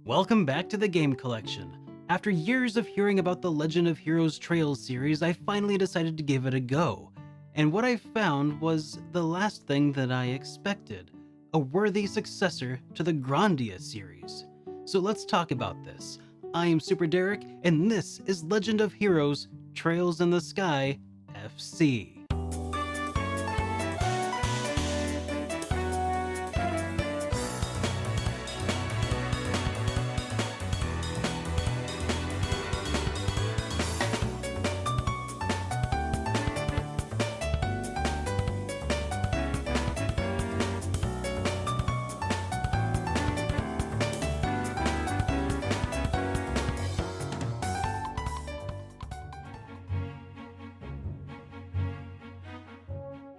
Welcome back to the Game Collection. After years of hearing about the Legend of Heroes Trails series, I finally decided to give it a go. And what I found was the last thing that I expected, a worthy successor to the Grandia series. So let's talk about this. I am SuperDerek, and this is Legend of Heroes Trails in the Sky FC.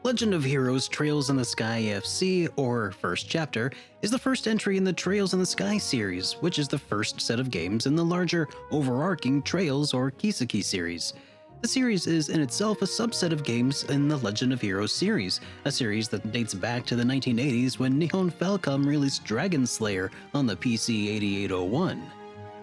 Legend of Heroes Trails in the Sky FC, or First Chapter, is the first entry in the Trails in the Sky series, which is the first set of games in the larger, overarching Trails or Kiseki series. The series is in itself a subset of games in the Legend of Heroes series, a series that dates back to the 1980s when Nihon Falcom released Dragon Slayer on the PC 8801.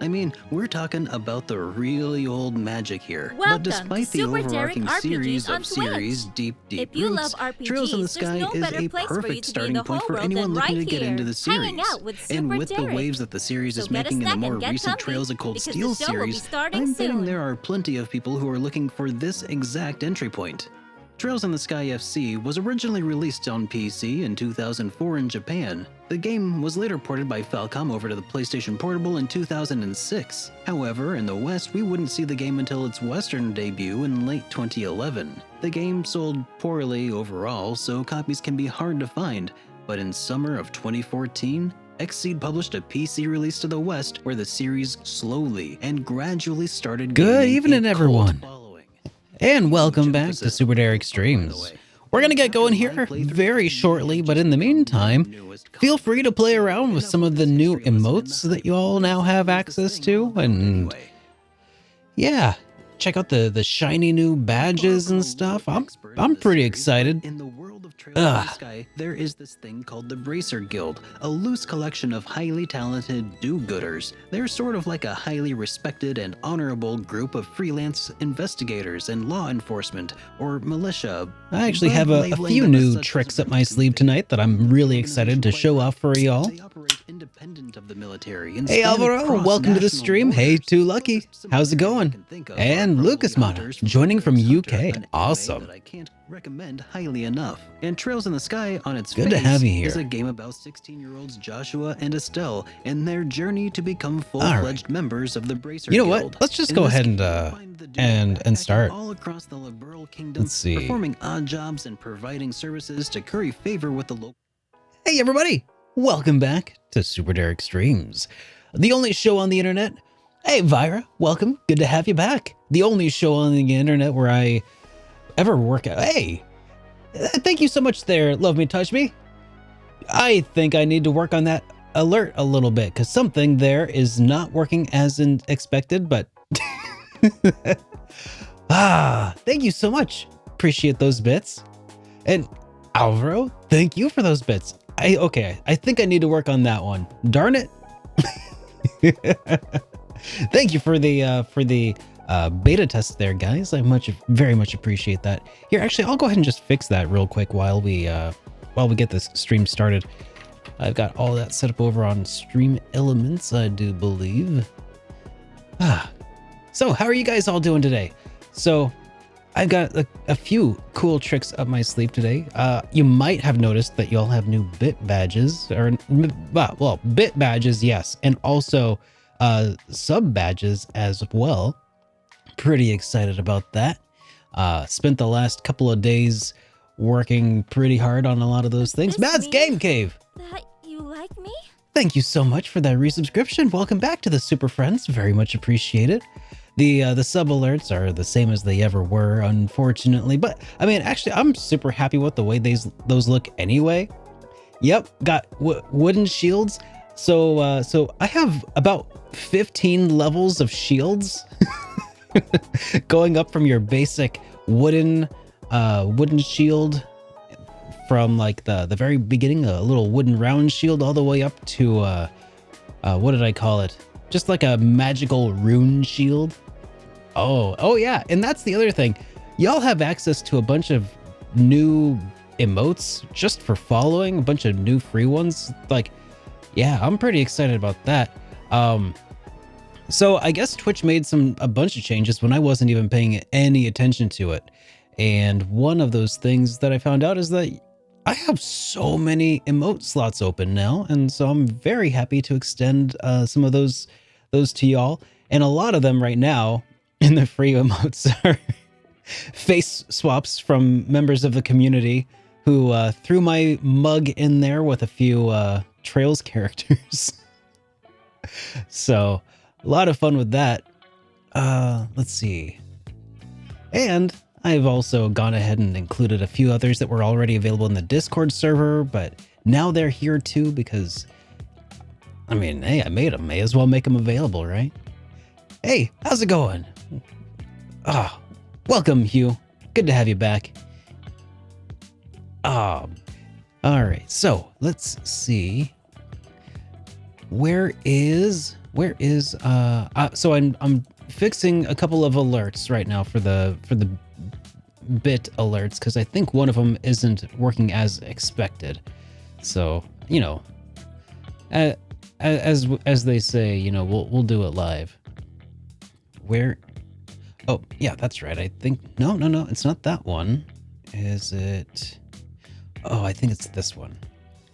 I mean, we're talking about the really old magic here. Welcome but despite to the SuperDerek overarching RPGs series on of series Twitch. deep If you roots, love RPGs, Trails in the Sky there's no is better a place for you perfect to be in starting the point whole for world anyone than looking right to get here, into the hanging series. out with And with the SuperDerek. waves that the series So is get a making in the snack more and get recent comfy, Trails of Cold because the Steel show will be series, starting I'm betting soon. there are plenty of people who are looking for this exact entry point. Trails in the Sky FC was originally released on PC in 2004 in Japan. The game was later ported by Falcom over to the PlayStation Portable in 2006. However, in the West, we wouldn't see the game until its Western debut in late 2011. The game sold poorly overall, so copies can be hard to find, but in summer of 2014, Xseed published a PC release to the West where the series slowly and gradually started Good gaining evening, a cult everyone. following. And welcome Huge back to emphasis Super Derek by the Streams. way. We're gonna get going here After my playthrough, very shortly, but in the meantime, feel free to play around with some of the new emotes that you all now have access to, and yeah, check out the shiny new badges and stuff. I'm pretty excited. In the world of Trails in the Sky, there is this thing called the Bracer Guild, a loose collection of highly talented do-gooders. They're sort of like a highly respected and honorable group of freelance investigators and law enforcement, or militia. I actually but have a labeling few them as new such tricks is up my really sleeve confusing. tonight that I'm really excited to show off for y'all. They operate independent of the military and Hey span Alvaro, across welcome to the national stream. Hey, borders. Too Lucky. Some How's it examples I going? can think of And are probably Lucas Mata, Hunters joining from Hunter, UK. an anime Awesome. that I can't recommend highly enough. And Trails in the Sky on its Good to face have you is here. a game about 16-year-olds Joshua and Estelle and their journey to become full-fledged members of the Bracer You know Guild. what? Let's just In go this ahead game, and, you'll find the duo and backpacking start. all across the Liberal Kingdom, Let's see. performing odd jobs and providing services to curry favor with the local. Hey everybody, welcome back to Super Derek Streams, the only show on the internet. Hey Vira, welcome, good to have you back. The only show on the internet where I ever work out. Hey, thank you so much there, Love Me Touch Me. I think I need to work on that alert a little bit, because something there is not working as expected, but thank you so much. Appreciate those bits. And Alvaro, thank you for those bits. I think I need to work on that one. Darn it. Thank you for the beta test there, guys. I very much appreciate that. Here, actually, I'll go ahead and just fix that real quick while we get this stream started. I've got all that set up over on Stream Elements, I do believe. So how are you guys all doing today? So I've got a few cool tricks up my sleeve today. You might have noticed that y'all have new bit badges, or well, bit badges, yes, and also sub badges as well. Pretty excited about that. Spent the last couple of days working pretty hard on a lot of those things. This Matt's me? Game Cave. That you like me? Thank you so much for that resubscription. Welcome back to the Super Friends. Very much appreciated. The sub alerts are the same as they ever were, unfortunately. But I mean, actually, I'm super happy with the way those look anyway. Yep, got wooden shields. So I have about 15 levels of shields, going up from your basic wooden shield from like the very beginning, a little wooden round shield, all the way up to what did I call it? Just like a magical rune shield. Oh yeah, and that's the other thing. Y'all have access to a bunch of new emotes just for following, a bunch of new free ones. Like, yeah, I'm pretty excited about that. So I guess Twitch made a bunch of changes when I wasn't even paying any attention to it. And one of those things that I found out is that I have so many emote slots open now, and so I'm very happy to extend some of those to y'all. And a lot of them right now in the free emotes are face swaps from members of the community who threw my mug in there with a few Trails characters. So a lot of fun with that. Let's see. And I've also gone ahead and included a few others that were already available in the Discord server, but now they're here too because, I mean, hey, I made them. May as well make them available, right? Hey, how's it going? Welcome, Hugh. Good to have you back. All right. So let's see. So I'm fixing a couple of alerts right now for the bit alerts because I think one of them isn't working as expected. So, you know, as they say, you know, we'll do it live. Oh, yeah, that's right. I think no, it's not that one. Is it? Oh, I think it's this one.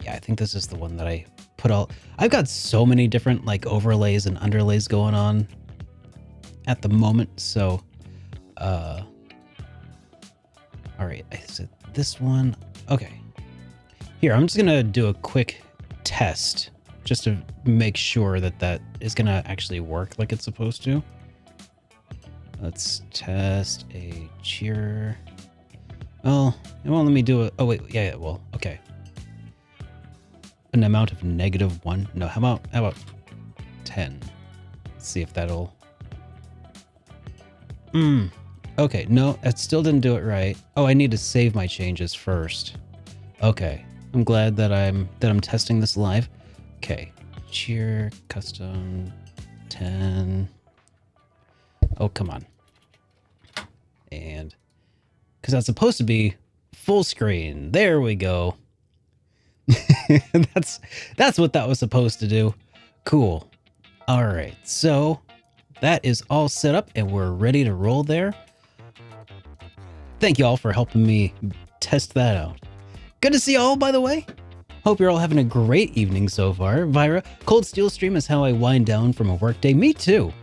Yeah, I think this is the one that I put I've got so many different like overlays and underlays going on at the moment. So, all right, is it this one? Okay. Here, I'm just gonna do a quick test just to make sure that is gonna actually work like it's supposed to. Let's test a cheer. Oh, it won't let me do it. Oh wait, yeah, well, okay. An amount of -1. No, how about 10? Let's see if that'll. Okay, no, it still didn't do it right. Oh, I need to save my changes first. Okay, I'm glad that I'm testing this live. Okay, cheer custom 10. Oh, come on. And because that's supposed to be full screen. There we go. That's what that was supposed to do. Cool. All right, so that is all set up and we're ready to roll there. Thank you all for helping me test that out. Good to see you all, by the way. Hope you're all having a great evening so far. Vyra, Cold Steel Stream is how I wind down from a workday. Me too.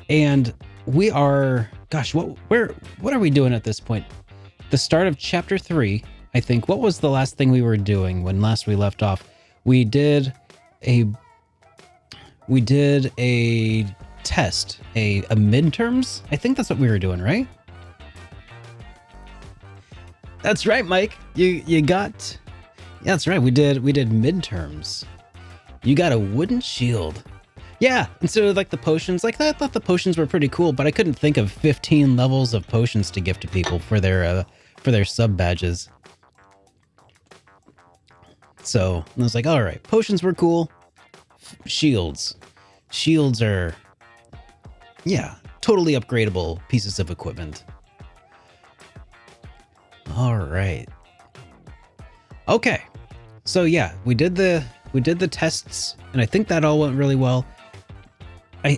And we are, gosh, what are we doing at this point? The start of chapter 3, I think. What was the last thing we were doing when last we left off? We did a test, a midterms. I think that's what we were doing, right? That's right, Mike. You got. Yeah, that's right. We did midterms. You got a wooden shield. Yeah, instead of like the potions, like I thought the potions were pretty cool, but I couldn't think of 15 levels of potions to give to people for their sub badges. So I was like, all right, potions were cool. Shields are, yeah, totally upgradable pieces of equipment. All right. Okay. So yeah, we did the tests, and I think that all went really well.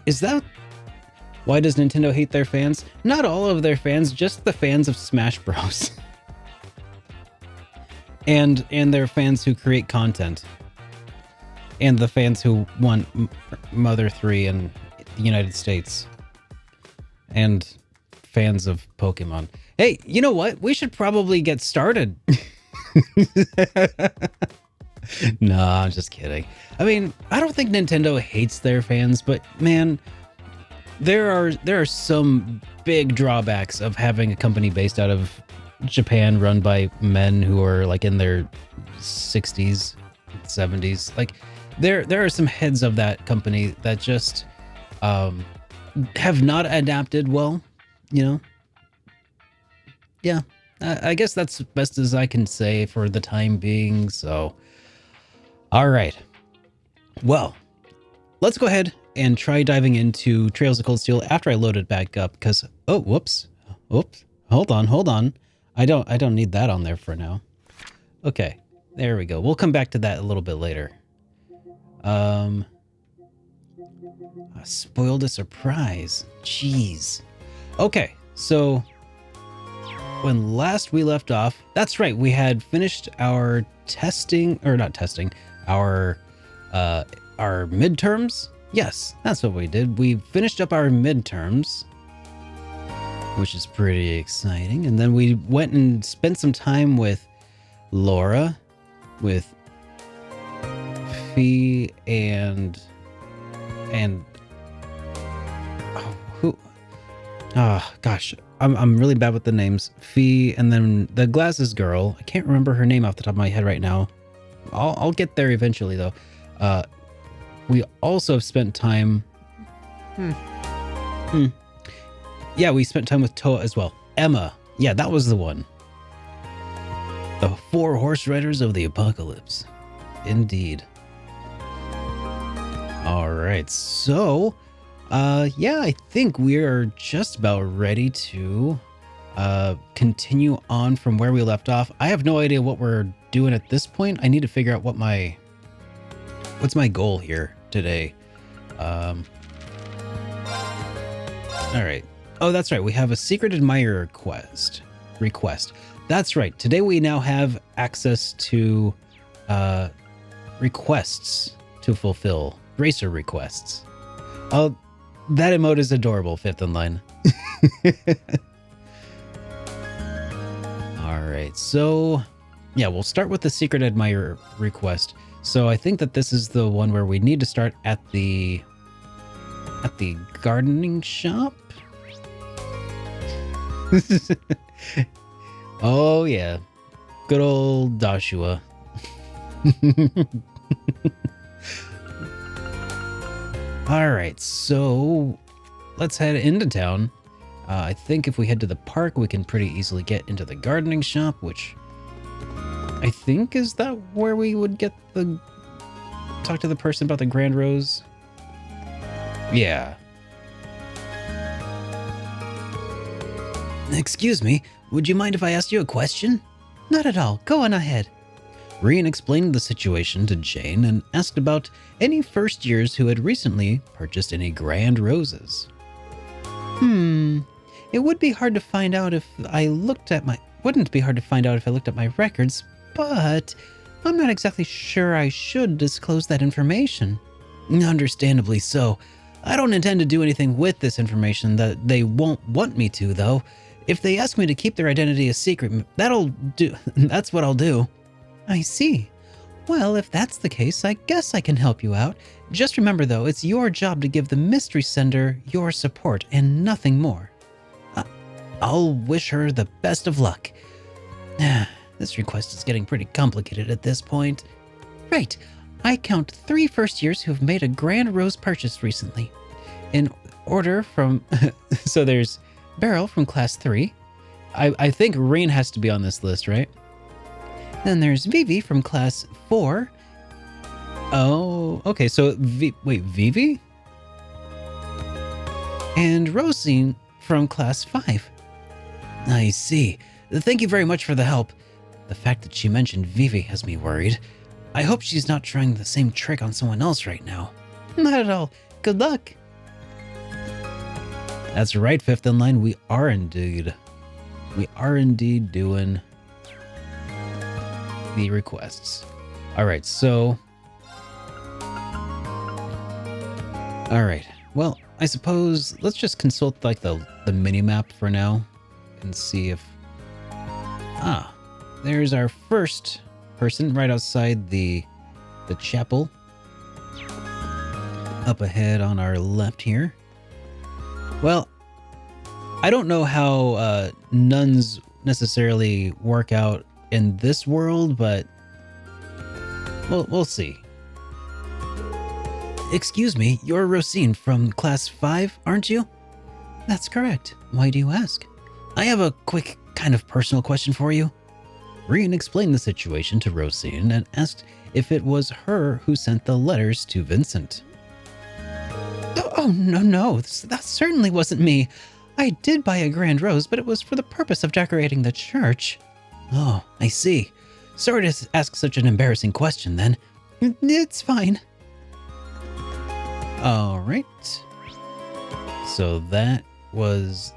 Is that why does Nintendo hate their fans? Not all of their fans, just the fans of Smash Bros. and their fans who create content. And the fans who want Mother 3 in the United States. And fans of Pokemon. Hey, you know what? We should probably get started. No, I'm just kidding. I mean, I don't think Nintendo hates their fans, but man, there are some big drawbacks of having a company based out of Japan run by men who are like in their 60s, 70s. Like there are some heads of that company that just have not adapted well, you know? Yeah, I guess that's best as I can say for the time being, so... All right. Well, let's go ahead and try diving into Trails of Cold Steel after I load it back up because, oh, whoops. Hold on. I don't need that on there for now. Okay, there we go. We'll come back to that a little bit later. I spoiled a surprise. Jeez. Okay, so when last we left off, that's right, we had finished our testing, or not testing, our midterms. Yes, that's what we did. We finished up our midterms, which is pretty exciting. And then we went and spent some time with Laura, with Fee, and gosh, I'm really bad with the names. Fee, and then the glasses girl. I can't remember her name off the top of my head right now. I'll get there eventually though. We also have spent time. Yeah, we spent time with Toa as well. Emma. Yeah, that was the one. The 4 horse riders of the apocalypse. Indeed. All right, so yeah, I think we are just about ready to continue on from where we left off. I have no idea what we're doing at this point. I need to figure out what's my goal here today. All right. Oh, that's right. We have a secret admirer request. That's right. Today we now have access to requests to fulfill. Racer requests. Oh, that emote is adorable, Fifth in Line. All right. So, yeah, we'll start with the secret admirer request. So I think that this is the one where we need to start at the gardening shop. Oh yeah, good old Joshua. All right, so let's head into town. I think if we head to the park, we can pretty easily get into the gardening shop, which I think is that where we would get talk to the person about the Grand Rose. Yeah. Excuse me, would you mind if I asked you a question? Not at all, go on ahead. Rian explained the situation to Jane and asked about any first years who had recently purchased any grand roses. It would be hard to find out if I looked at my records, but I'm not exactly sure I should disclose that information. Understandably so. I don't intend to do anything with this information that they won't want me to, though. If they ask me to keep their identity a secret, that's what I'll do. I see. Well, if that's the case, I guess I can help you out. Just remember, though, it's your job to give the mystery sender your support and nothing more. I'll wish her the best of luck. This request is getting pretty complicated at this point. Right. I count 3 first years who have made a grand rose purchase recently. In order from... so there's Beryl from class 3. I think Rain has to be on this list, right? Then there's Vivi from class 4. Oh, okay. So, wait, Vivi? And Rosine from class 5. I see. Thank you very much for the help. The fact that she mentioned Vivi has me worried. I hope she's not trying the same trick on someone else right now. Not at all. Good luck. That's right, Fifth in Line. We are indeed doing the requests. All right, so... All right. Well, I suppose let's just consult like the mini-map for now and see if... there's our first person right outside the chapel. Up ahead on our left here. Well, I don't know how nuns necessarily work out in this world, but we'll see. Excuse me, you're Rosine from class 5, aren't you? That's correct. Why do you ask? I have a quick kind of personal question for you. Rian explained the situation to Rosine and asked if it was her who sent the letters to Vincent. Oh, no, that certainly wasn't me. I did buy a grand rose, but it was for the purpose of decorating the church. Oh, I see. Sorry to ask such an embarrassing question then. It's fine. All right. So that was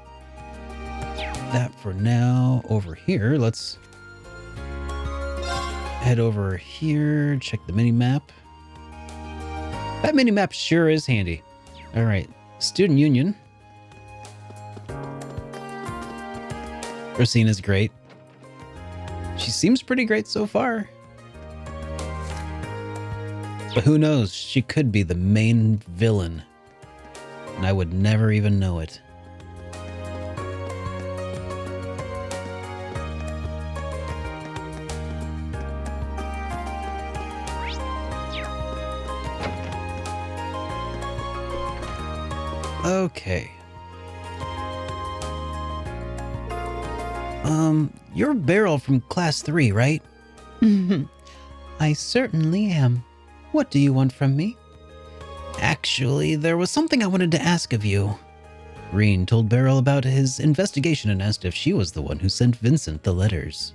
that for now. Over here, let's head over here, check the mini-map. That mini-map sure is handy. All right, Student Union. Rosine is great. She seems pretty great so far. But who knows, she could be the main villain. And I would never even know it. Okay. You're Beryl from Class 3, right? I certainly am. What do you want from me? Actually, there was something I wanted to ask of you. Reen told Beryl about his investigation and asked if she was the one who sent Vincent the letters.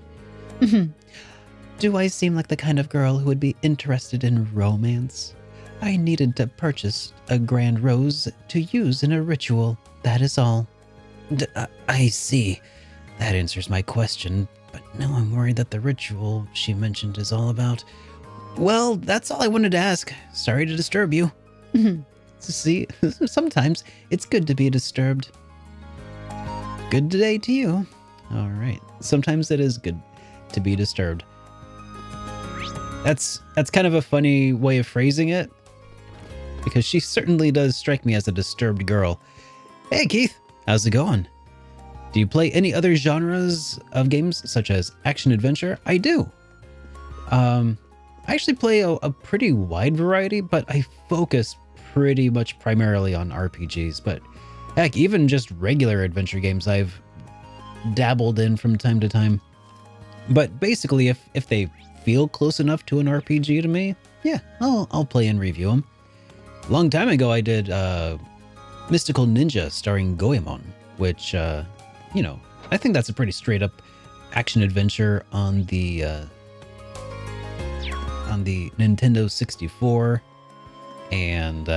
Do I seem like the kind of girl who would be interested in romance? I needed to purchase a grand rose to use in a ritual, that is all. I see. That answers my question, but now I'm worried that the ritual she mentioned is all about... Well, that's all I wanted to ask. Sorry to disturb you. See, sometimes it's good to be disturbed. Good day to you. All right. Sometimes it is good to be disturbed. That's kind of a funny way of phrasing it, because she certainly does strike me as a disturbed girl. Hey, Keith. How's it going? Do you play any other genres of games, such as action-adventure? I do. I actually play a pretty wide variety, but I focus pretty much primarily on RPGs. But heck, even just regular adventure games I've dabbled in from time to time. But basically, if they feel close enough to an RPG to me, yeah, I'll play and review them. A long time ago, I did Mystical Ninja starring Goemon, which, you know, I think that's a pretty straight up action adventure on the Nintendo 64. And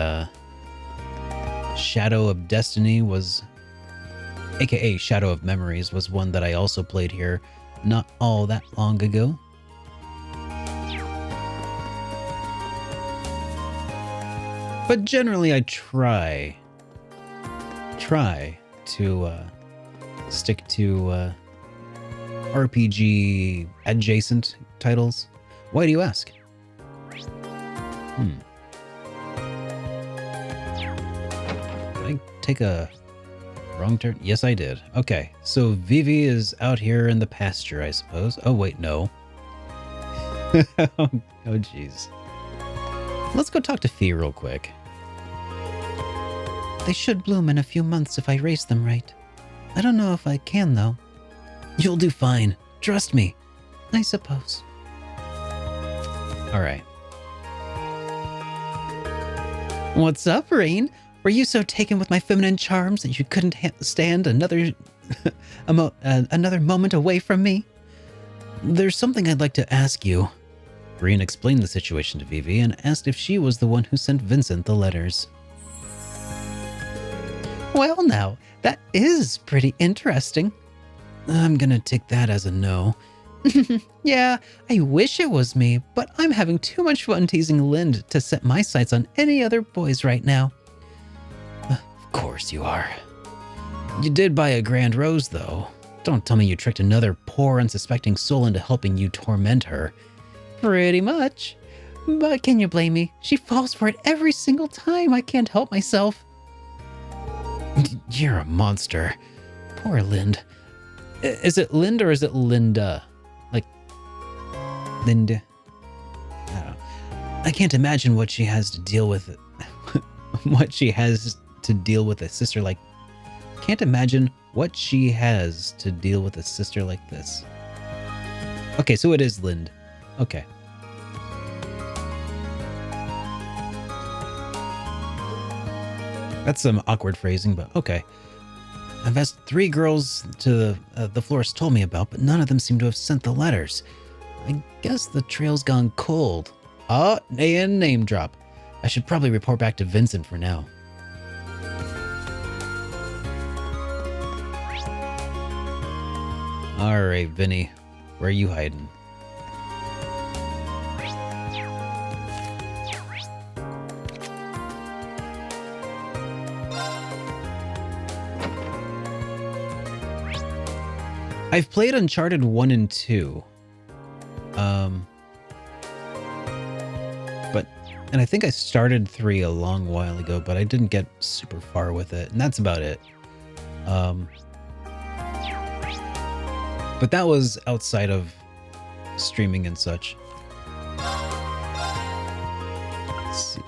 Shadow of Destiny was, aka Shadow of Memories, was one that I also played here not all that long ago. But generally I try to stick to RPG adjacent titles. Why do you ask? Did I take a wrong turn? Yes, I did. Okay, so Vivi is out here in the pasture, I suppose. Oh, wait, no. Oh, jeez. Let's go talk to Fee real quick. They should bloom in a few months if I raise them right. I don't know if I can, though. You'll do fine. Trust me. I suppose. All right. What's up, Rain? Were you so taken with my feminine charms that you couldn't stand another another moment away from me? There's something I'd like to ask you. Rain explained the situation to Vivi and asked if she was the one who sent Vincent the letters. Well, now, that is pretty interesting. I'm gonna take that as a no. Yeah, I wish it was me, but I'm having too much fun teasing Lind to set my sights on any other boys right now. Of course you are. You did buy a grand rose, though. Don't tell me you tricked another poor, unsuspecting soul into helping you torment her. Pretty much. But can you blame me? She falls for it every single time. I can't help myself. You're a monster. Poor Lind. Is it Lind or is it Linda? Like, Linda? I don't know. I can't imagine what she has to deal with. What she has to deal with a sister like... Can't imagine what she has to deal with a sister like this. Okay, so it is Lind. Okay. That's some awkward phrasing, but okay. I've asked 3 girls to the florist told me about, but none of them seem to have sent the letters. I guess the trail's gone cold. Oh, and name drop. I should probably report back to Vincent for now. All right, Vinny, where are you hiding? I've played Uncharted 1 and 2. And I think I started 3 a long while ago, but I didn't get super far with it, and that's about it. But that was outside of streaming and such. Let's see.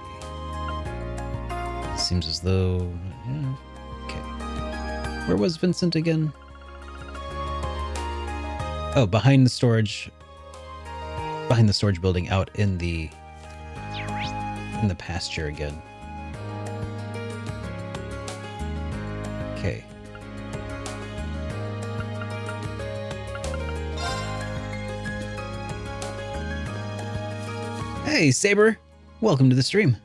Seems as though... yeah, okay. Where was Vincent again? Oh, behind the storage building out in the pasture again. Okay. Hey, Saber. Welcome to the stream.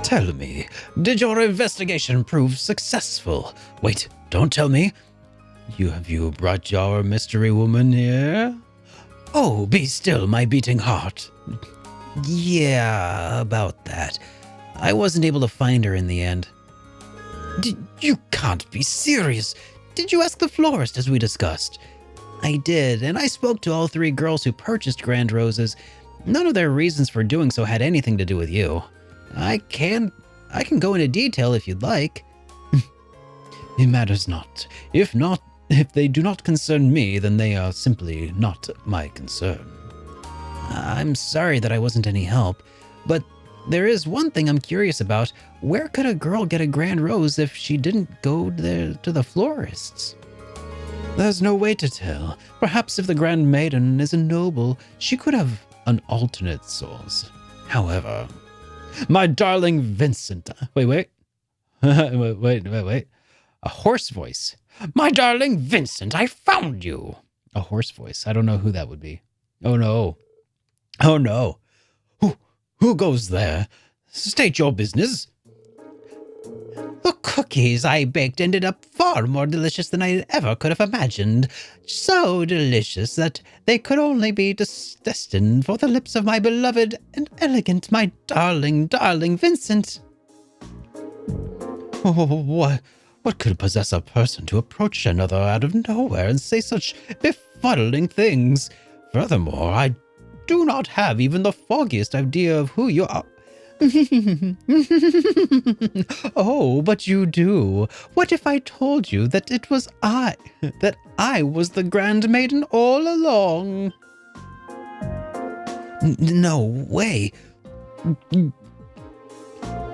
Tell me, did your investigation prove successful? Wait, don't tell me. Have you brought your mystery woman here? Oh, be still, my beating heart. Yeah, about that. I wasn't able to find her in the end. You can't be serious. Did you ask the florist as we discussed? I did, and I spoke to all 3 girls who purchased Grand Roses. None of their reasons for doing so had anything to do with you. I can go into detail if you'd like. It matters not. If they do not concern me, then they are simply not my concern. I'm sorry that I wasn't any help, but there is one thing I'm curious about. Where could a girl get a Grand Rose if she didn't go there to the florist's? There's no way to tell. Perhaps if the Grand Maiden is a noble, she could have an alternate source. However, my darling Vincent... Wait. Wait. A hoarse voice. My darling Vincent, I found you. A hoarse voice. I don't know who that would be. Oh no. Who goes there? State your business. The cookies I baked ended up far more delicious than I ever could have imagined. So delicious that they could only be destined for the lips of my beloved and elegant, my darling Vincent. Oh, what could possess a person to approach another out of nowhere and say such befuddling things? Furthermore, I do not have even the foggiest idea of who you are. Oh, but you do. What if I told you that it was that I was the Grand Maiden all along? No way.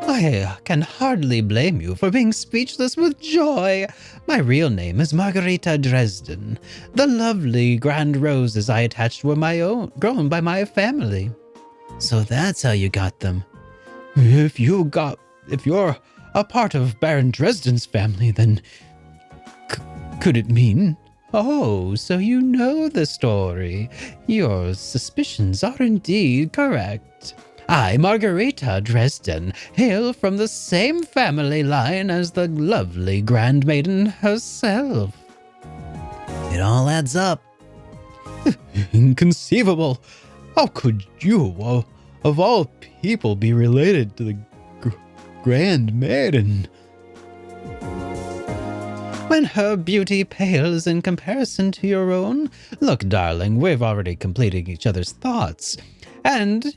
I can hardly blame you for being speechless with joy. My real name is Margarita Dresden. The lovely Grand Roses I attached were my own, grown by my family. So that's how you got them. If you're a part of Baron Dresden's family, then could it mean? Oh, so you know the story. Your suspicions are indeed correct. I, Margarita Dresden, hail from the same family line as the lovely Grand Maiden herself. It all adds up. Inconceivable. How could you, of all people, be related to the Grand Maiden? When her beauty pales in comparison to your own? Look, darling, we've already completed each other's thoughts. And,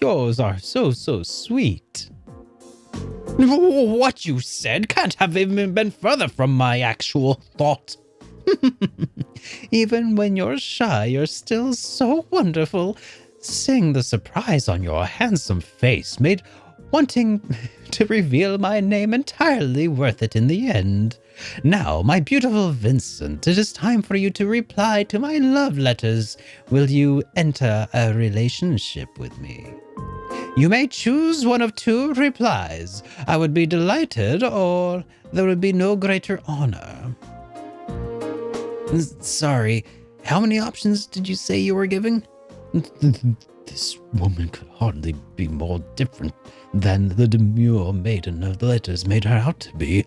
yours are so sweet. What you said can't have even been further from my actual thought. Even when you're shy, you're still so wonderful. Seeing the surprise on your handsome face made wanting to reveal my name entirely worth it in the end. Now, my beautiful Vincent, it is time for you to reply to my love letters. Will you enter a relationship with me? You may choose one of two replies. I would be delighted, or there would be no greater honor. Sorry, how many options did you say you were giving? This woman could hardly be more different than the demure maiden of the letters made her out to be.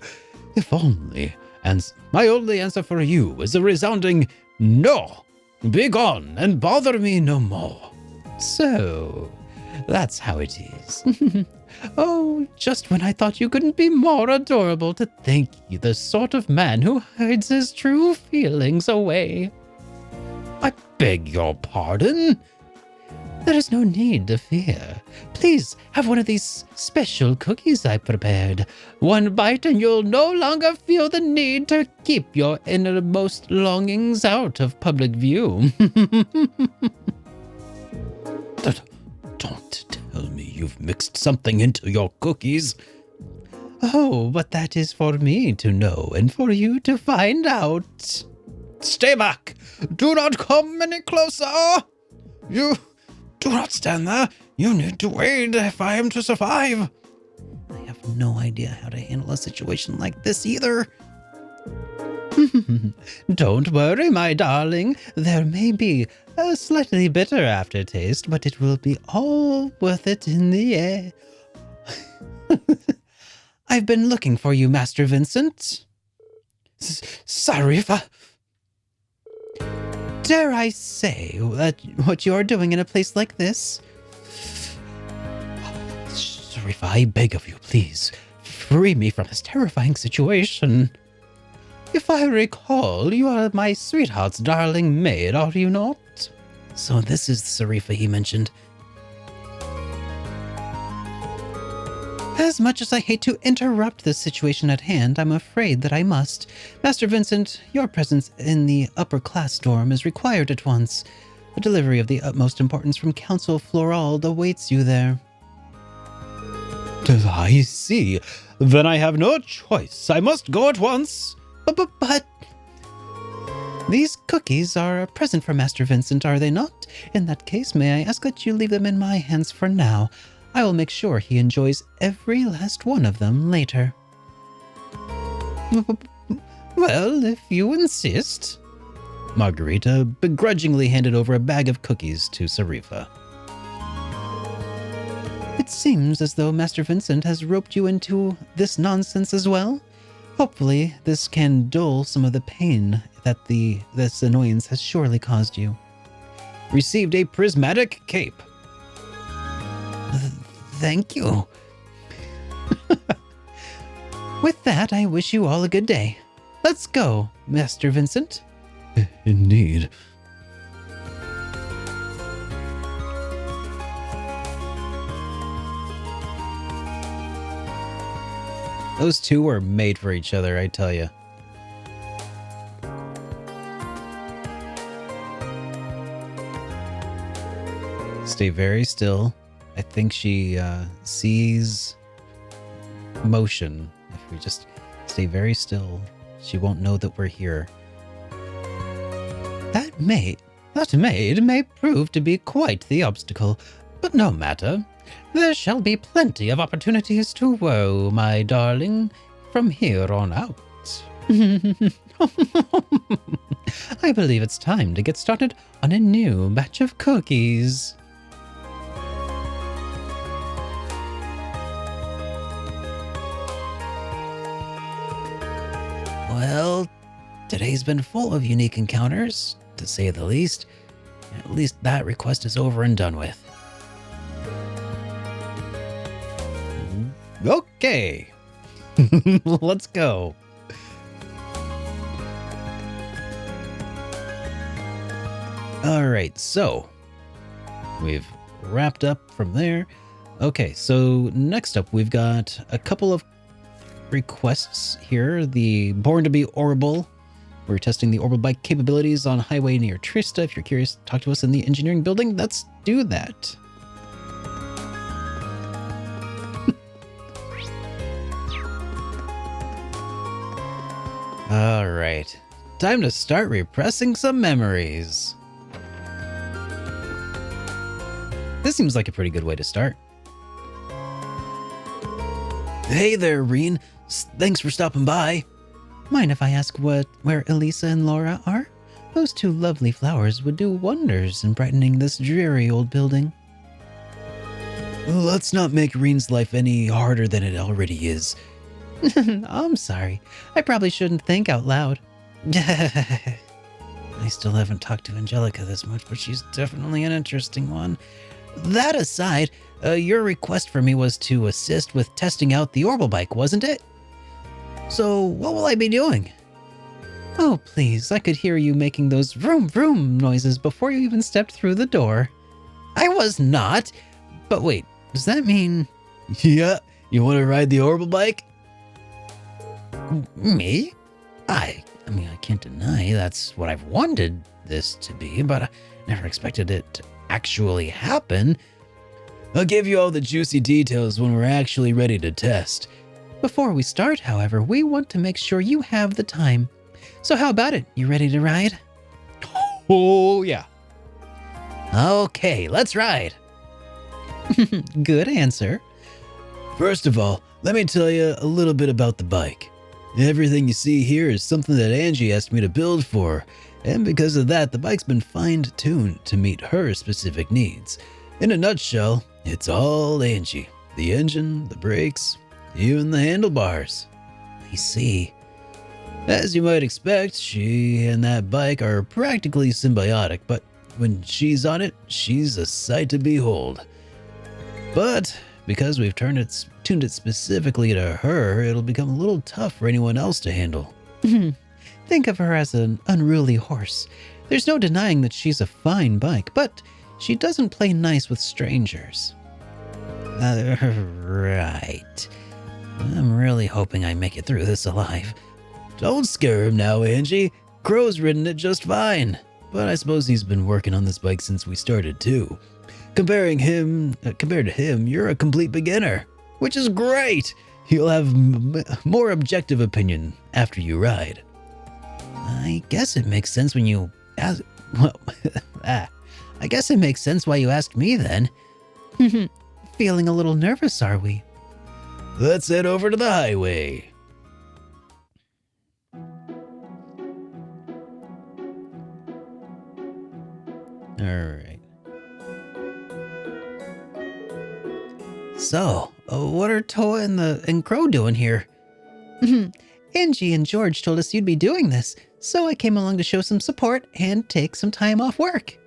If only. And my only answer for you is a resounding no. Begone and bother me no more. So, that's how it is. Oh, just when I thought you couldn't be more adorable, to think you the sort of man who hides his true feelings away. I beg your pardon? There is no need to fear. Please have one of these special cookies I prepared. One bite and you'll no longer feel the need to keep your innermost longings out of public view. Don't tell me you've mixed something into your cookies. Oh, but that is for me to know and for you to find out. Stay back! Do not come any closer! You do not stand there. You need to wait if I am to survive. I have no idea how to handle a situation like this either. Don't worry, my darling. There may be a slightly bitter aftertaste, but it will be all worth it in the end. I've been looking for you, Master Vincent. Sarifa. Dare I say that what you're doing in a place like this? Sarifa, I beg of you, please, free me from this terrifying situation. If I recall, you are my sweetheart's darling maid, are you not? So this is the Sarifa he mentioned. As much as I hate to interrupt the situation at hand, I'm afraid that I must. Master Vincent, your presence in the upper class dorm is required at once. A delivery of the utmost importance from Council Florald awaits you there. I see. Then I have no choice. I must go at once. But... These cookies are a present for Master Vincent, are they not? In that case, may I ask that you leave them in my hands for now? I will make sure he enjoys every last one of them later. Well, if you insist. Margarita begrudgingly handed over a bag of cookies to Sarifa. It seems as though Master Vincent has roped you into this nonsense as well. Hopefully, this can dull some of the pain that this annoyance has surely caused you. Received a prismatic cape. Thank you. With that, I wish you all a good day. Let's go, Master Vincent. Indeed. Those two were made for each other, I tell you. Stay very still. I think she sees motion. If we just stay very still, she won't know that we're here. That maid may prove to be quite the obstacle, but no matter. There shall be plenty of opportunities to woe, my darling, from here on out. I believe it's time to get started on a new batch of cookies. Well, today's been full of unique encounters, to say the least. At least that request is over and done with. Okay. Let's go. All right, so we've wrapped up from there. Okay, so next up we've got a couple of requests here. The Born to be Orbital. We're testing the orbital bike capabilities on highway near Trista. If you're curious, talk to us in the engineering building. Let's do that. All right, time to start repressing some memories. This seems like a pretty good way to start. Hey there, Reen. Thanks for stopping by. Mind if I ask where Elisa and Laura are? Those two lovely flowers would do wonders in brightening this dreary old building. Let's not make Reen's life any harder than it already is. I'm sorry. I probably shouldn't think out loud. I still haven't talked to Angelica this much, but she's definitely an interesting one. That aside, your request for me was to assist with testing out the Orbital bike, wasn't it? So what will I be doing? Oh, please, I could hear you making those vroom vroom noises before you even stepped through the door. I was not. But wait, does that mean... Yeah, you want to ride the Orbital bike? Me? I mean, I can't deny that's what I've wanted this to be, but I never expected it to actually happen. I'll give you all the juicy details when we're actually ready to test. Before we start, however, we want to make sure you have the time. So how about it? You ready to ride? Oh, yeah. Okay, let's ride. Good answer. First of all, let me tell you a little bit about the bike. Everything you see here is something that Angie asked me to build for her, and because of that, the bike's been fine-tuned to meet her specific needs. In a nutshell, it's all Angie. The engine, the brakes, even the handlebars. I see. As you might expect, she and that bike are practically symbiotic, but when she's on it, she's a sight to behold. But because we've tuned it specifically to her, it'll become a little tough for anyone else to handle. Think of her as an unruly horse. There's no denying that she's a fine bike, but she doesn't play nice with strangers. Right. I'm really hoping I make it through this alive. Don't scare him now, Angie. Crow's ridden it just fine. But I suppose he's been working on this bike since we started too. Compared to him, you're a complete beginner, which is great. You'll have more objective opinion after you ride. I guess it makes sense when you ask. Well, I guess it makes sense why you asked me then. Feeling a little nervous, are we? Let's head over to the highway. All right. So, what are Toa and Crow doing here? Angie and George told us you'd be doing this, so I came along to show some support and take some time off work.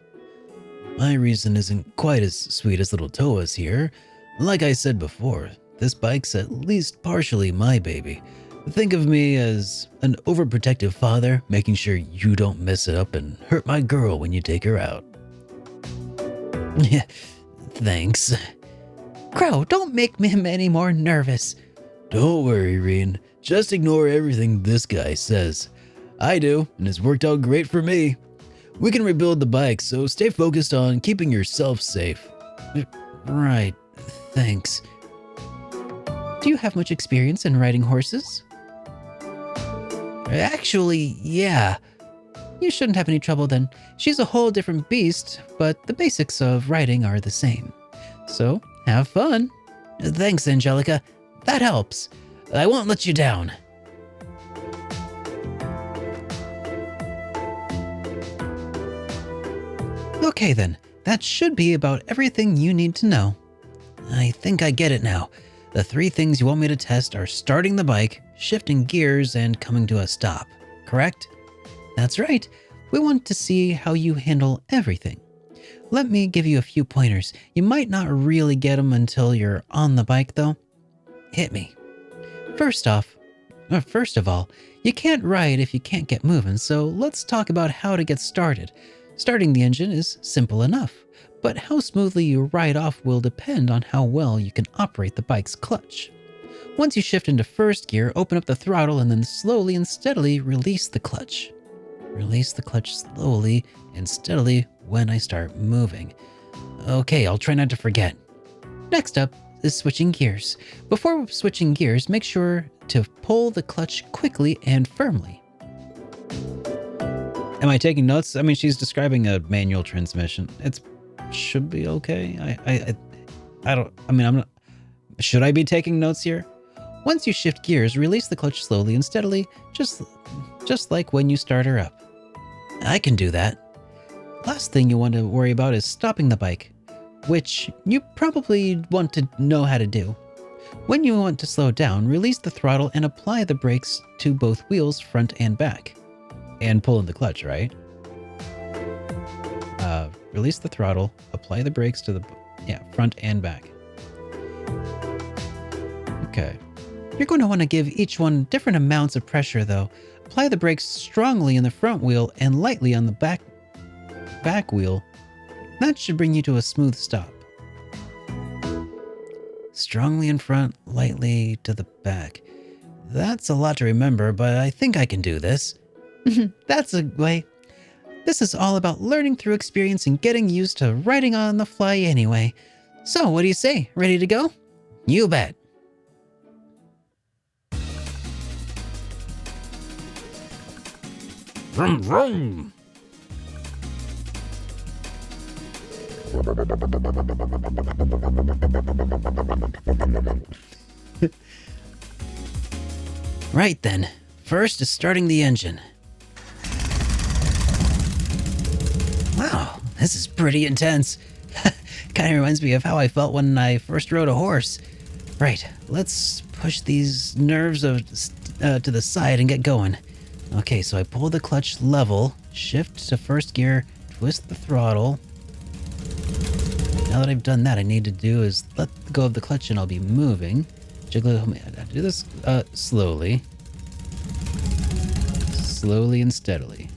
My reason isn't quite as sweet as little Toa's here. Like I said before, this bike's at least partially my baby. Think of me as an overprotective father, making sure you don't mess it up and hurt my girl when you take her out. Thanks. Crow, don't make him any more nervous. Don't worry, Reen. Just ignore everything this guy says. I do, and it's worked out great for me. We can rebuild the bike, so stay focused on keeping yourself safe. Right, thanks. Do you have much experience in riding horses? Actually, yeah. You shouldn't have any trouble then. She's a whole different beast, but the basics of riding are the same. So, have fun. Thanks, Angelica. That helps. I won't let you down. Okay then, that should be about everything you need to know. I think I get it now. The 3 things you want me to test are starting the bike, shifting gears, and coming to a stop, correct? That's right. We want to see how you handle everything. Let me give you a few pointers. You might not really get them until you're on the bike though. Hit me. First of all, you can't ride if you can't get moving, so let's talk about how to get started. Starting the engine is simple enough, but how smoothly you ride off will depend on how well you can operate the bike's clutch. Once you shift into first gear, open up the throttle and then slowly and steadily release the clutch. Release the clutch slowly and steadily when I start moving. Okay, I'll try not to forget. Next up is switching gears. Before switching gears, make sure to pull the clutch quickly and firmly. Am I taking notes? I mean, she's describing a manual transmission. It should be okay. I'm not. Should I be taking notes here? Once you shift gears, release the clutch slowly and steadily, just like when you start her up. I can do that. Last thing you want to worry about is stopping the bike, which you probably want to know how to do. When you want to slow down, release the throttle and apply the brakes to both wheels, front and back. And pull in the clutch, right? Release the throttle, apply the brakes to the front and back. Okay. You're going to want to give each one different amounts of pressure though. Apply the brakes strongly in the front wheel and lightly on the back wheel. That should bring you to a smooth stop. Strongly in front, lightly to the back. That's a lot to remember, but I think I can do this. That's a way. This is all about learning through experience and getting used to riding on the fly anyway. So, what do you say? Ready to go? You bet. Vroom, vroom. Right then. First is starting the engine. Wow, this is pretty intense. Kind of reminds me of how I felt when I first rode a horse. Right, let's push these nerves to the side and get going. Okay, so I pull the clutch level, shift to first gear, twist the throttle. Now that I've done that, I need to do is let go of the clutch and I'll be moving. Jiggle, I do this slowly. Slowly and steadily.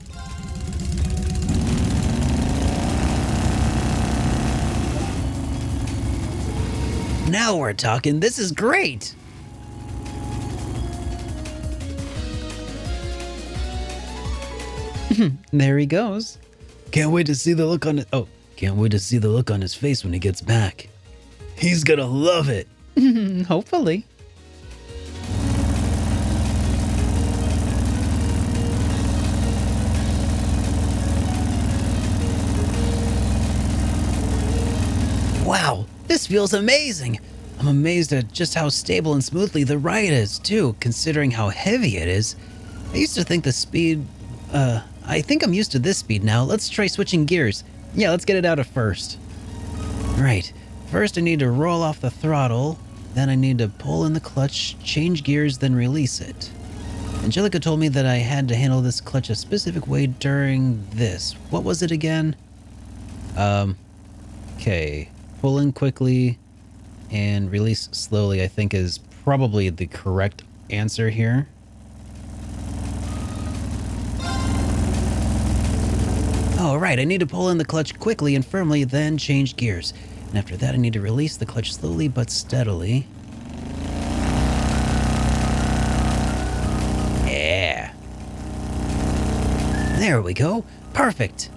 Now we're talking. This is great. There he goes. Can't wait to see the look on it. Oh, can't wait to see the look on his face when he gets back. He's gonna love it. Hopefully. Wow, this feels amazing. I'm amazed at just how stable and smoothly the ride is, too, considering how heavy it is. I used to think the speed, I think I'm used to this speed now. Let's try switching gears. Yeah, let's get it out of first. Right, first I need to roll off the throttle, then I need to pull in the clutch, change gears, then release it. Angelica told me that I had to handle this clutch a specific way during this. What was it again? Okay. Pull in quickly and release slowly, I think is probably the correct answer here. Oh, right, I need to pull in the clutch quickly and firmly, then change gears. And after that, I need to release the clutch slowly but steadily. Yeah. There we go. Perfect.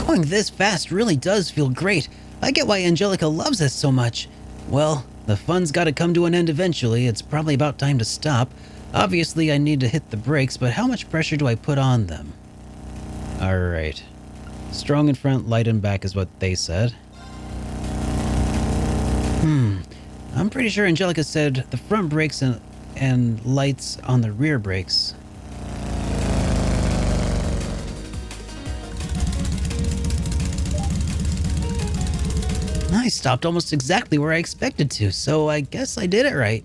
Going this fast really does feel great. I get why Angelica loves this so much. Well, the fun's gotta come to an end eventually. It's probably about time to stop. Obviously, I need to hit the brakes, but how much pressure do I put on them? Alright. Strong in front, light in back is what they said. I'm pretty sure Angelica said the front brakes and lights on the rear brakes. I stopped almost exactly where I expected to, so I guess I did it right.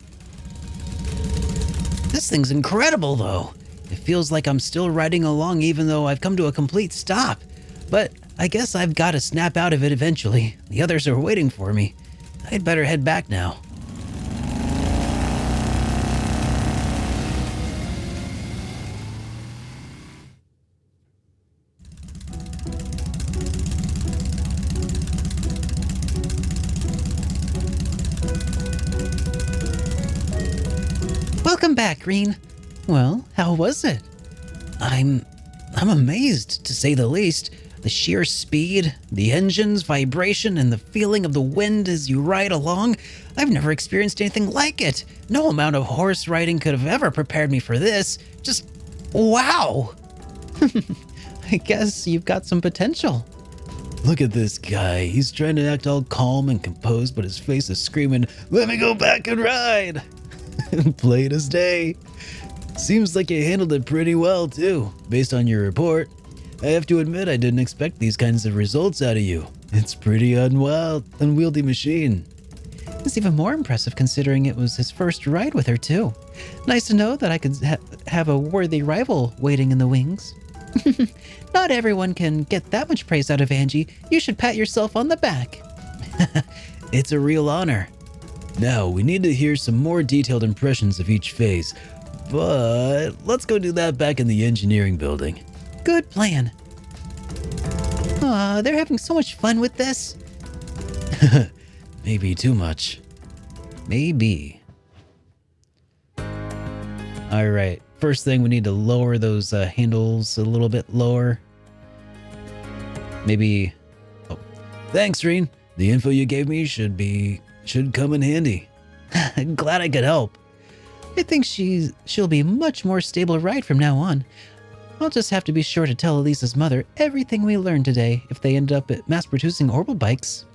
This thing's incredible, though. It feels like I'm still riding along even though I've come to a complete stop. But I guess I've got to snap out of it eventually. The others are waiting for me. I'd better head back now. Welcome back, Green. Well, how was it? I'm amazed, to say the least. The sheer speed, the engine's vibration, and the feeling of the wind as you ride along. I've never experienced anything like it. No amount of horse riding could have ever prepared me for this. Just wow. I guess you've got some potential. Look at this guy. He's trying to act all calm and composed, but his face is screaming, "Let me go back and ride!" Plain as day. Seems like you handled it pretty well, too, based on your report. I have to admit I didn't expect these kinds of results out of you. It's pretty unwieldy machine. It's even more impressive considering it was his first ride with her, too. Nice to know that I could have a worthy rival waiting in the wings. Not everyone can get that much praise out of Angie. You should pat yourself on the back. It's a real honor. Now, we need to hear some more detailed impressions of each phase, but let's go do that back in the engineering building. Good plan. Aw, they're having so much fun with this. Maybe too much. Maybe. All right. First thing, we need to lower those handles a little bit lower. Maybe. Oh, thanks, Reen. The info you gave me should come in handy. Glad I could help. I think she'll be a much more stable ride from now on. I'll just have to be sure to tell Elisa's mother everything we learned today if they end up at mass-producing orbital bikes.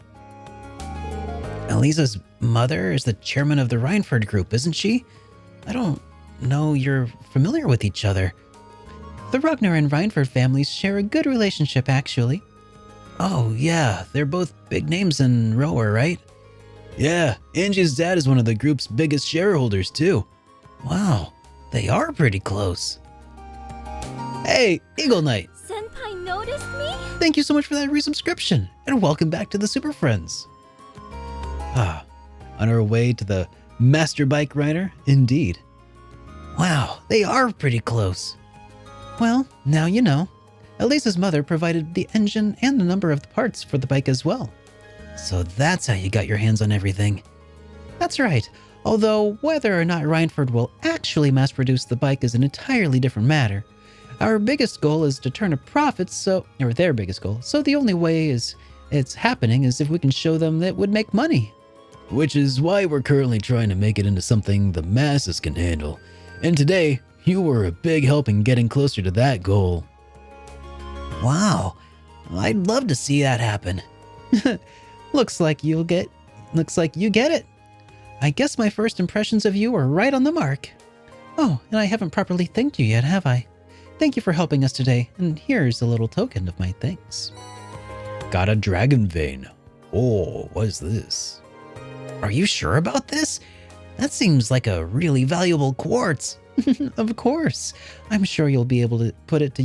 Elisa's mother is the chairman of the Reinford group, isn't she? I don't know you're familiar with each other. The Rugner and Reinford families share a good relationship, actually. Oh, yeah, they're both big names in Rower, right? Yeah, Angie's dad is one of the group's biggest shareholders, too. Wow, they are pretty close. Hey, Eagle Knight! Senpai noticed me? Thank you so much for that resubscription, and welcome back to the Super Friends. On our way to the Master Bike Rider, indeed. Wow, they are pretty close. Well, now you know. Elisa's mother provided the engine and a number of the parts for the bike as well. So that's how you got your hands on everything. That's right, although whether or not Reinford will actually mass produce the bike is an entirely different matter. Our biggest goal is to turn a profit, or their biggest goal, so the only way it's happening is if we can show them that it would make money. Which is why we're currently trying to make it into something the masses can handle. And today, you were a big help in getting closer to that goal. Wow, I'd love to see that happen. Looks like you get it. I guess my first impressions of you are right on the mark. Oh, and I haven't properly thanked you yet, have I? Thank you for helping us today, and here's a little token of my thanks. Got a dragon vein. Oh, what is this? Are you sure about this? That seems like a really valuable quartz. Of course. I'm sure you'll be able to put it to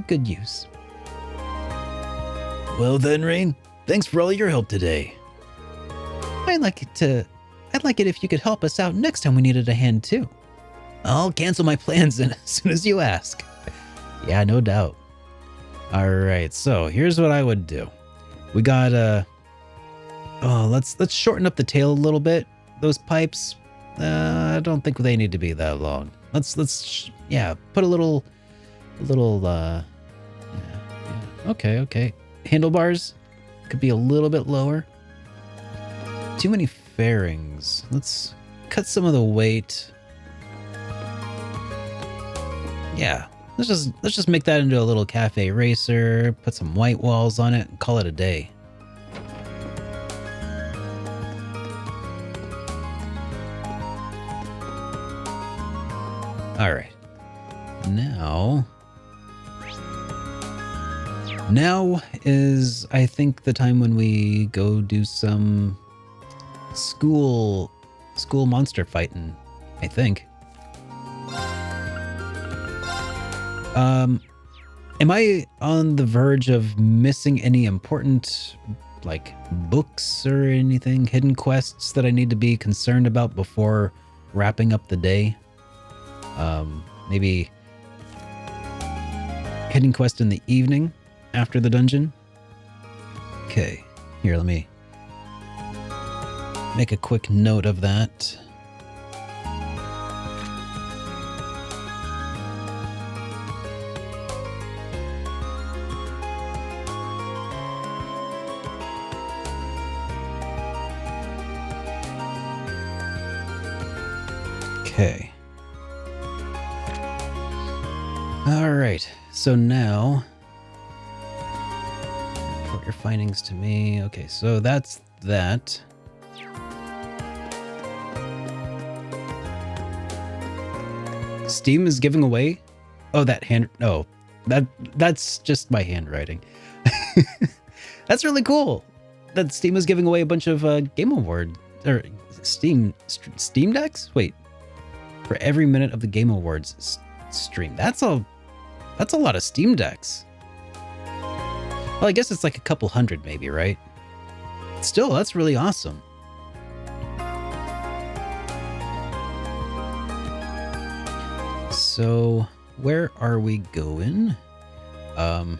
good use. Well then, Rain, thanks for all your help today. I'd like it if you could help us out next time we needed a hand too. I'll cancel my plans as soon as you ask. Yeah, no doubt. All right, so here's what I would do. We got let's shorten up the tail a little bit. Those pipes, I don't think they need to be that long. Let's put a little okay. Handlebars could be a little bit lower. Too many fairings. Let's cut some of the weight. Yeah, let's just make that into a little cafe racer, put some white walls on it, and call it a day. All right. Now is, I think, the time when we go do some school monster fighting, I think. Am I on the verge of missing any important, like, books or anything, hidden quests that I need to be concerned about before wrapping up the day? Maybe hidden quest in the evening after the dungeon? Okay, here, let me make a quick note of that. Okay. All right. So now, report your findings to me. Okay, so that's that. Steam is giving away. Oh, that hand. No, that's just my handwriting. That's really cool. That Steam is giving away a bunch of Game Award or Steam decks. Wait, for every minute of the Game Awards stream. That's a lot of Steam decks. Well, I guess it's like a couple hundred, maybe, right? Still, that's really awesome. So, where are we going? I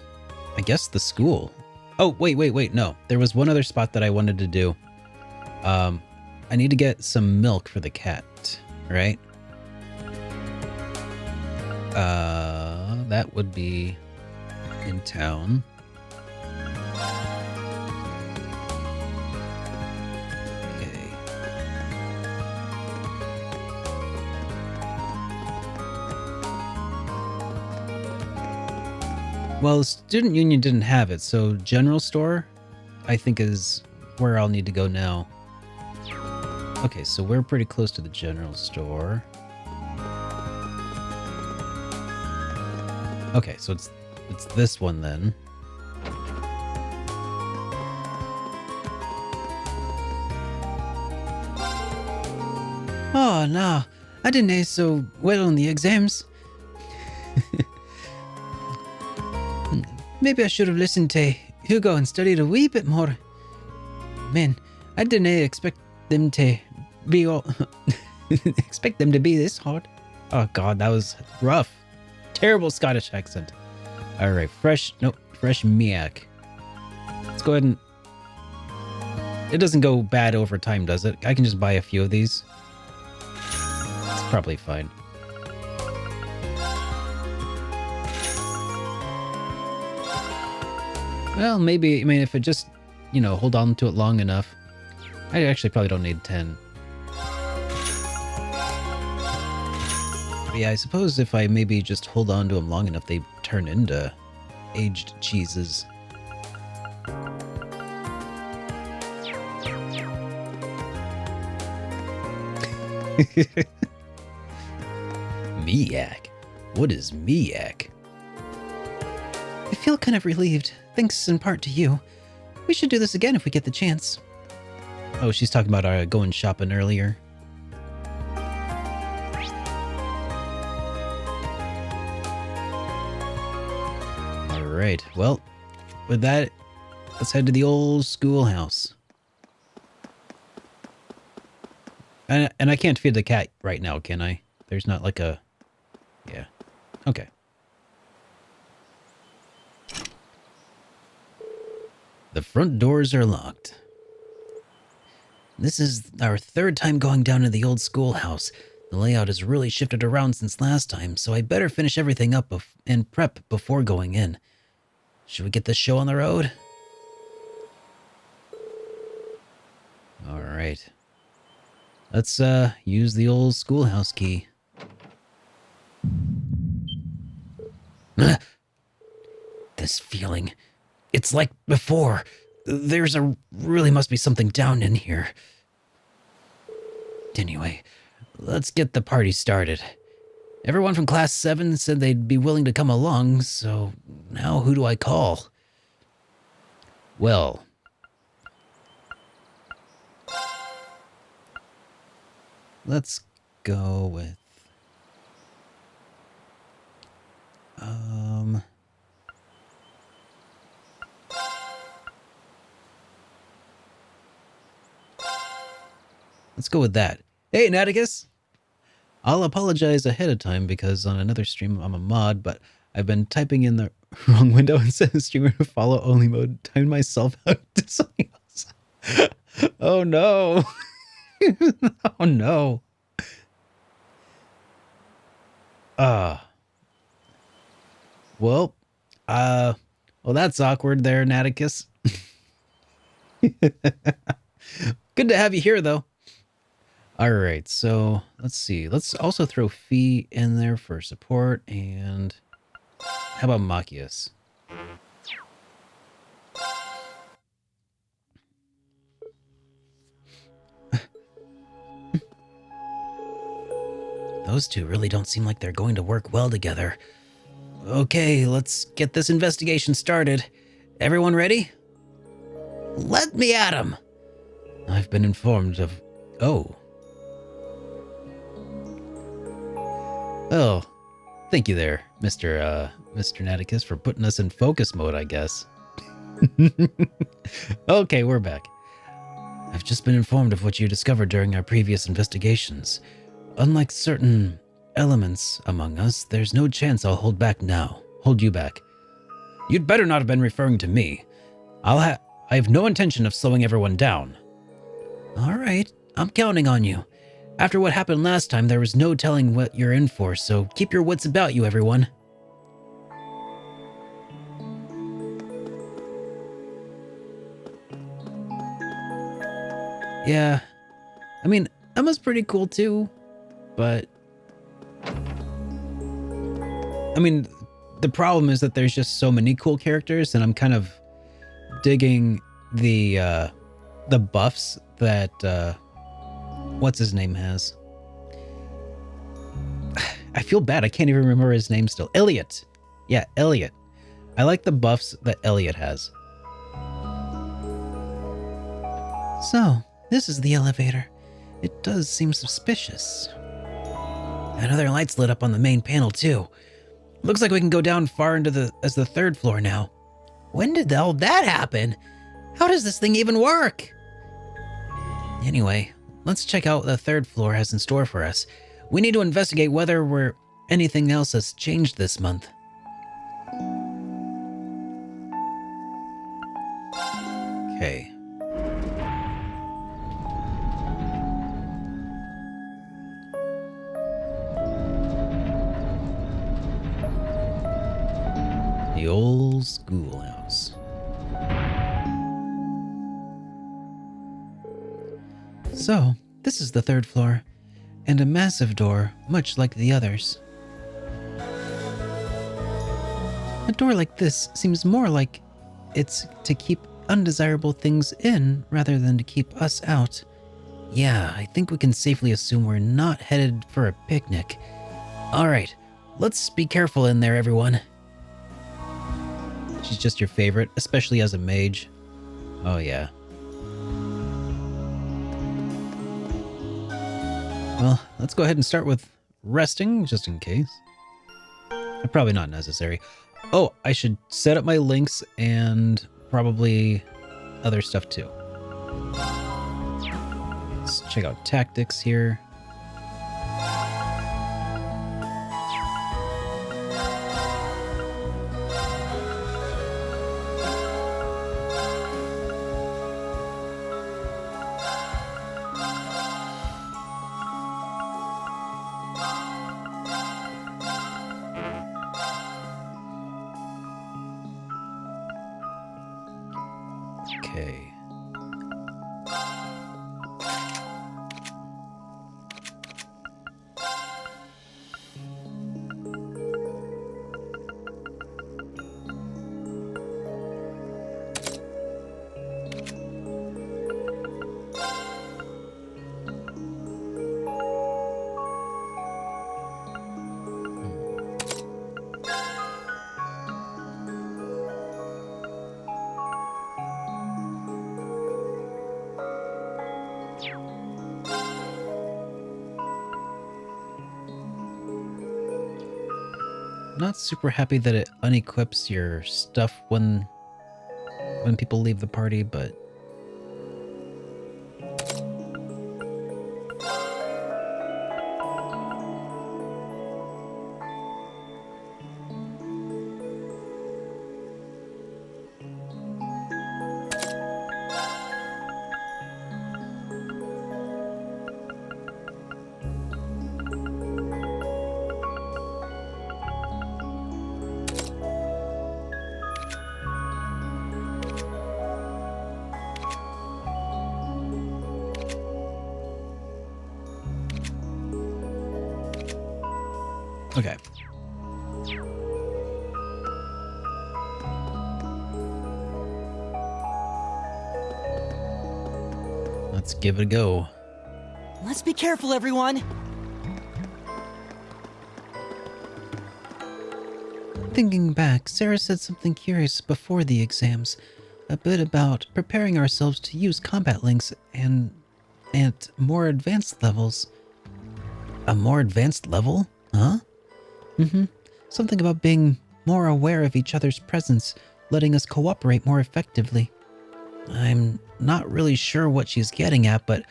guess the school. Oh, wait, no. There was one other spot that I wanted to do. I need to get some milk for the cat, right? That would be in town. Okay. Well, the student union didn't have it, so general store, I think, is where I'll need to go now. Okay, so we're pretty close to the general store. Okay, so it's this one then. Oh no, I didn't do so well on the exams. Maybe I should have listened to Hugo and studied a wee bit more. Man, I didn't expect them to be all expect them to be this hard. Oh god, that was rough. Terrible Scottish accent. All right, fresh miak. Let's go ahead and... It doesn't go bad over time, does it? I can just buy a few of these. It's probably fine. Well, maybe, I mean, if it just, you know, hold on to it long enough. I actually probably don't need 10. But yeah, I suppose if I maybe just hold on to them long enough, they turn into aged cheeses. Miak? What is Miak? I feel kind of relieved, thanks in part to you. We should do this again if we get the chance. Oh, she's talking about going shopping earlier. Alright, well, with that, let's head to the old schoolhouse. And I can't feed the cat right now, can I? There's not like a... Yeah. Okay. The front doors are locked. This is our third time going down to the old schoolhouse. The layout has really shifted around since last time, so I better finish everything up and prep before going in. Should we get this show on the road? All right. Let's use the old schoolhouse key. This feeling. It's like before. Really must be something down in here. Anyway, let's get the party started. Everyone from Class 7 said they'd be willing to come along, so now who do I call? Well... let's go with... let's go with that. Hey, Naticus! I'll apologize ahead of time because on another stream I'm a mod, but I've been typing in the wrong window instead of streamer to follow only mode, timed myself out to something else. Oh no! Oh no! Well, that's awkward there, Naticus. Good to have you here, though. All right, so let's see. Let's also throw Fee in there for support, and How about Machias? Those two really don't seem like they're going to work well together. Okay, let's get this investigation started. Everyone ready? Let me at him! I've been informed of... Oh. Oh. Thank you there, Mr. Naticus, for putting us in focus mode, I guess. Okay, we're back. I've just been informed of what you discovered during our previous investigations. Unlike certain elements among us, there's no chance I'll hold you back. You'd better not have been referring to me. I have no intention of slowing everyone down. All right, I'm counting on you. After what happened last time, there was no telling what you're in for, so keep your wits about you, everyone. Yeah, I mean, Emma's pretty cool too, but... I mean, the problem is that there's just so many cool characters, and I'm kind of digging the buffs that, what's his name has. I feel bad, I can't even remember his name still. Elliot! Yeah, Elliot. I like the buffs that Elliot has. So, this is the elevator. It does seem suspicious. Another light's lit up on the main panel, too. Looks like we can go down far into the 3rd floor now. When did all that happen? How does this thing even work? Anyway, let's check out what the 3rd floor has in store for us. We need to investigate whether anything else has changed this month. Okay. The old schoolhouse. So, this is the 3rd floor, and a massive door, much like the others. A door like this seems more like it's to keep undesirable things in rather than to keep us out. Yeah, I think we can safely assume we're not headed for a picnic. Alright, let's be careful in there, everyone. She's just your favorite, especially as a mage. Oh yeah. Well, let's go ahead and start with resting, just in case. Probably not necessary. Oh, I should set up my links and probably other stuff too. Let's check out tactics here. Okay. Not super happy that it unequips your stuff when people leave the party, but okay. let's give it a go. Let's be careful, everyone. Thinking back, Sarah said something curious before the exams. A bit about preparing ourselves to use combat links and at more advanced levels. A more advanced level? Huh? Something about being more aware of each other's presence, letting us cooperate more effectively. I'm not really sure what she's getting at, but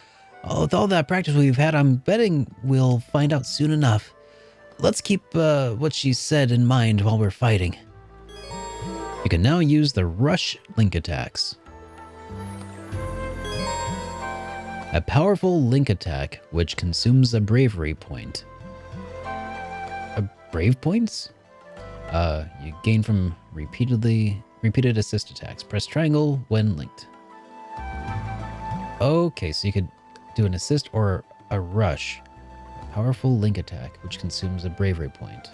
with all that practice we've had, I'm betting we'll find out soon enough. Let's keep what she said in mind while we're fighting. You can now use the rush link attacks. A powerful link attack which consumes a bravery point. Brave points? You gain from repeated assist attacks. Press triangle when linked. Okay, so you could do an assist or a rush. A powerful link attack which consumes a bravery point.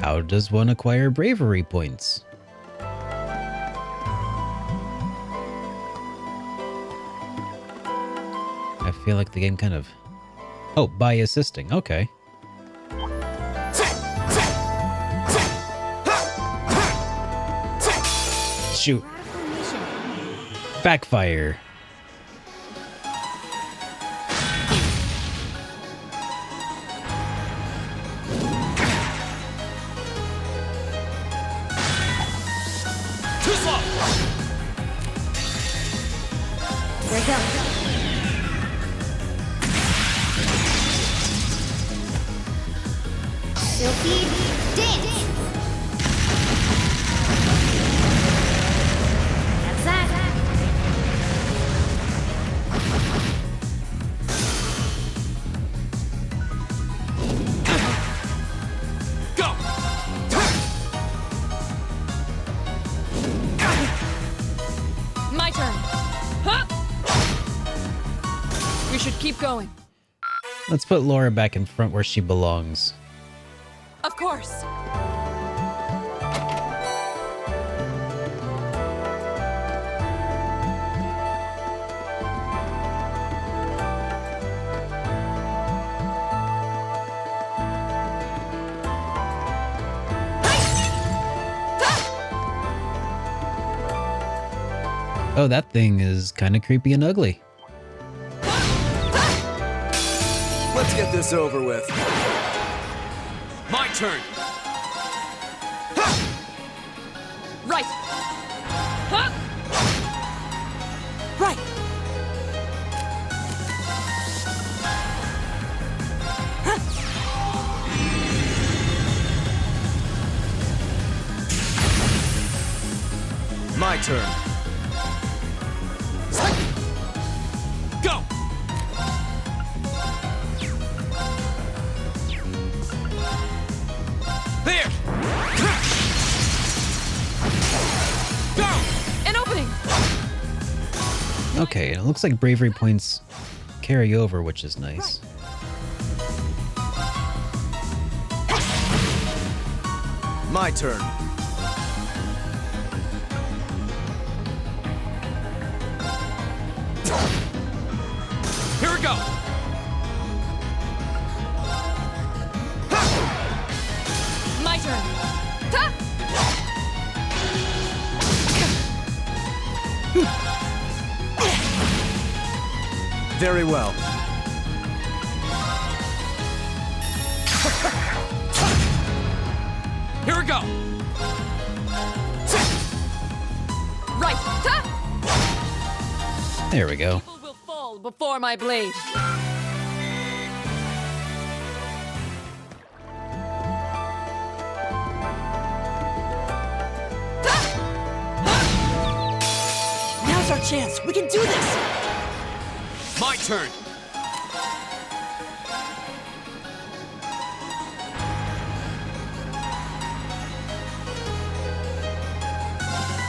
How does one acquire bravery points? I feel like the game kind of... Oh, by assisting. Okay. Shoot. Backfire. Too slow. There you go. Silky dance. That's that. Go. My turn. Huh? We should keep going. Let's put Laura back in front where she belongs. Of course. Oh, that thing is kind of creepy and ugly. Let's get this over with. My turn. Right. Huh? Right. My turn. Go. There. Go. An opening. Okay, it looks like bravery points carry over, which is nice. My turn. Here we go. My turn. Ta! Very well. Here we go. Right. Ta! There we go. People will fall before my blade. Now's our chance. We can do this. My turn.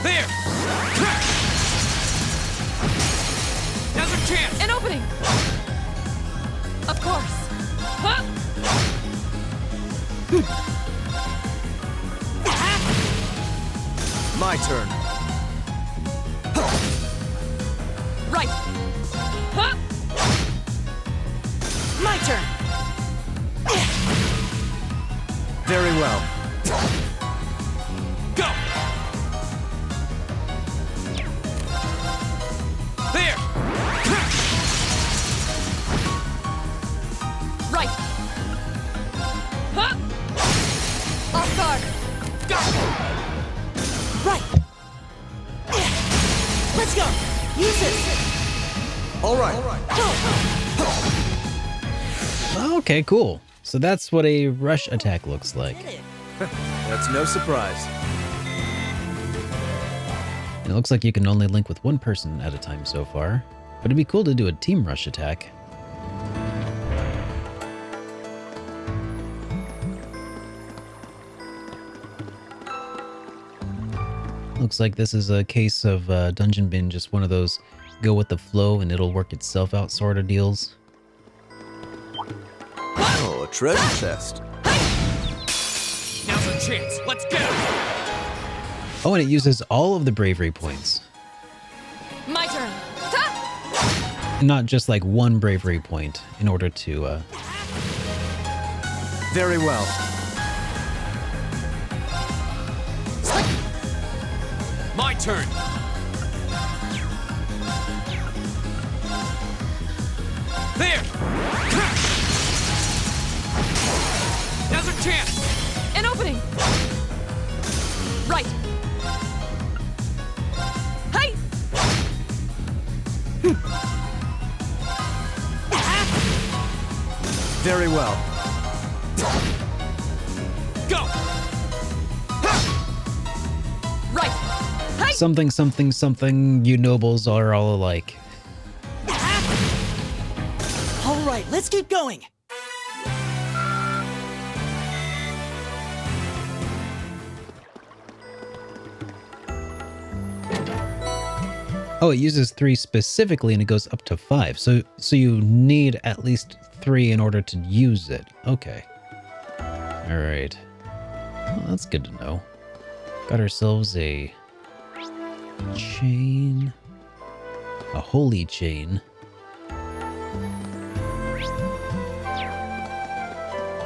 There. Now's our chance. An opening. Of course. Huh? My turn. well. Go! There! Right! Huh! Off guard! Go! Right! Let's go! Use this! All right. Okay, cool. So that's what a rush attack looks like. Did it! That's no surprise. And it looks like you can only link with one person at a time so far, but it'd be cool to do a team rush attack. Looks like this is a case of Dungeon Bin, just one of those go with the flow and it'll work itself out sort of deals. Oh, a treasure chest. Now's our chance. Let's get him! Oh, and it uses all of the bravery points. My turn! Ta! Not just like one bravery point in order to Very well. My turn! There! Now's our chance! An opening! Right! Hey! Very well. Go! Right! Hey! something, something, something, you nobles are all alike. All right, let's keep going. Oh, it uses 3 specifically and it goes up to 5. So you need at least 3 in order to use it. Okay. All right. Well, that's good to know. Got ourselves a chain. A holy chain.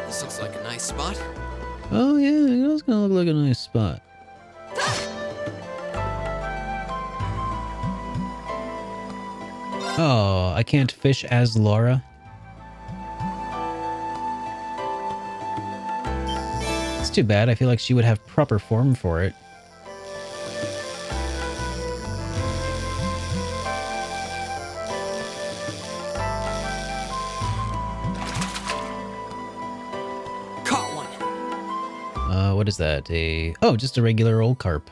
This looks like a nice spot. Oh yeah, it was gonna look like a nice spot. Oh, I can't fish as Laura. It's too bad. I feel like she would have proper form for it. Caught one. What is that? Oh, just a regular old carp.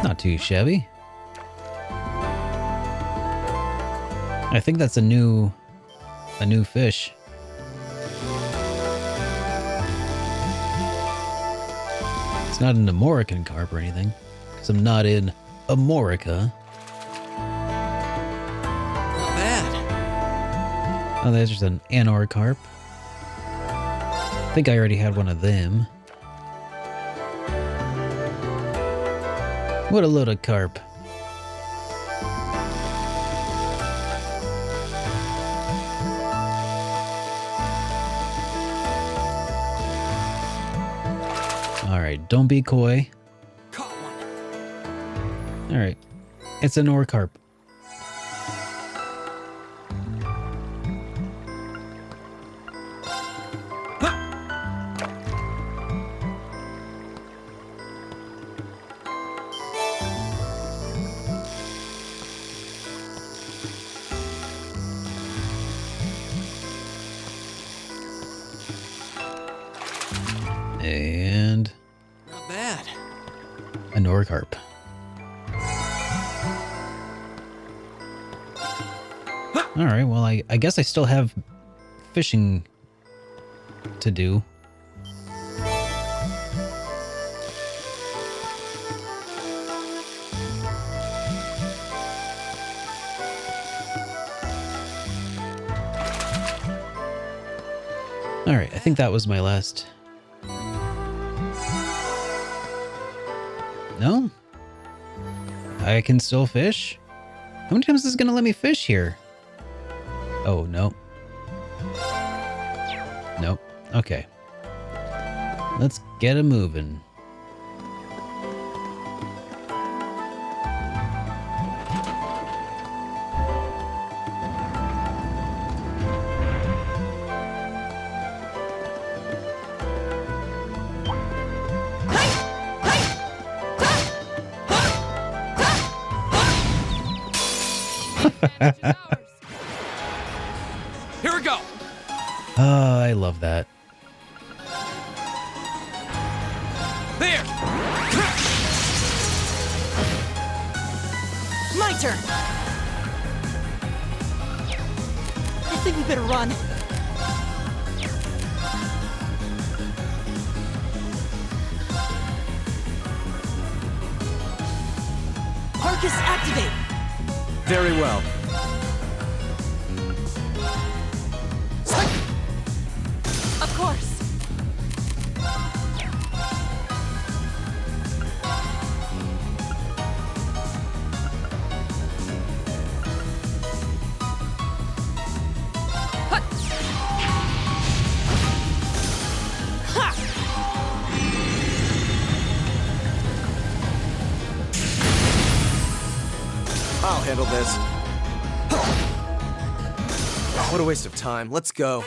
Not too shabby. I think that's a new fish. It's not an Amorican carp or anything, because I'm not in Amorica. Not bad. Oh, there's just an Anor carp. I think I already had one of them. What a load of carp. Alright, don't be coy. Caught one. Alright. It's an ore carp. And Not bad. a Norcarp. Alright, well, I guess I still have fishing to do. Alright, I think that was my last. No? I can still fish? How many times is it gonna let me fish here? Oh, no. Nope. Okay. Let's get it moving. Here we go. Oh, I love that. There. My turn. I think we better run. Arcus activate. Very well. Of course. Hut. Ha! I'll handle this. What a waste of time. Let's go.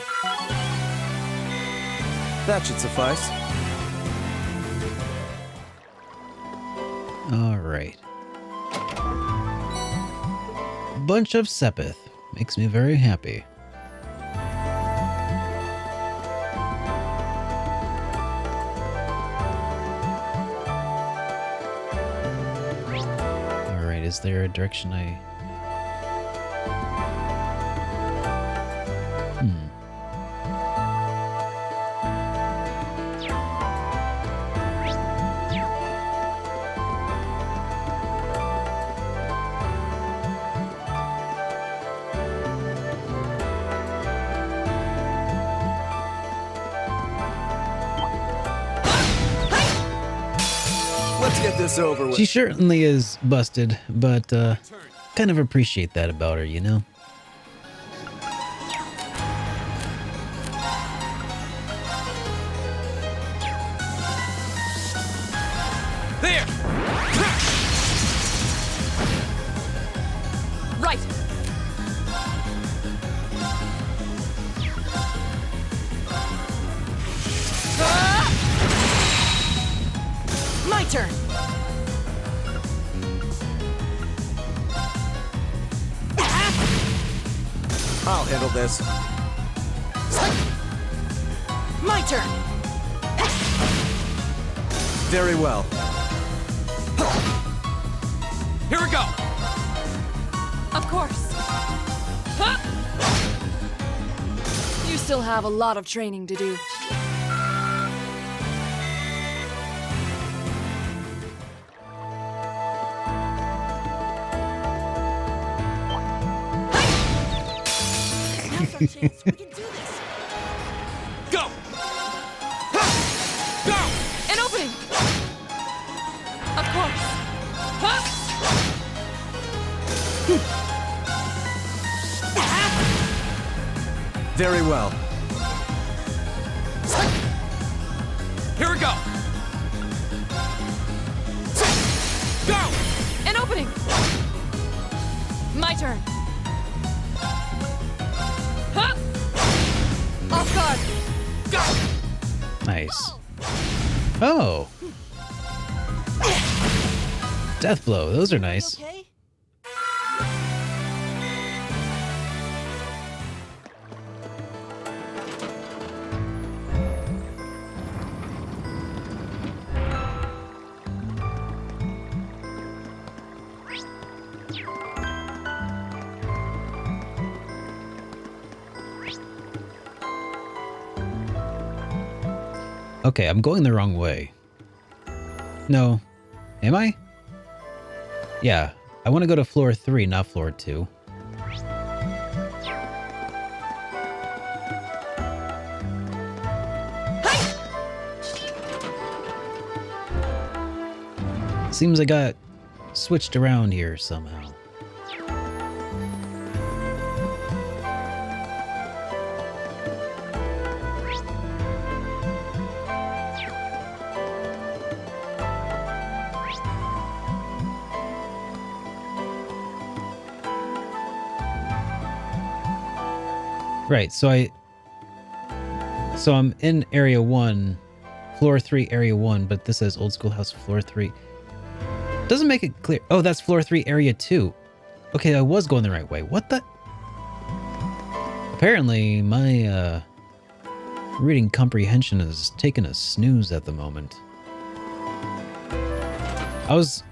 That should suffice. All right. Bunch of Sepith. Makes me very happy. All right, is there a direction I... Let's get this over with. She certainly is busted, but kind of appreciate that about her, you know? There. Right. My turn. I'll handle this. My turn. Very well. Here we go. Of course. Huh? You still have a lot of training to do. Now's our chance. We can do this. Go. Ha! Go. An opening. Of course. Huh? Very well. Here we go. Go. An opening. My turn. Huh? Off guard. Go. Nice. Oh! Death blow, those are nice. Okay. Okay, I'm going the wrong way. No. Am I? Yeah, I want to go to floor 3, not floor 2. Seems I got switched around here somehow. Right, so I'm in area 1, floor 3, area 1, but this says old schoolhouse floor 3. Doesn't make it clear. Oh, that's floor 3, area 2. Okay, I was going the right way. What the? Apparently, my reading comprehension is taking a snooze at the moment.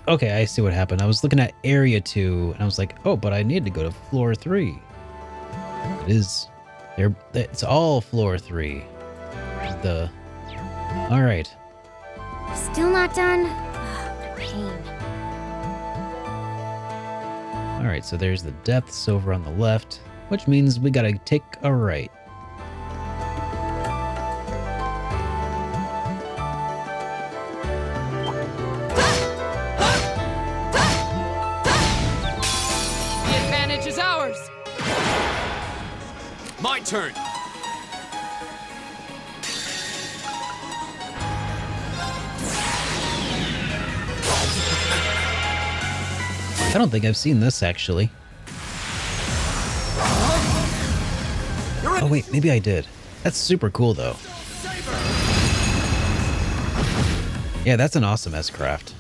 Okay, I see what happened. I was looking at area 2, and I was like, oh, but I need to go to floor 3. It's all floor 3. All right. Still not done? Oh, what a pain. All right, so there's the depths over on the left, which means we gotta take a right. The advantage is ours. My turn. I don't think I've seen this actually. Oh wait, maybe I did. That's super cool though. Yeah, that's an awesome S-Craft.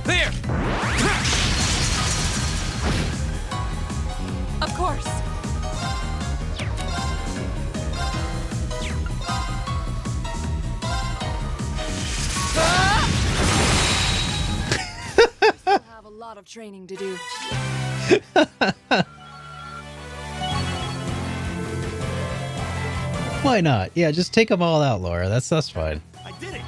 There. Of course. I have a lot of training to do. Why not? Yeah, just take them all out, Laura. That's fine. I did it.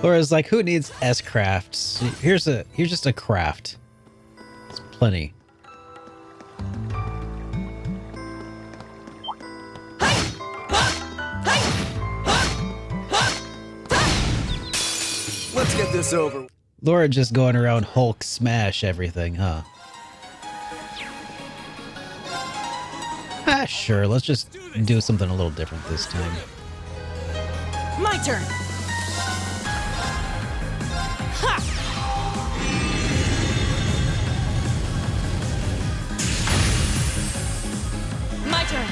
Laura's like, who needs S-Crafts? Here's just a craft. It's plenty. Let's get this over. Laura just going around Hulk smash everything, huh? Ah, sure. Let's just do something a little different this time. My turn. My turn.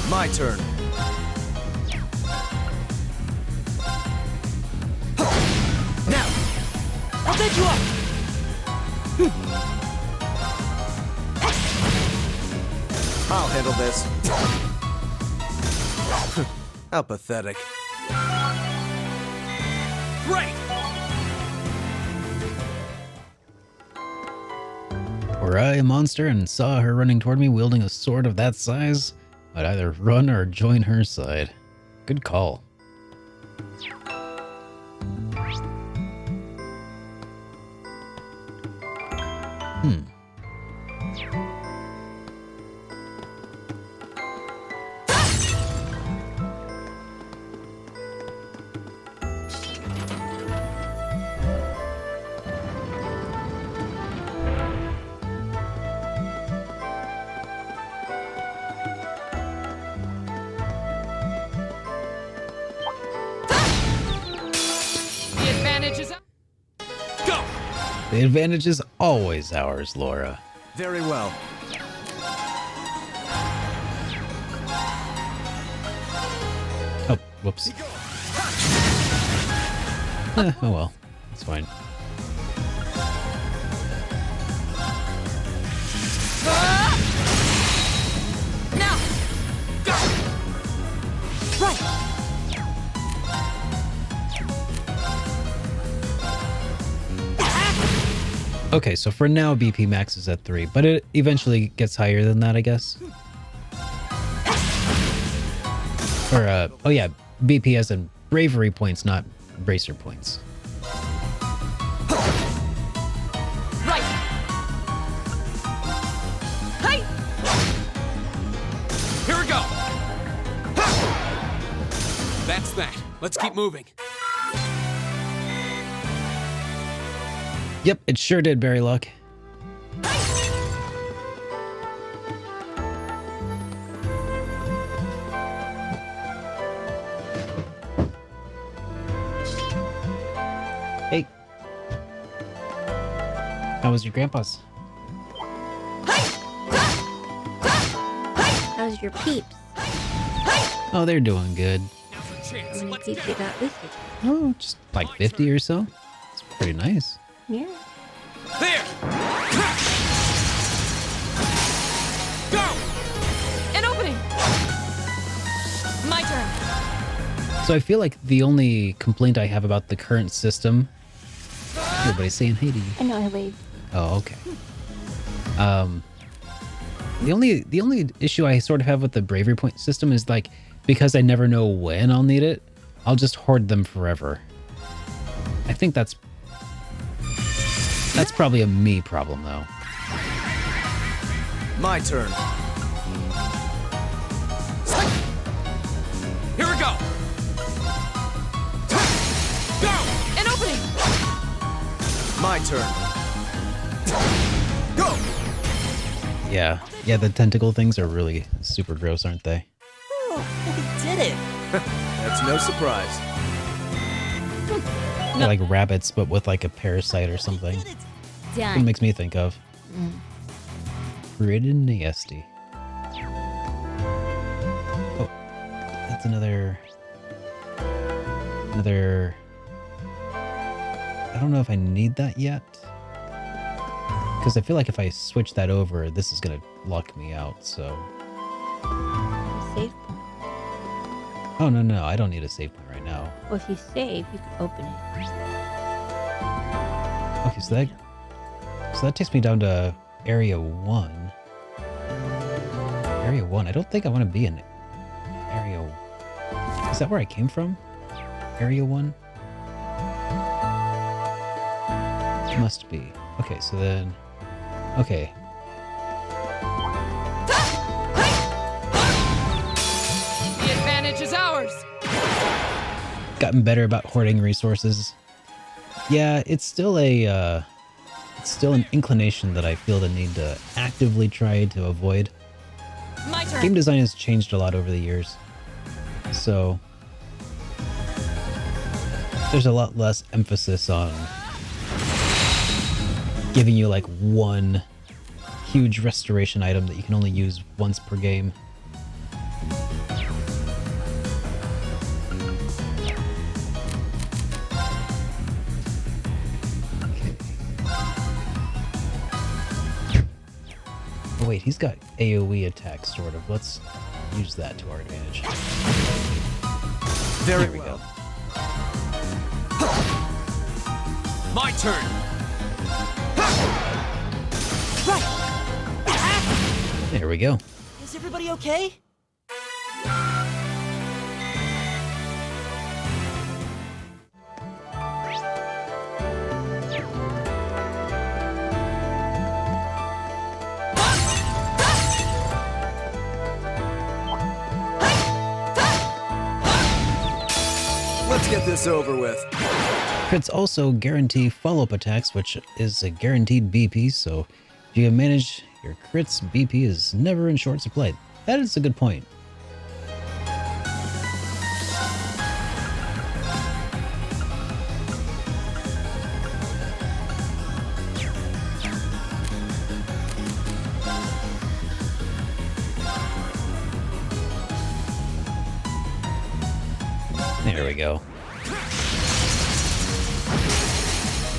My turn. Now, I'll take you up. I'll handle this. How pathetic. Great. Were I a monster and saw her running toward me wielding a sword of that size, I'd either run or join her side. Good call. The advantage is Go. The advantage is always ours, Laura. Very well. Oh, whoops. Oh well, it's fine. now. Right. Okay, so for now, BP max is at 3, but it eventually gets higher than that, I guess. Or, oh yeah, BP as in bravery points, not bracer points. Right. Hey. Here we go. That's that. Let's keep moving. Yep, it sure did, Barry Luck. Hey. How was your grandpa's? How's your peeps? Oh, they're doing good. Now's our How chance. many Let's peeps go. you got with you? Oh, just like 50 or so. It's pretty nice. Yeah. There! Go! An opening! My turn. So I feel like the only complaint I have about the current system. Everybody's saying hey to you. I know I waved. Oh, okay. The only issue I sort of have with the bravery point system is like because I never know when I'll need it, I'll just hoard them forever. I think that's probably a me problem though. My turn. Here we go! Go! An opening! My turn. Go! Yeah, the tentacle things are really super gross, aren't they? Oh, we did it! That's no surprise. They're like rabbits, but with like a parasite or something. Did it! What Done. makes me think of? Pretty nasty. Oh, that's another. I don't know if I need that yet. Because I feel like if I switch that over, this is going to lock me out, so... Save. Oh, no, I don't need a save point right now. Well, if you save, you can open it. Okay, so that takes me down to Area 1. Area 1? I don't think I want to be in Area... Is that where I came from? Area 1? Must be. Okay, so then... Okay. The advantage is ours! Gotten better about hoarding resources. Yeah, it's still an inclination that I feel the need to actively try to avoid. My turn! Game design has changed a lot over the years, so there's a lot less emphasis on giving you like one huge restoration item that you can only use once per game. Oh wait, he's got AoE attack, sort of. Let's use that to our advantage. Very There we well. go. My turn! There we go. Is everybody okay? Let's get this over with. Crits also guarantee follow-up attacks, which is a guaranteed BP, so if you manage your crits, BP is never in short supply. That is a good point. There we go.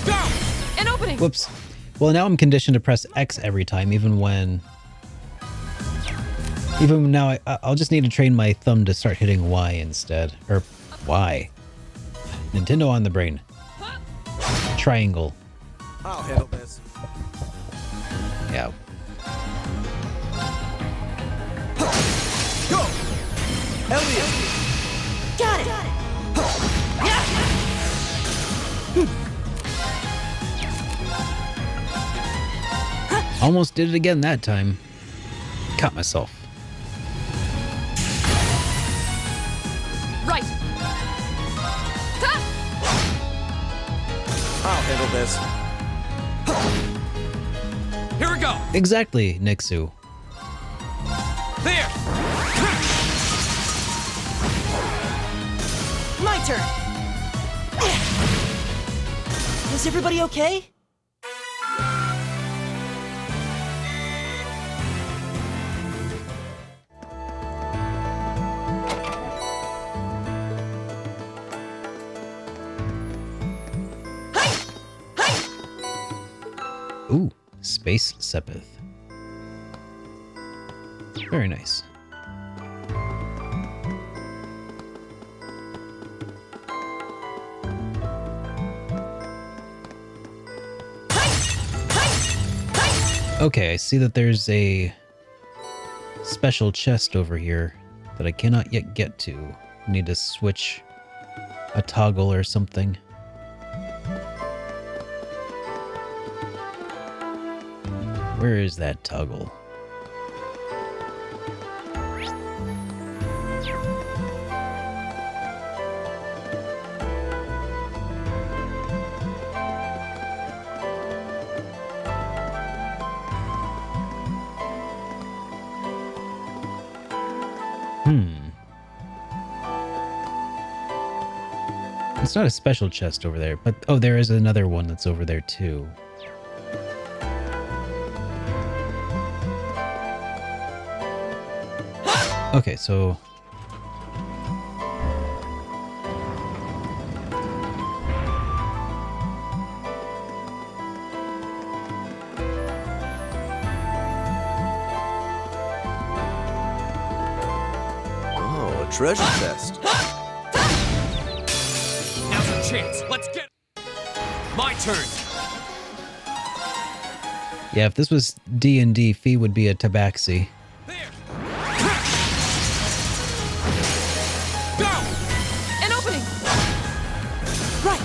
Go! An opening! Whoops. Well, now I'm conditioned to press X every time, even now I'll just need to train my thumb to start hitting Y instead. Or Y. Nintendo on the brain. Triangle. I'll handle this. Yeah. Go! Elliot! Got it! Almost did it again that time. Caught myself. Right! handle this. Here we go. Exactly, Nixu. There. My turn. Is everybody okay? Ooh, Space Sepith. Very nice. Okay, I see that there's a special chest over here that I cannot yet get to. I need to switch a toggle or something. Where is that toggle? It's not a special chest over there, but oh, there is another one that's over there too. Okay, so Oh, a treasure chest. Now's our chance. Let's get. My turn. yeah, if this was D&D, Fee would be a tabaxi. There. Go. An opening. Right.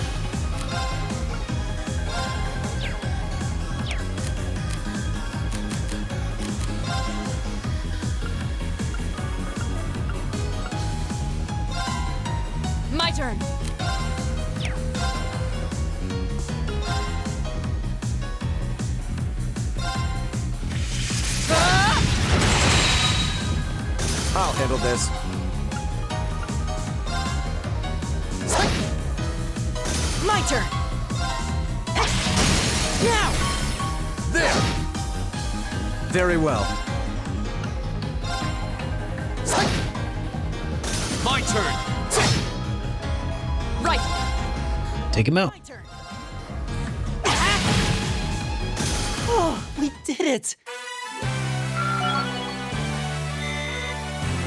My turn. I'll handle this. My turn. Now. There. Very well. My turn. Right. Take him out. My turn. Oh, we did it.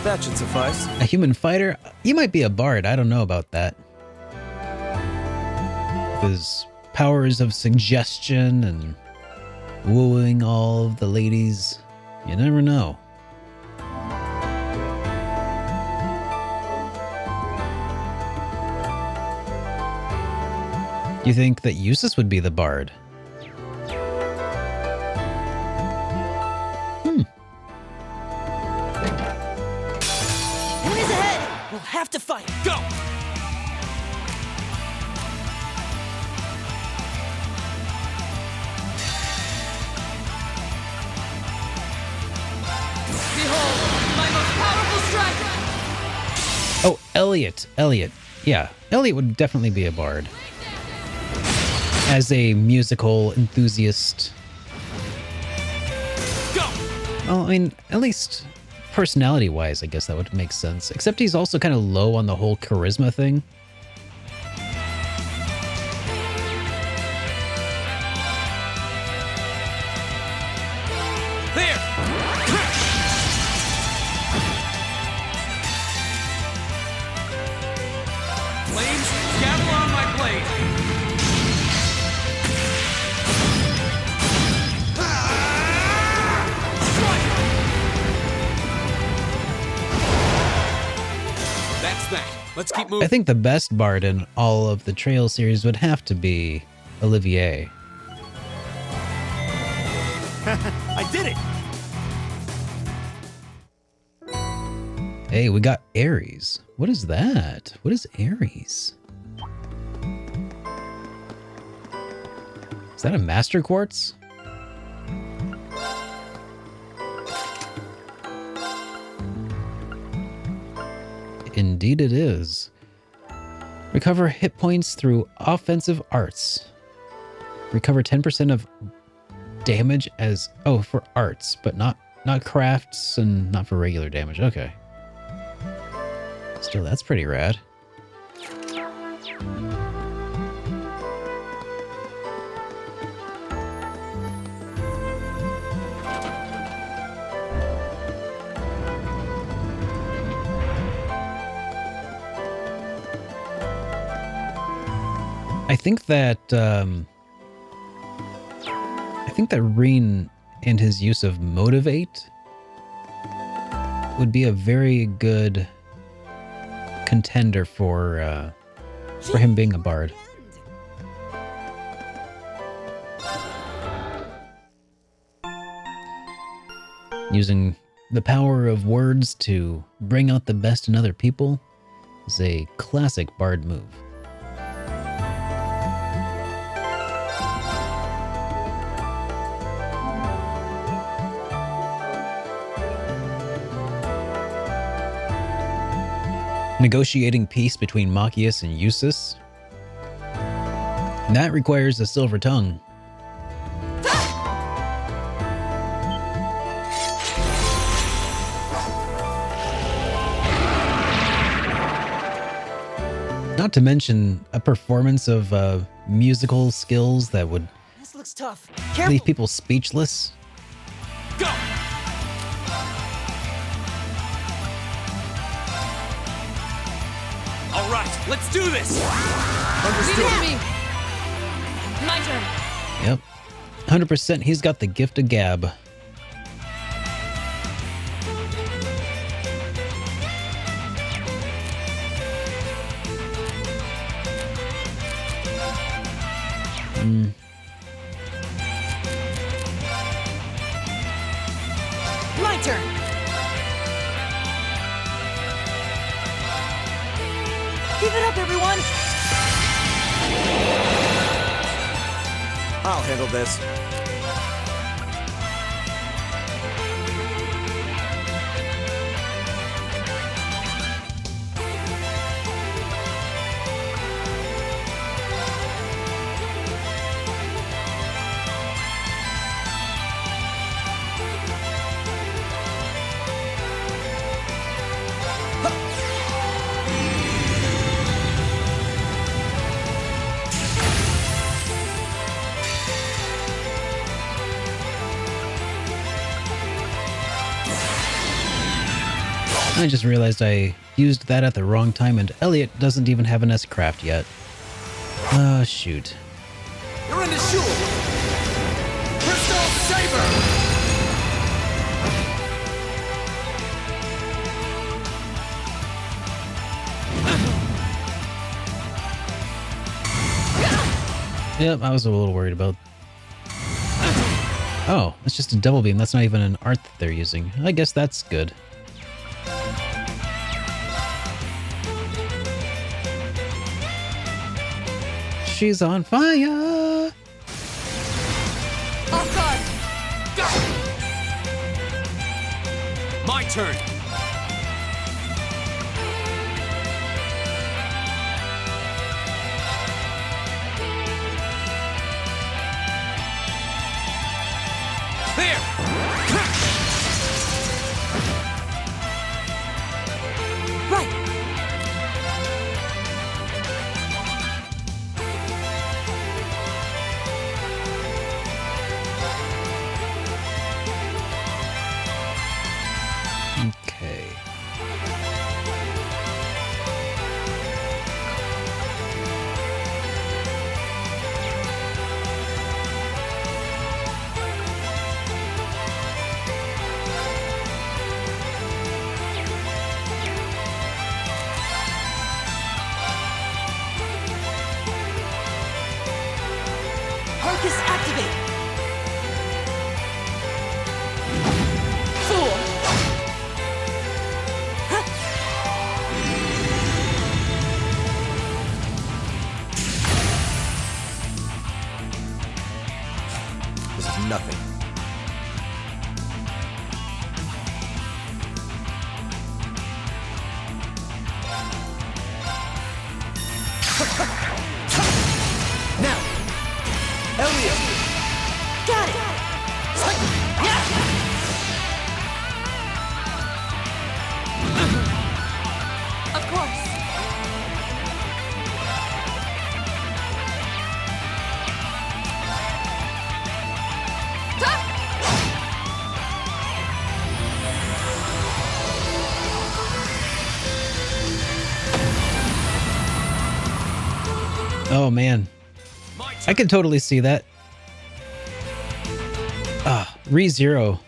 That should suffice. A human fighter? You might be a bard. I don't know about that. With his powers of suggestion and wooing all of the ladies. You never know. You think that Eustace would be the bard? Enemies ahead. We'll have to fight. Go. Behold, my most powerful strike. Oh, Elliot. Elliot. Yeah, Elliot would definitely be a bard. As a musical enthusiast. Go. Well, I mean, at least personality-wise, I guess that would make sense. Except he's also kind of low on the whole charisma thing. There. Flames, gather on my blade. That's that. Let's keep I moving. think the best bard in all of the Trail series would have to be Olivier. I did it. Hey, we got Ares. What is that? What is Ares? Is that a master quartz? Indeed it is. Recover hit points through offensive arts. Recover 10% of damage as... Oh, for arts, but not crafts and not for regular damage. Okay. Still, that's pretty rad. I think that Reen and his use of motivate would be a very good contender for him being a bard. Using the power of words to bring out the best in other people is a classic bard move. Negotiating peace between Machias and Eustace. And that requires a silver tongue. Not to mention a performance of musical skills that would This looks tough. Careful. leave people speechless. Go! All right, let's do this! Leave it to me. My turn. Yep. 100% he's got the gift of gab. My turn. Keep it up, everyone. I'll handle this. I just realized I used that at the wrong time and Elliot doesn't even have an S-Craft yet. Oh, shoot. You're in the shoe! Crystal Saber! Yep, I was a little worried about... Oh, it's just a double beam. That's not even an art that they're using. I guess that's good. She's on fire! Off guard. Go! My turn! There! Right. Oh man, My I turn. can totally see that. ReZero.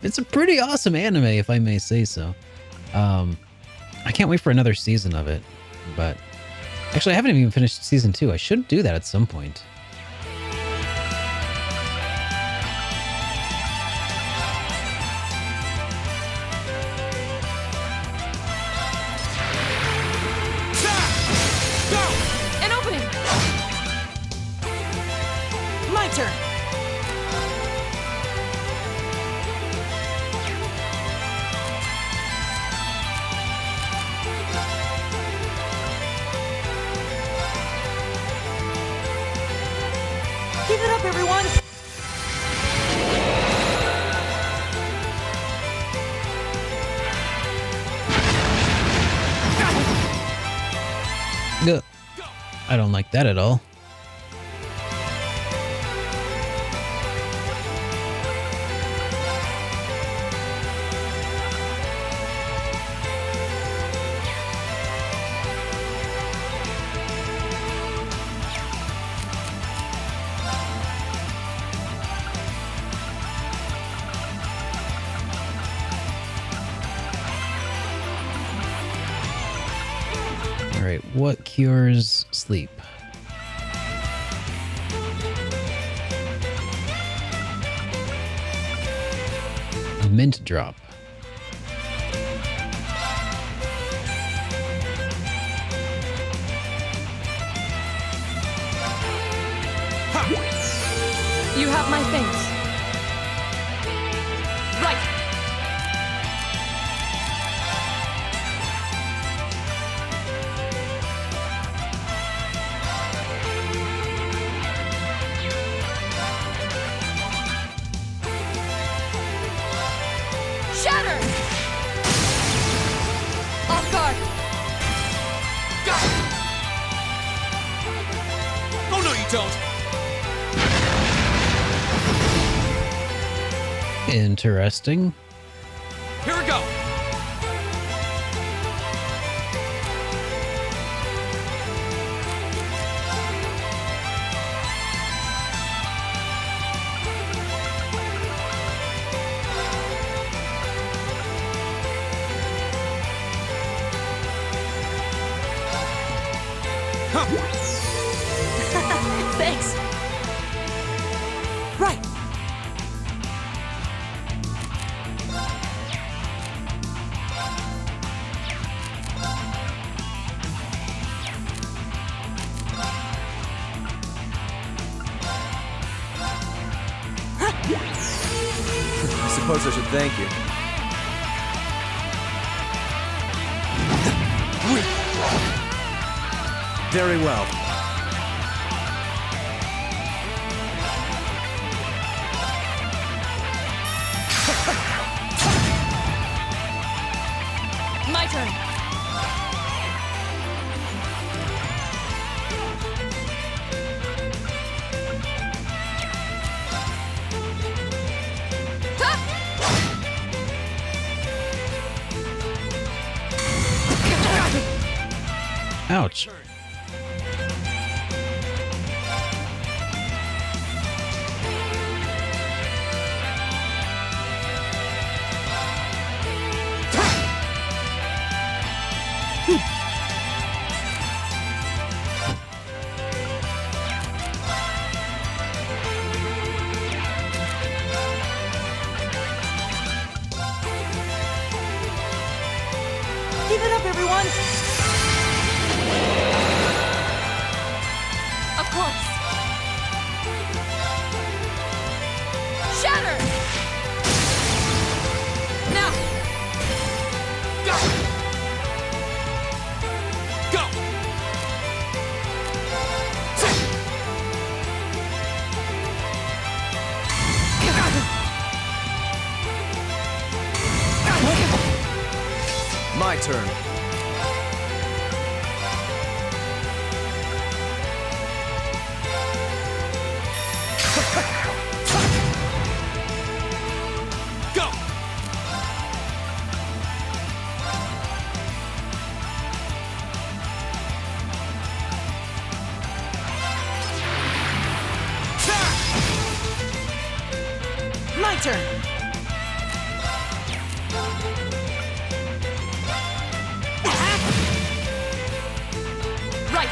It's a pretty awesome anime, if I may say so. I can't wait for another season of it, but actually I haven't even finished season 2. I should do that at some point. Go! An opening! My turn. Give it up, everyone. Ugh. I don't like that at all. All right, what cures sleep? A mint drop. You have my things. Right! Shatter! Off guard! Go! Oh no, you don't! Interesting. Here we go! Thanks. Right. I suppose I should thank you. Very well. My turn! Ouch. Give it up, everyone. Of course! Shatter! Now! Go! Go! My turn. Go! turn. Right.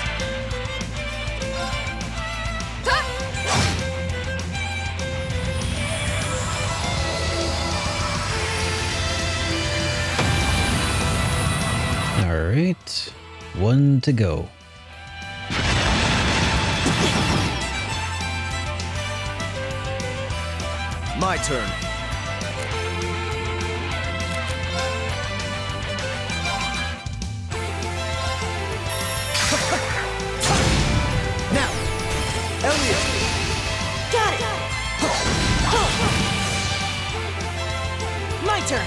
All right, one to go. My turn. Now, Elliot. Got it. My turn.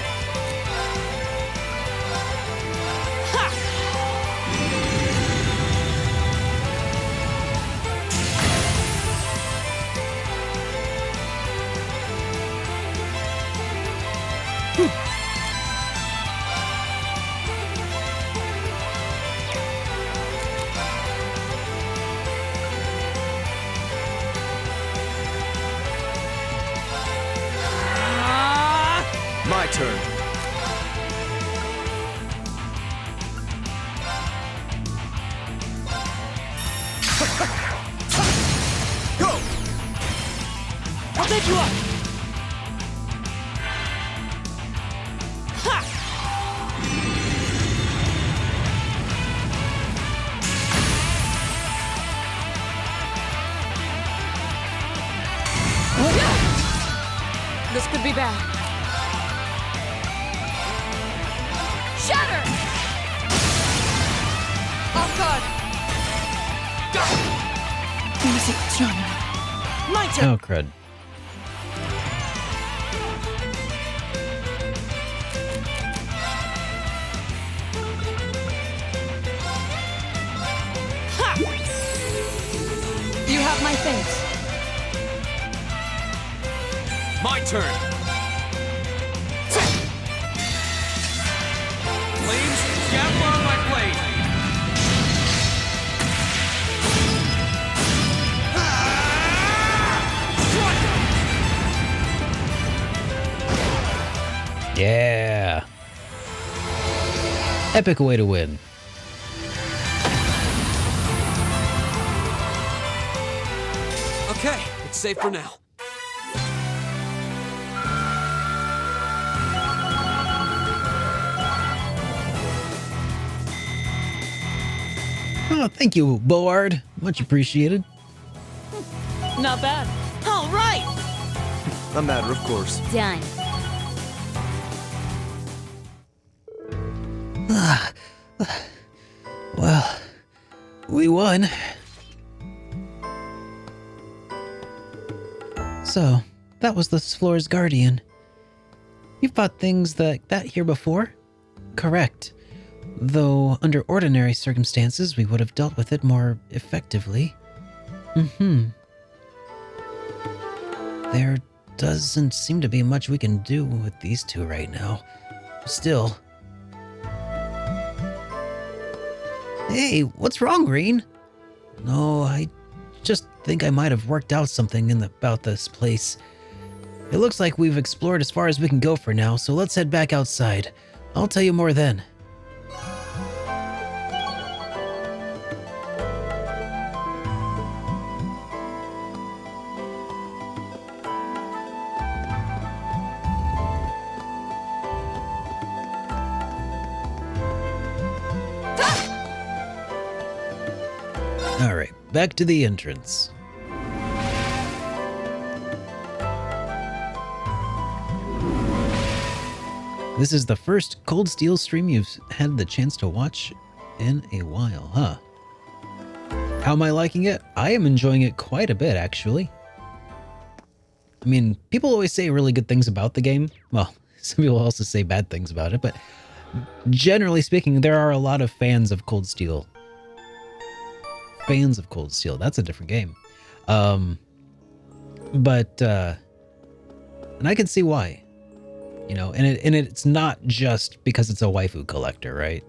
My turn. Go! I'll pick you up. This could be bad. Shatter! Off guard. My turn. Oh, crud. You have my thanks. My turn. Flames, scatter on my blade. Yeah. Epic way to win. Okay, it's safe for now. Oh, thank you, Board. Much appreciated. Not bad. All right. A matter of course. Done. Well, we won. So, that was this floor's guardian. You've fought things like that here before? Correct. Though, under ordinary circumstances, we would have dealt with it more effectively. There doesn't seem to be much we can do with these two right now. Still. Hey, what's wrong, Green? No, I just think I might have worked out something about this place. It looks like we've explored as far as we can go for now, so let's head back outside. I'll tell you more then. Alright, back to the entrance. This is the first Cold Steel stream you've had the chance to watch in a while, huh? How am I liking it? I am enjoying it quite a bit, actually. I mean, people always say really good things about the game. Well, some people also say bad things about it, but generally speaking, there are a lot of fans of Cold Steel. Fans of Cold Steel. That's a different game. And I can see why. You know, and it's not just because it's a waifu collector, right?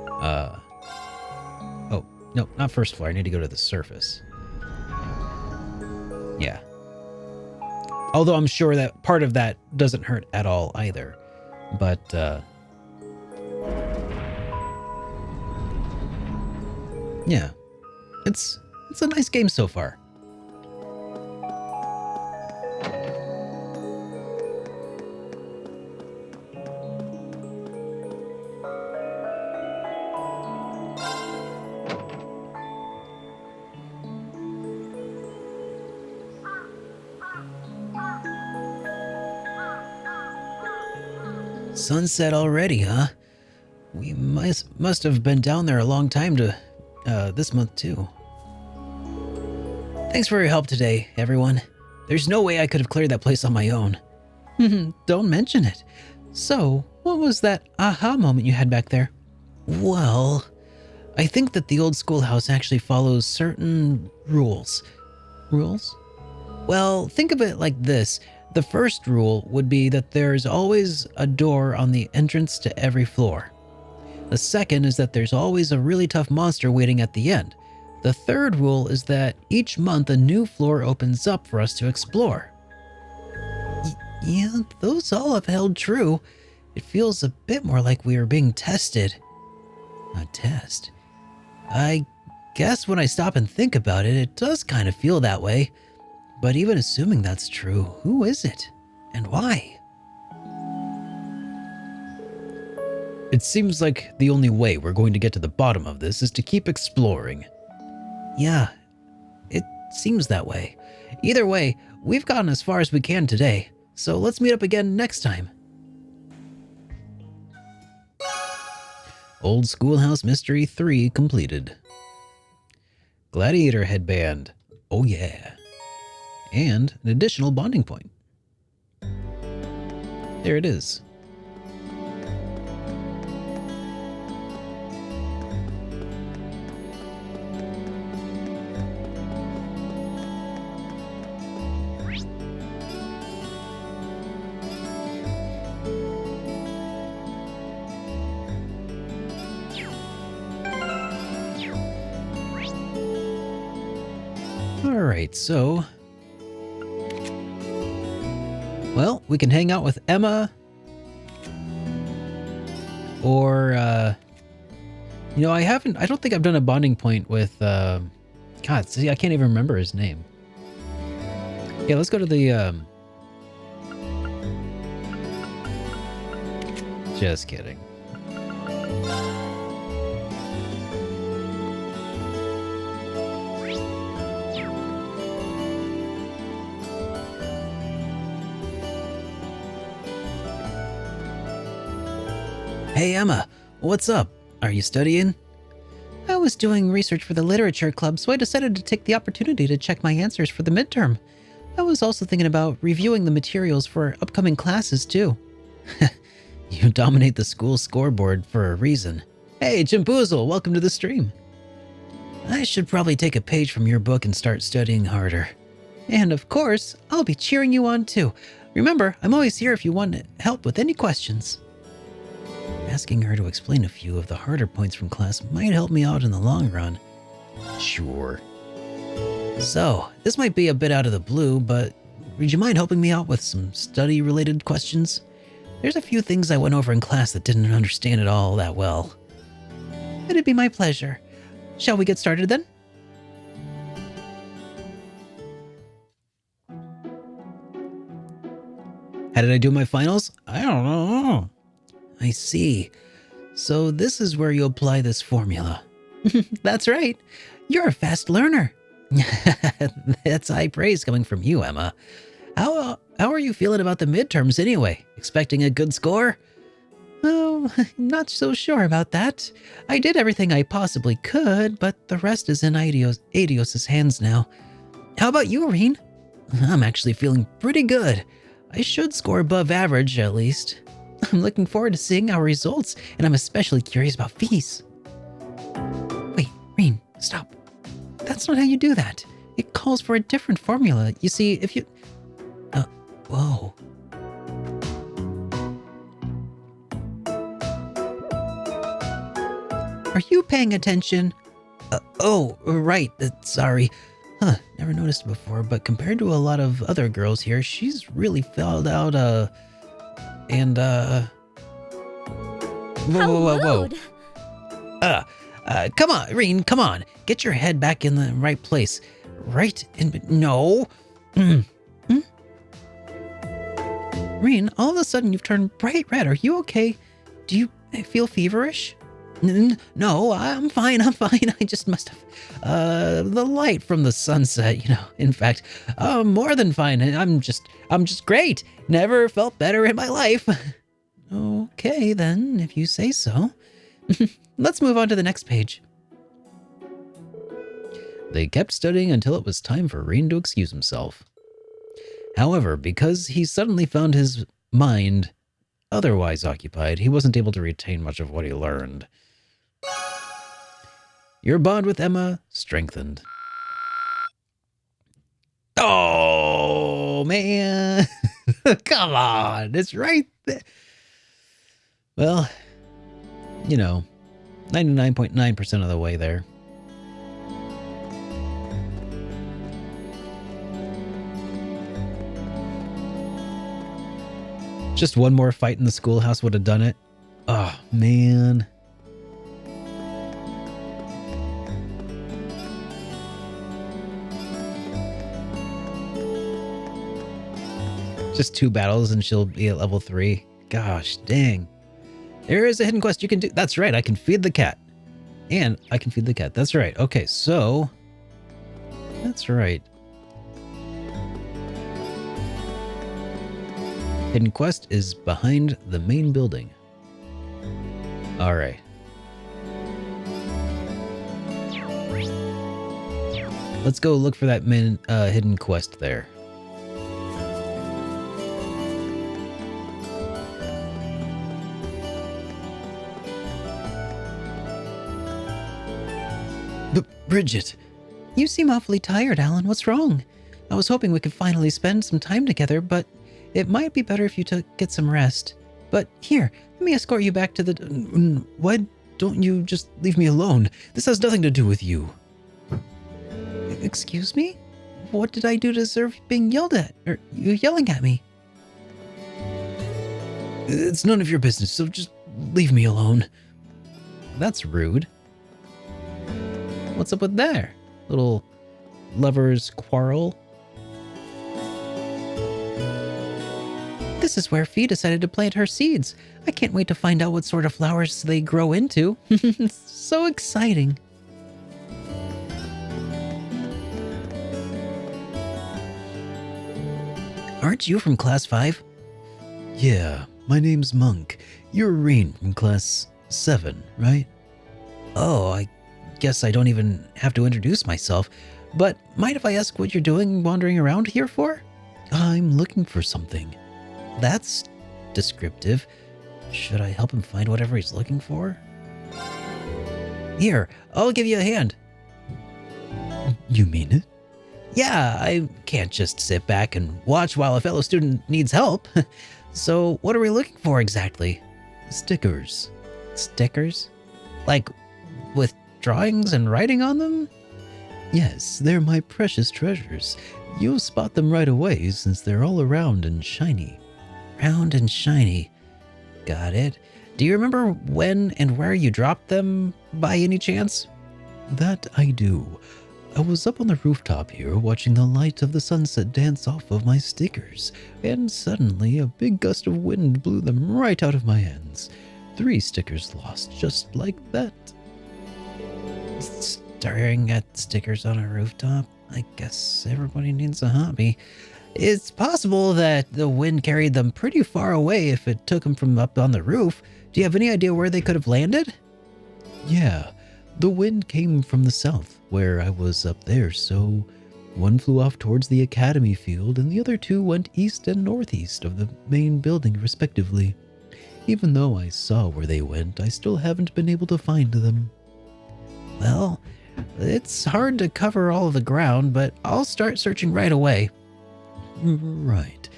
Oh, no, not first floor. I need to go to the surface. Yeah. Although I'm sure that part of that doesn't hurt at all either. But, yeah. It's a nice game so far. Sunset already, huh? We must have been down there a long time to this month too. Thanks for your help today, everyone. There's no way I could have cleared that place on my own. Don't mention it. So, what was that aha moment you had back there? Well, I think that the old schoolhouse actually follows certain rules. Rules? Well, think of it like this. The first rule would be that there's always a door on the entrance to every floor. The second is that there's always a really tough monster waiting at the end. The third rule is that each month a new floor opens up for us to explore. Yeah, those all have held true. It feels a bit more like we are being tested. A test? I guess when I stop and think about it, it does kind of feel that way. But even assuming that's true, who is it? And why? It seems like the only way we're going to get to the bottom of this is to keep exploring. Yeah, it seems that way. Either way, we've gotten as far as we can today, so let's meet up again next time. Old Schoolhouse Mystery 3 completed. Gladiator headband. Oh yeah. And an additional bonding point. There it is. All right, so well, we can hang out with Emma, or, I don't think I've done a bonding point with, God, see, I can't even remember his name. Yeah, let's go to the, just kidding. Hey Emma, what's up? Are you studying? I was doing research for the literature club, so I decided to take the opportunity to check my answers for the midterm. I was also thinking about reviewing the materials for upcoming classes too. You dominate the school scoreboard for a reason. Hey Jimboozle, welcome to the stream. I should probably take a page from your book and start studying harder. And of course, I'll be cheering you on too. Remember, I'm always here if you want help with any questions. Asking her to explain a few of the harder points from class might help me out in the long run. Sure. So, this might be a bit out of the blue, but would you mind helping me out with some study-related questions? There's a few things I went over in class that didn't understand it all that well. It'd be my pleasure. Shall we get started then? How did I do my finals? I don't know. I see. So this is where you apply this formula. That's right. You're a fast learner. That's high praise coming from you, Emma. How are you feeling about the midterms anyway? Expecting a good score? Oh, not so sure about that. I did everything I possibly could, but the rest is in Adios's hands now. How about you, Reen? I'm actually feeling pretty good. I should score above average, at least. I'm looking forward to seeing our results, and I'm especially curious about fees. Wait, Reen, stop. That's not how you do that. It calls for a different formula. You see, if you... whoa. Are you paying attention? Oh, right, sorry. Huh, never noticed before, but compared to a lot of other girls here, she's really filled out, and, whoa. rude. Come on, Reen, come on. Get your head back in the right place. Right in, no. Reen, all of a sudden you've turned bright red. Are you okay? Do you feel feverish? No, I'm fine. I just must have, the light from the sunset, in fact, more than fine. I'm just great. Never felt better in my life. Okay, then, if you say so. Let's move on to the next page. They kept studying until it was time for Reen to excuse himself. However, because he suddenly found his mind otherwise occupied, he wasn't able to retain much of what he learned. Your bond with Emma strengthened. Oh, man. Come on. It's right there. Well, 99.9% of the way there. Just one more fight in the schoolhouse would have done it. Oh, man. Just 2 battles and she'll be at level 3. Gosh, dang. There is a hidden quest you can do. That's right, I can feed the cat. And I can feed the cat. That's right. Okay, so... That's right. Hidden quest is behind the main building. Alright. Let's go look for that hidden quest there. Bridget, you seem awfully tired, Alan. What's wrong? I was hoping we could finally spend some time together, but it might be better if you get some rest. But here, let me escort you back to the... Why don't you just leave me alone? This has nothing to do with you. Excuse me? What did I do to deserve being yelled at? Or you yelling at me? It's none of your business, so just leave me alone. That's rude. What's up with there? Little lovers quarrel? This is where Fee decided to plant her seeds. I can't wait to find out what sort of flowers they grow into. It's so exciting. Aren't you from class 5? Yeah, my name's Monk. You're Reen from class 7, right? Oh, I guess I don't even have to introduce myself, but mind if I ask what you're doing wandering around here for? I'm looking for something. That's descriptive. Should I help him find whatever he's looking for? Here, I'll give you a hand. You mean it? Yeah, I can't just sit back and watch while a fellow student needs help. So what are we looking for exactly? Stickers. Stickers? Like with drawings and writing on them? Yes, they're my precious treasures. You'll spot them right away since they're all round and shiny. Round and shiny. Got it. Do you remember when and where you dropped them by any chance? That I do. I was up on the rooftop here watching the light of the sunset dance off of my stickers, and suddenly a big gust of wind blew them right out of my hands. 3 stickers lost just like that. Staring at stickers on a rooftop? I guess everybody needs a hobby. It's possible that the wind carried them pretty far away if it took them from up on the roof. Do you have any idea where they could have landed? Yeah, the wind came from the south, where I was up there, so one flew off towards the academy field and the other 2 went east and northeast of the main building respectively. Even though I saw where they went, I still haven't been able to find them. Well, it's hard to cover all of the ground, but I'll start searching right away. Right.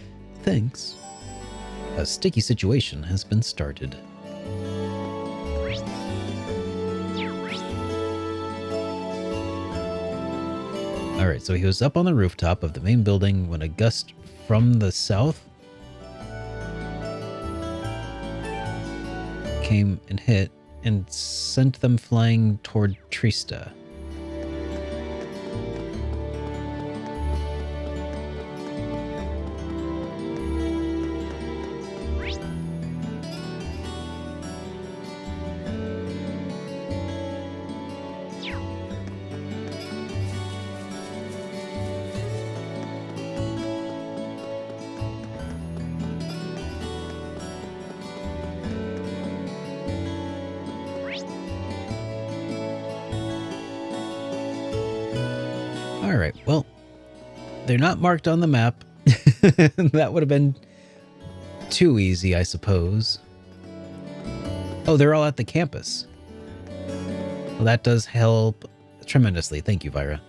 Thanks. A sticky situation has been started. All right, so he was up on the rooftop of the main building when a gust from the south came and hit and sent them flying toward Trista. All right, well, they're not marked on the map. That would have been too easy, I suppose. Oh, they're all at the campus. Well, that does help tremendously. Thank you, Vira.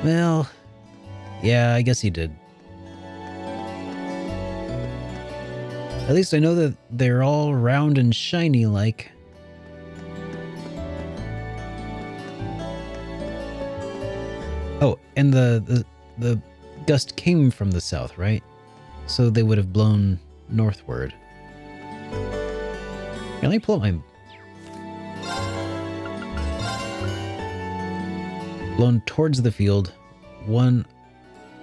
Well, yeah, I guess he did. At least I know that they're all round and shiny like. Oh, and the gust came from the south, right? So they would have blown northward. Here, let me pull up my... Blown towards the field,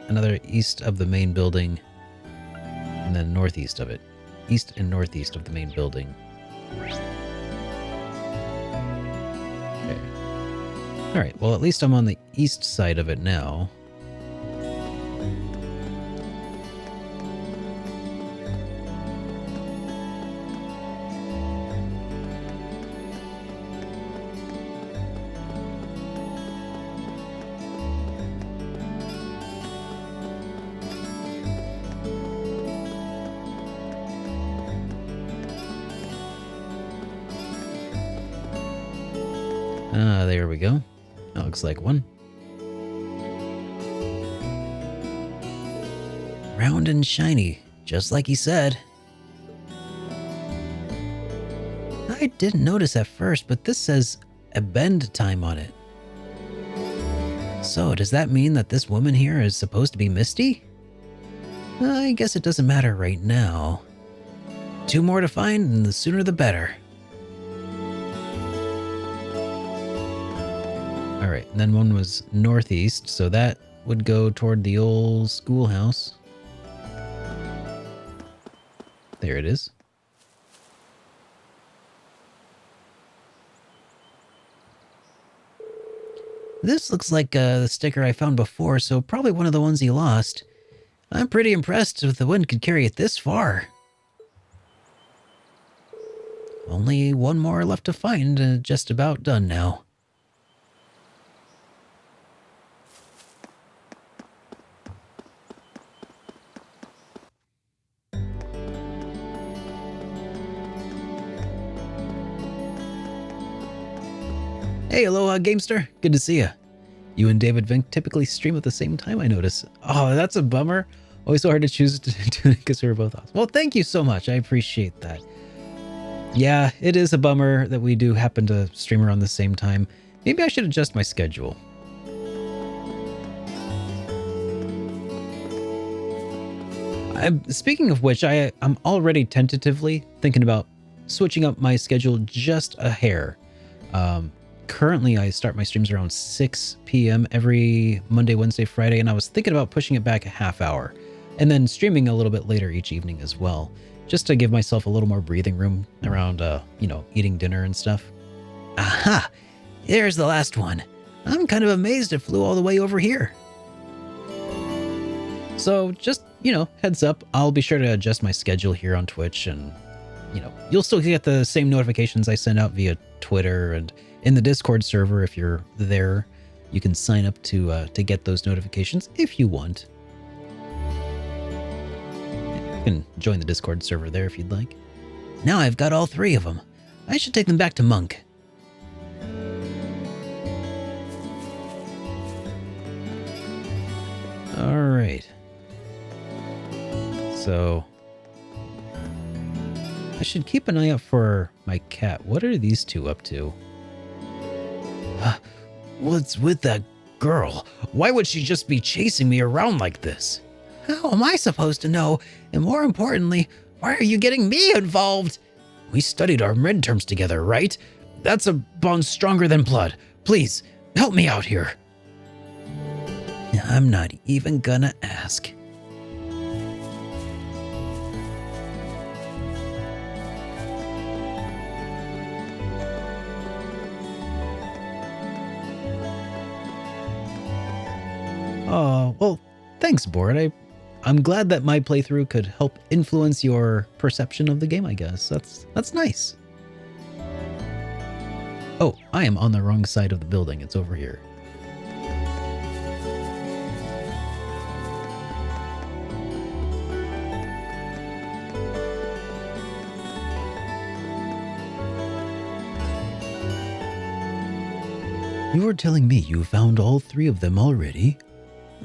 another east of the main building, and then northeast of it. East and northeast of the main building. Okay. Alright, well at least I'm on the east side of it now. There we go. That looks like one. Round and shiny, just like he said. I didn't notice at first, but this says a bend time on it. So, does that mean that this woman here is supposed to be Misty? I guess it doesn't matter right now. 2 more to find, and the sooner the better. Alright, and then one was northeast, so that would go toward the old schoolhouse. There it is. This looks like the sticker I found before, so probably one of the ones he lost. I'm pretty impressed if the wind could carry it this far. Only one more left to find, and just about done now. Hey, aloha, Gamester. Good to see you. You and David Vink typically stream at the same time, I notice. Oh, that's a bummer. Always so hard to choose to do it because we were both awesome. Well, thank you so much. I appreciate that. Yeah, it is a bummer that we do happen to stream around the same time. Maybe I should adjust my schedule. Speaking of which, I'm already tentatively thinking about switching up my schedule just a hair. Currently, I start my streams around 6 p.m. every Monday, Wednesday, Friday, and I was thinking about pushing it back a half hour and then streaming a little bit later each evening as well, just to give myself a little more breathing room around, eating dinner and stuff. Aha! There's the last one. I'm kind of amazed it flew all the way over here. So just, heads up, I'll be sure to adjust my schedule here on Twitch, and, you'll still get the same notifications I send out via Twitter, and in the Discord server, if you're there, you can sign up to get those notifications if you want. You can join the Discord server there if you'd like. Now I've got all 3 of them. I should take them back to Monk. All right. so I should keep an eye out for my cat. What are these two up to? What's with that girl? Why would she just be chasing me around like this? How am I supposed to know? And more importantly, why are you getting me involved? We studied our midterms together, right? That's a bond stronger than blood. Please, help me out here. I'm not even gonna ask. Oh, well, thanks, Board. I'm glad that my playthrough could help influence your perception of the game, I guess. That's nice. Oh, I am on the wrong side of the building. It's over here. You were telling me you found all 3 of them already?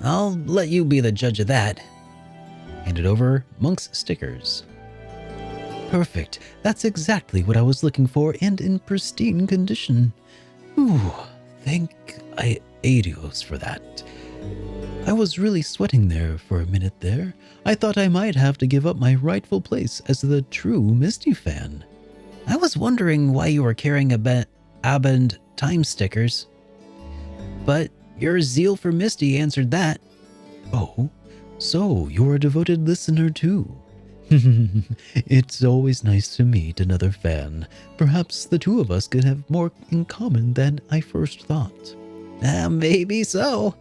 I'll let you be the judge of that. Handed over Monk's stickers. Perfect. That's exactly what I was looking for and in pristine condition. Ooh, thank Adios for that. I was really sweating there for a minute there. I thought I might have to give up my rightful place as the true Misty fan. I was wondering why you were carrying Abend time stickers. But your zeal for Misty answered that. Oh, so you're a devoted listener too. It's always nice to meet another fan. Perhaps the 2 of us could have more in common than I first thought. Maybe so.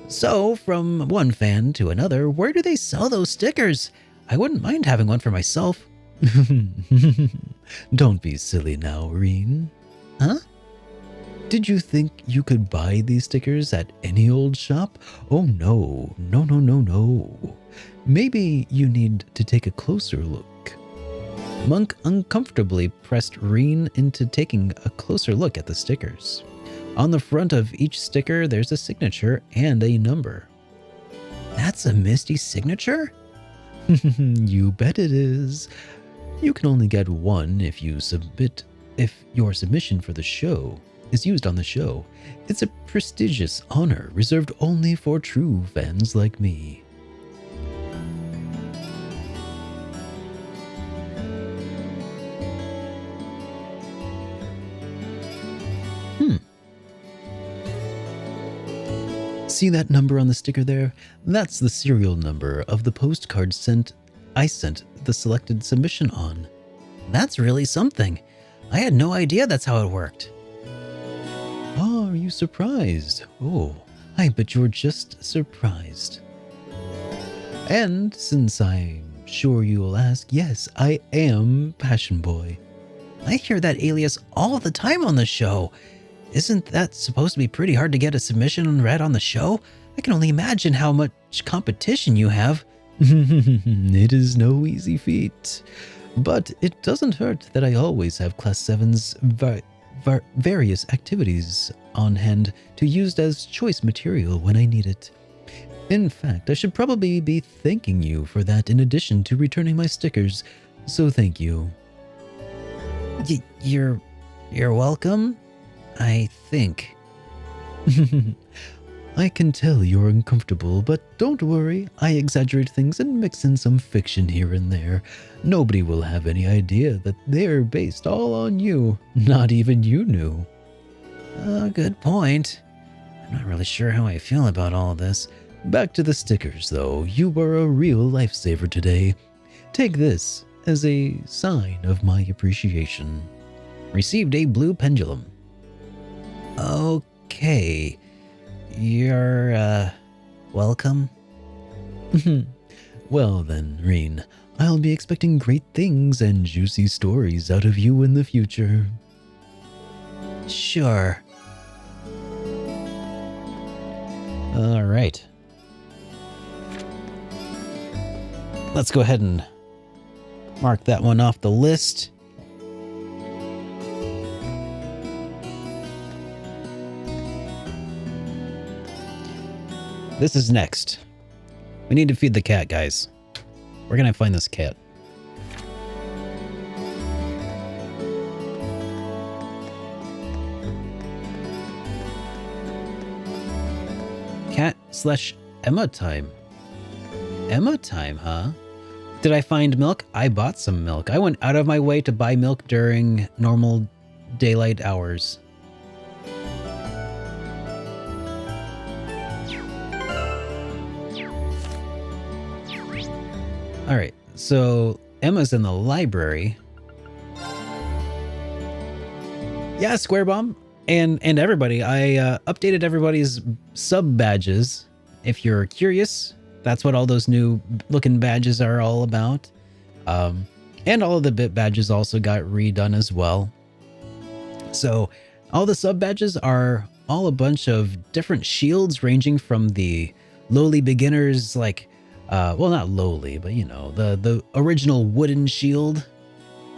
So, from one fan to another, where do they sell those stickers? I wouldn't mind having one for myself. Don't be silly now, Reen. Huh? Did you think you could buy these stickers at any old shop? Oh no. Maybe you need to take a closer look. Monk uncomfortably pressed Reen into taking a closer look at the stickers. On the front of each sticker, there's a signature and a number. That's a Misty signature? You bet it is. You can only get one if your submission for the show is used on the show. It's a prestigious honor reserved only for true fans like me. See that number on the sticker there? That's the serial number of the postcard I sent the selected submission on. That's really something. I had no idea that's how it worked. Oh, are you surprised? Oh, I bet you're just surprised. And since I'm sure you'll ask, yes, I am Passion Boy. I hear that alias all the time on the show. Isn't that supposed to be pretty hard to get a submission read on the show? I can only imagine how much competition you have. It is no easy feat. But it doesn't hurt that I always have Class 7's various activities on hand to use as choice material when I need it. In fact, I should probably be thanking you for that in addition to returning my stickers, so thank you. You're welcome? I think. I can tell you're uncomfortable, but don't worry. I exaggerate things and mix in some fiction here and there. Nobody will have any idea that they're based all on you. Not even you knew. Good point. I'm not really sure how I feel about all this. Back to the stickers, though. You were a real lifesaver today. Take this as a sign of my appreciation. Received a blue pendulum. Okay. You're, welcome? Well then, Reen, I'll be expecting great things and juicy stories out of you in the future. Sure. All right. Let's go ahead and mark that one off the list. This is next. We need to feed the cat, guys. Where can I find this cat? Cat/Emma time. Emma time, huh? Did I find milk? I bought some milk. I went out of my way to buy milk during normal daylight hours. All right, so Emma's in the library. Yeah, Square Bomb and everybody. I updated everybody's sub badges. If you're curious, that's what all those new looking badges are all about. And all of the bit badges also got redone as well. So all the sub badges are all a bunch of different shields ranging from the lowly beginners, like, well, not lowly, but you know, the original wooden shield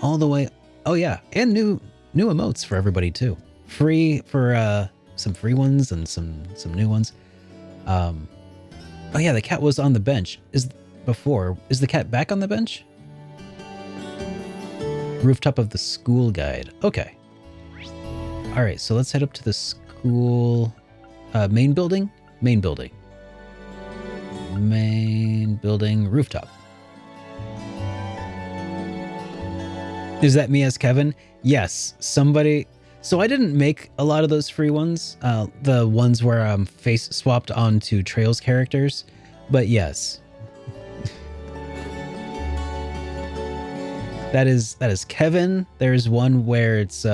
all the way. Oh yeah. And new emotes for everybody too. Free for, some free ones and some new ones. Oh yeah, the cat was on the bench. Is the cat back on the bench? Rooftop of the school guide. Okay. All right, so let's head up to the school main building. Main building, rooftop. Is that me as Kevin? Yes, somebody. So I didn't make a lot of those free ones, the ones where I'm face swapped onto Trails characters, but yes. That is Kevin. There's one where it's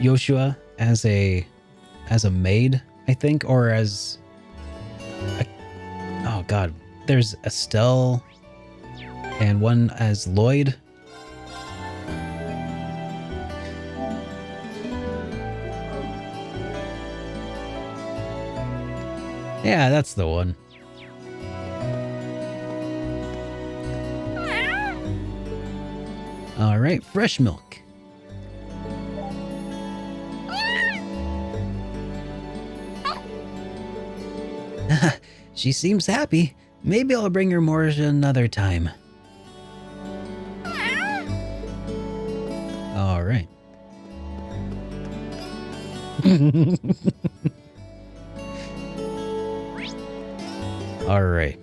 Joshua as a maid, I think, or as oh god, there's Estelle and one as Lloyd. Yeah, that's the one. All right, fresh milk. She seems happy. Maybe I'll bring her more another time. All right. All right.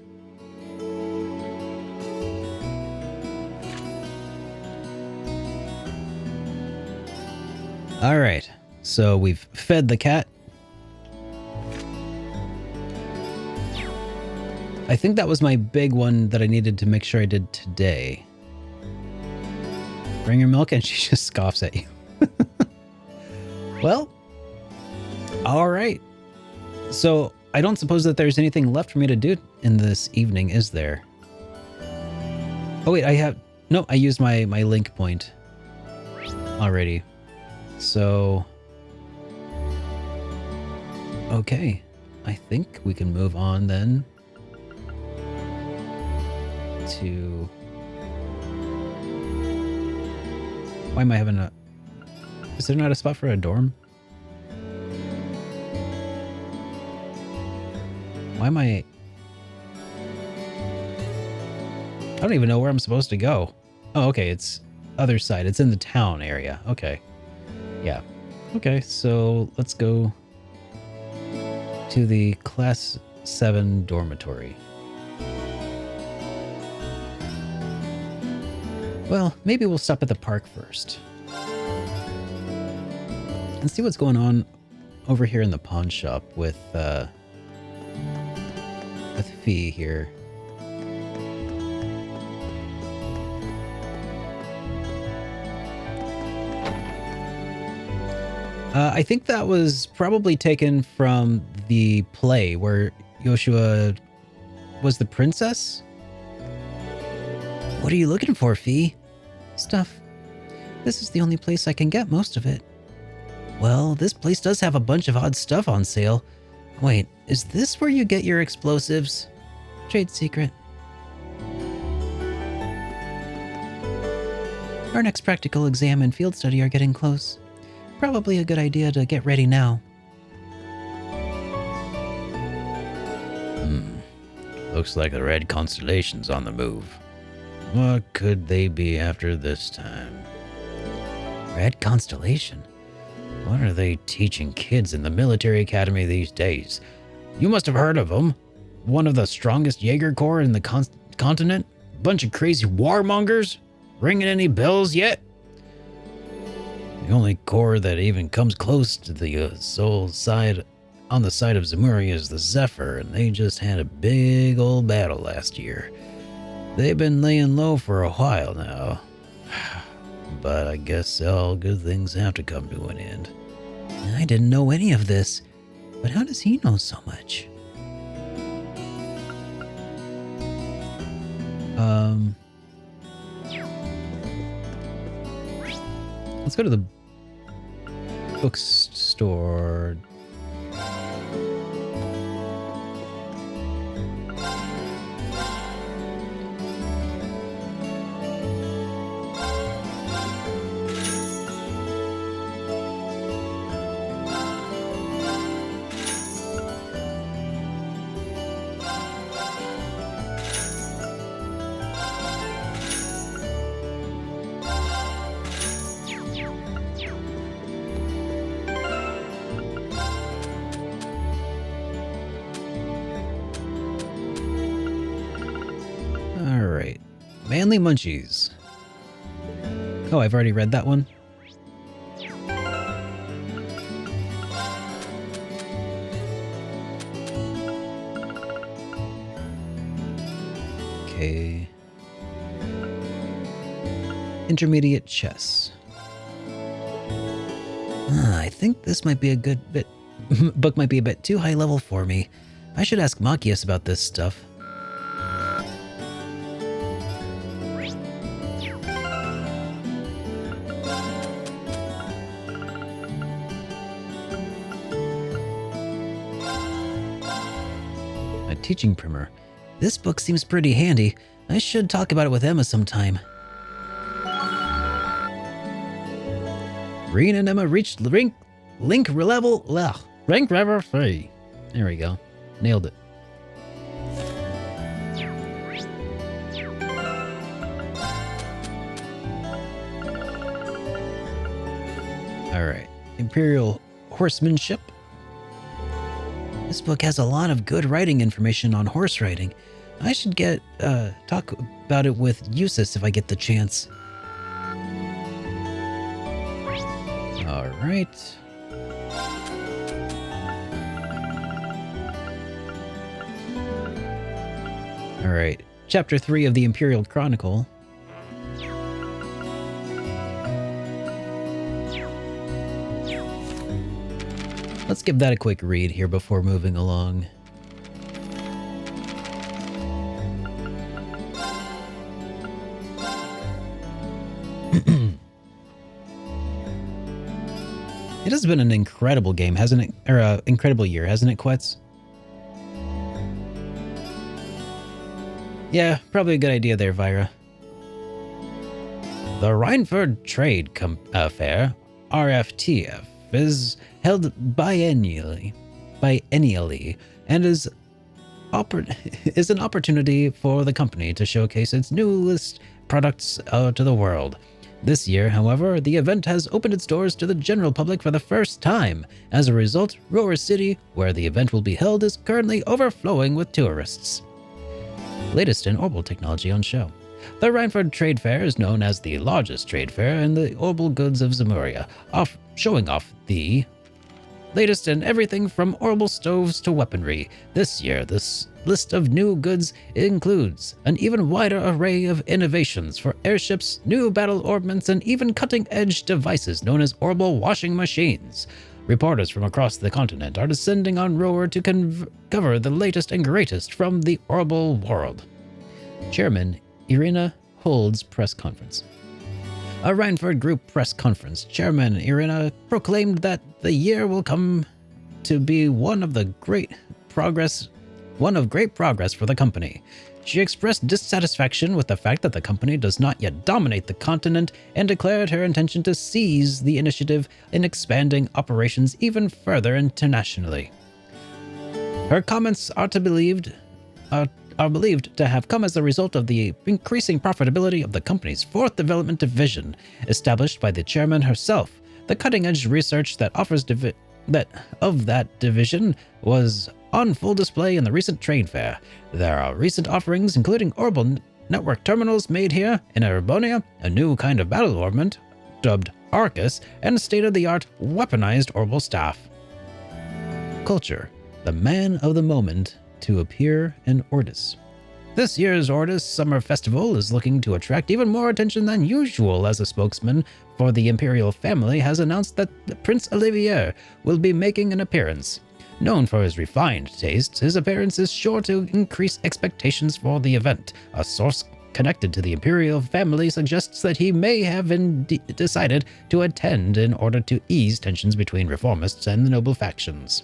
All right. So we've fed the cat. I think that was my big one that I needed to make sure I did today. Bring her milk and she just scoffs at you. Well, all right. So I don't suppose that there's anything left for me to do in this evening, is there? Oh wait, I used my link point already. So, okay. I think we can move on then to... Why am I having a... Is there not a spot for a dorm? Why am I don't even know where I'm supposed to go. Oh, okay, it's other side. It's in the town area. Okay. Yeah. Okay, so let's go to the Class 7 dormitory. Well, maybe we'll stop at the park first. And see what's going on over here in the pawn shop with Fee here. I think that was probably taken from the play where Joshua was the princess. What are you looking for, Fee? Stuff. This is the only place I can get most of it. Well, this place does have a bunch of odd stuff on sale. Wait, is this where you get your explosives? Trade secret. Our next practical exam and field study are getting close. Probably a good idea to get ready now. Looks like the red constellation's on the move. What could they be after this time? Red constellation? What are they teaching kids in the military academy these days? You must have heard of them. One of the strongest Jaeger Corps in the continent? Bunch of crazy warmongers? Ringing any bells yet? The only corps that even comes close to the soul side on the side of Zemuria is the Zephyr, and they just had a big old battle last year. They've been laying low for a while now. But I guess all good things have to come to an end. I didn't know any of this, but how does he know so much? Let's go to the bookstore. Alright. Manly Munchies. Oh, I've already read that one. Okay. Intermediate chess. I think this might be a good bit... book might be a bit too high level for me. I should ask Machias about this stuff. A teaching primer. This book seems pretty handy. I should talk about it with Emma sometime. Reen and Emma reached rank level 3. There we go. Nailed it. Alright. Imperial Horsemanship. This book has a lot of good writing information on horse riding. I should talk about it with Eustace if I get the chance. Alright. Alright. Chapter 3 of the Imperial Chronicle. Let's give that a quick read here before moving along. It has been an incredible game, hasn't it? Or incredible year, hasn't it, Quetz? Yeah, probably a good idea there, Vira. The Rhineford Trade Fair, RFTF, is held biennially and is an opportunity for the company to showcase its newest products to the world. This year, however, the event has opened its doors to the general public for the first time. As a result, Roar City, where the event will be held, is currently overflowing with tourists. Latest in Orbital technology on show. The Rhineford Trade Fair is known as the largest trade fair in the orbital goods of Zemuria, showing off the latest in everything from orbital stoves to weaponry. This year, this list of new goods includes an even wider array of innovations for airships, new battle ordnance, and even cutting-edge devices known as orbital washing machines. Reporters from across the continent are descending on Roar to cover the latest and greatest from the orbital world. Chairman Irina holds press conference. A Rhineford Group press conference. Chairman Irina proclaimed that the year will come to be one of great progress for the company. She expressed dissatisfaction with the fact that the company does not yet dominate the continent and declared her intention to seize the initiative in expanding operations even further internationally. Her comments are are believed to have come as a result of the increasing profitability of the company's fourth development division, established by the chairman herself. The cutting-edge research that offers that division was on full display in the recent trade fair. There are recent offerings including orbital network terminals made here in Erebonia, a new kind of battle armament dubbed Arcus, and state-of-the-art weaponized orbital staff. Culture. The man of the moment to appear in Ordis. This year's Ordis Summer Festival is looking to attract even more attention than usual, as a spokesman for the imperial family has announced that Prince Olivier will be making an appearance. Known for his refined tastes, his appearance is sure to increase expectations for the event. A source connected to the imperial family suggests that he may have decided to attend in order to ease tensions between reformists and the noble factions.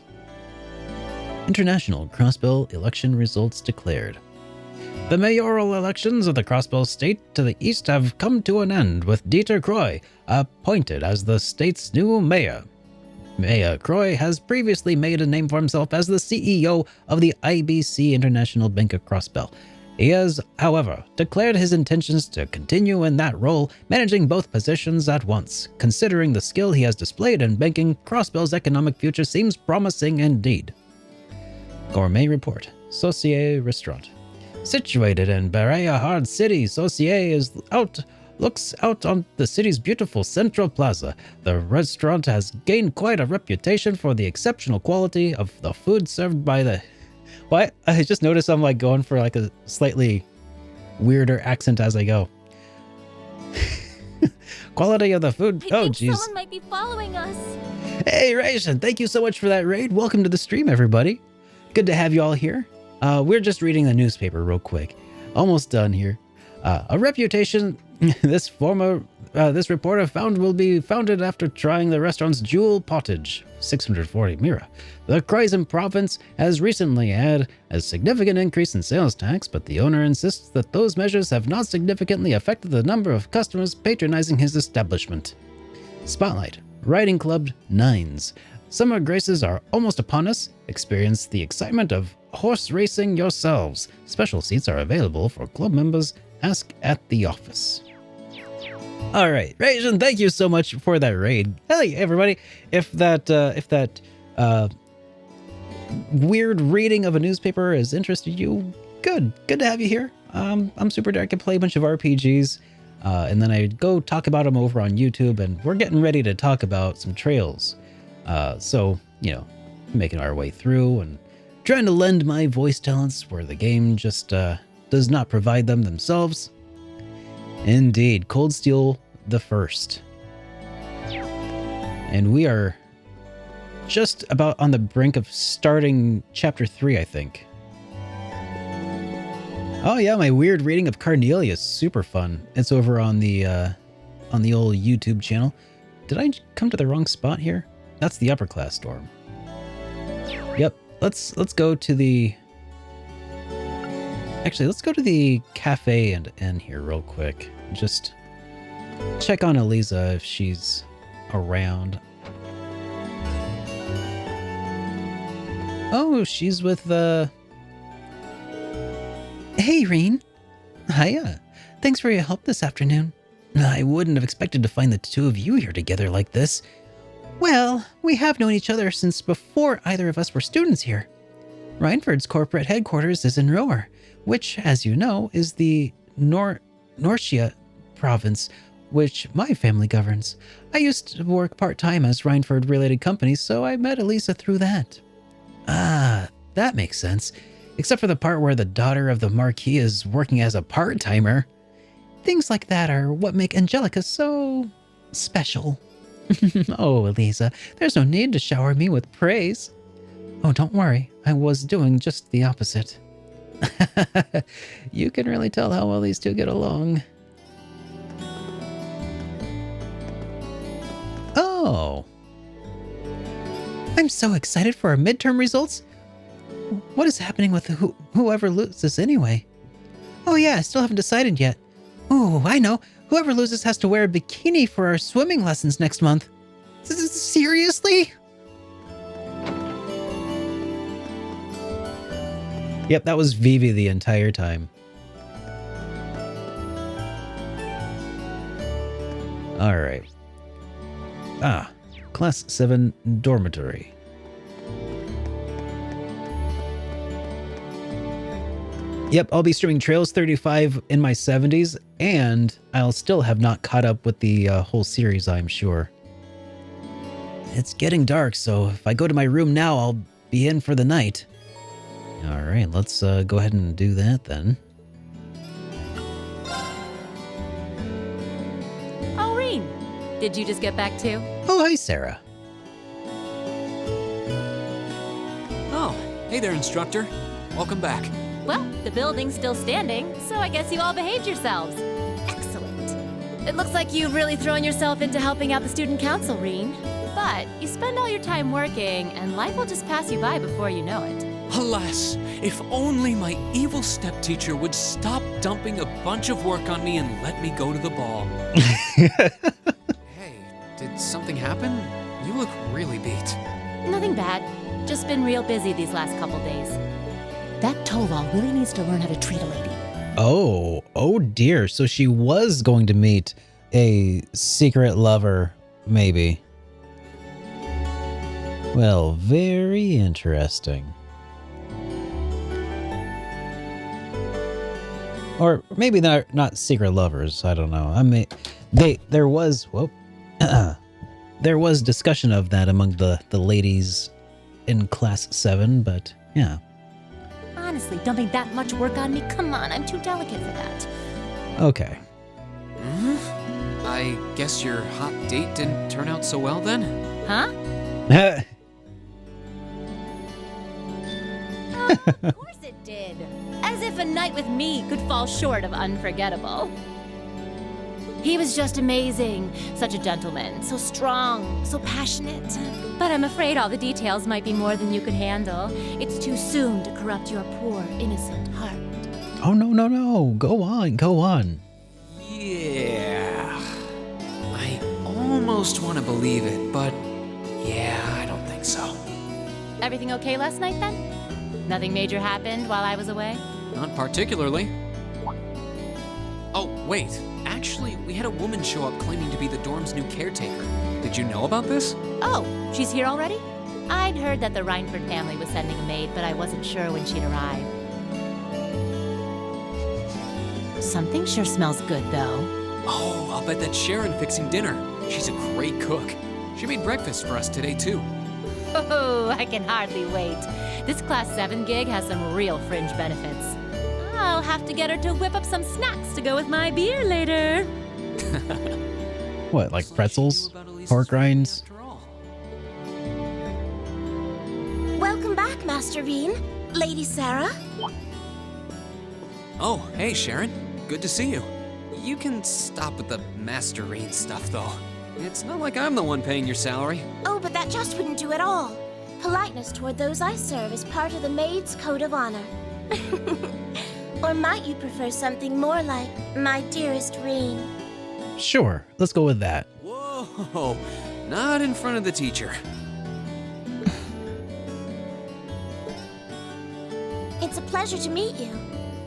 International Crossbell election results declared. The mayoral elections of the Crossbell state to the east have come to an end, with Dieter Croy appointed as the state's new mayor. Mayor Croy has previously made a name for himself as the CEO of the IBC International Bank of Crossbell. He has, however, declared his intentions to continue in that role, managing both positions at once. Considering the skill he has displayed in banking, Crossbell's economic future seems promising indeed. Gourmet Report. Saucier Restaurant. Situated in Berea Hard City, Saucier looks out on the city's beautiful Central Plaza. The restaurant has gained quite a reputation for the exceptional quality of the food served by the... What? I just noticed I'm like going for like a slightly weirder accent as I go. Quality of the food. I Oh, think jeez. someone might be following us. Hey, Ration, thank you so much for that raid. Welcome to the stream, everybody. Good to have you all here. We're just reading the newspaper real quick. Almost done here. A reputation this reporter found will be founded after trying the restaurant's jewel pottage, 640 mira. The Croizon province has recently had a significant increase in sales tax, but the owner insists that those measures have not significantly affected the number of customers patronizing his establishment. Spotlight. Riding Club Nines. Summer graces are almost upon us. Experience the excitement of horse racing yourselves. Special seats are available for club members. Ask at the office. All right, Rajan, thank you so much for that raid. Hey, everybody! If that weird reading of a newspaper has interested you, good to have you here. I'm SuperDerek. I play a bunch of RPGs, and then I go talk about them over on YouTube. And we're getting ready to talk about some trails. So you know, making our way through and trying to lend my voice talents where the game just does not provide them themselves. Indeed, Cold Steel the First. And we are just about on the brink of starting chapter 3, I think. Oh yeah, my weird reading of Carnelia is super fun. It's over on the old YouTube channel. Did I come to the wrong spot here? That's the upper class storm. Yep. Let's go to the... Actually, let's go to the cafe and inn here real quick. Just check on Eliza if she's around. Oh, she's with the... Hey, Reen. Hiya. Thanks for your help this afternoon. I wouldn't have expected to find the two of you here together like this. Well, we have known each other since before either of us were students here. Reinford's corporate headquarters is in Roer, which, as you know, is the Norcia province, which my family governs. I used to work part-time as Reinford-related companies, so I met Elisa through that. Ah, that makes sense. Except for the part where the daughter of the Marquis is working as a part-timer. Things like that are what make Angelica so... special. Oh, Elisa, there's no need to shower me with praise. Oh, don't worry. I was doing just the opposite. You can really tell how well these two get along. Oh. I'm so excited for our midterm results. What is happening with whoever loses anyway? Oh yeah, I still haven't decided yet. Oh, I know. Whoever loses has to wear a bikini for our swimming lessons next month. Seriously? Yep, that was Vivi the entire time. All right. Ah, Class 7 dormitory. Yep, I'll be streaming Trails 35 in my 70s, and I'll still have not caught up with the whole series, I'm sure. It's getting dark, so if I go to my room now, I'll be in for the night. All right, let's go ahead and do that then. Oh, Reen, did you just get back too? Oh, hi, Sarah. Oh, hey there, instructor. Welcome back. Well, the building's still standing, so I guess you all behaved yourselves. Excellent. It looks like you've really thrown yourself into helping out the student council, Reen. But you spend all your time working, and life will just pass you by before you know it. Alas, if only my evil step-teacher would stop dumping a bunch of work on me and let me go to the ball. Hey, did something happen? You look really beat. Nothing bad. Just been real busy these last couple days. That Toval really needs to learn how to treat a lady. Oh dear. So she was going to meet a secret lover, maybe. Well, very interesting. Or maybe they're not secret lovers. I don't know. I mean, there was there was discussion of that among the ladies in Class 7, but yeah. Honestly, dumping that much work on me? Come on, I'm too delicate for that. Okay. I guess your hot date didn't turn out so well then? Huh? Of course it did. As if a night with me could fall short of unforgettable. He was just amazing. Such a gentleman, so strong, so passionate. But I'm afraid all the details might be more than you could handle. It's too soon to corrupt your poor, innocent heart. Oh, no. Go on. Yeah. I almost want to believe it, but yeah, I don't think so. Everything okay last night then? Nothing major happened while I was away? Not particularly. Oh, wait. Actually, we had a woman show up claiming to be the dorm's new caretaker. Did you know about this? Oh, she's here already? I'd heard that the Reinford family was sending a maid, but I wasn't sure when she'd arrive. Something sure smells good, though. Oh, I'll bet that's Sharon fixing dinner. She's a great cook. She made breakfast for us today, too. Oh, I can hardly wait. This Class 7 gig has some real fringe benefits. I'll have to get her to whip up some snacks to go with my beer later. What, like pretzels? Pork rinds? Welcome back, Master Reen. Lady Sarah. Oh, hey, Sharon. Good to see you. You can stop with the Master Rain stuff, though. It's not like I'm the one paying your salary. Oh, but that just wouldn't do at all. Politeness toward those I serve is part of the maid's code of honor. Or might you prefer something more like my dearest Reen? Sure, let's go with that. Whoa, not in front of the teacher. It's a pleasure to meet you.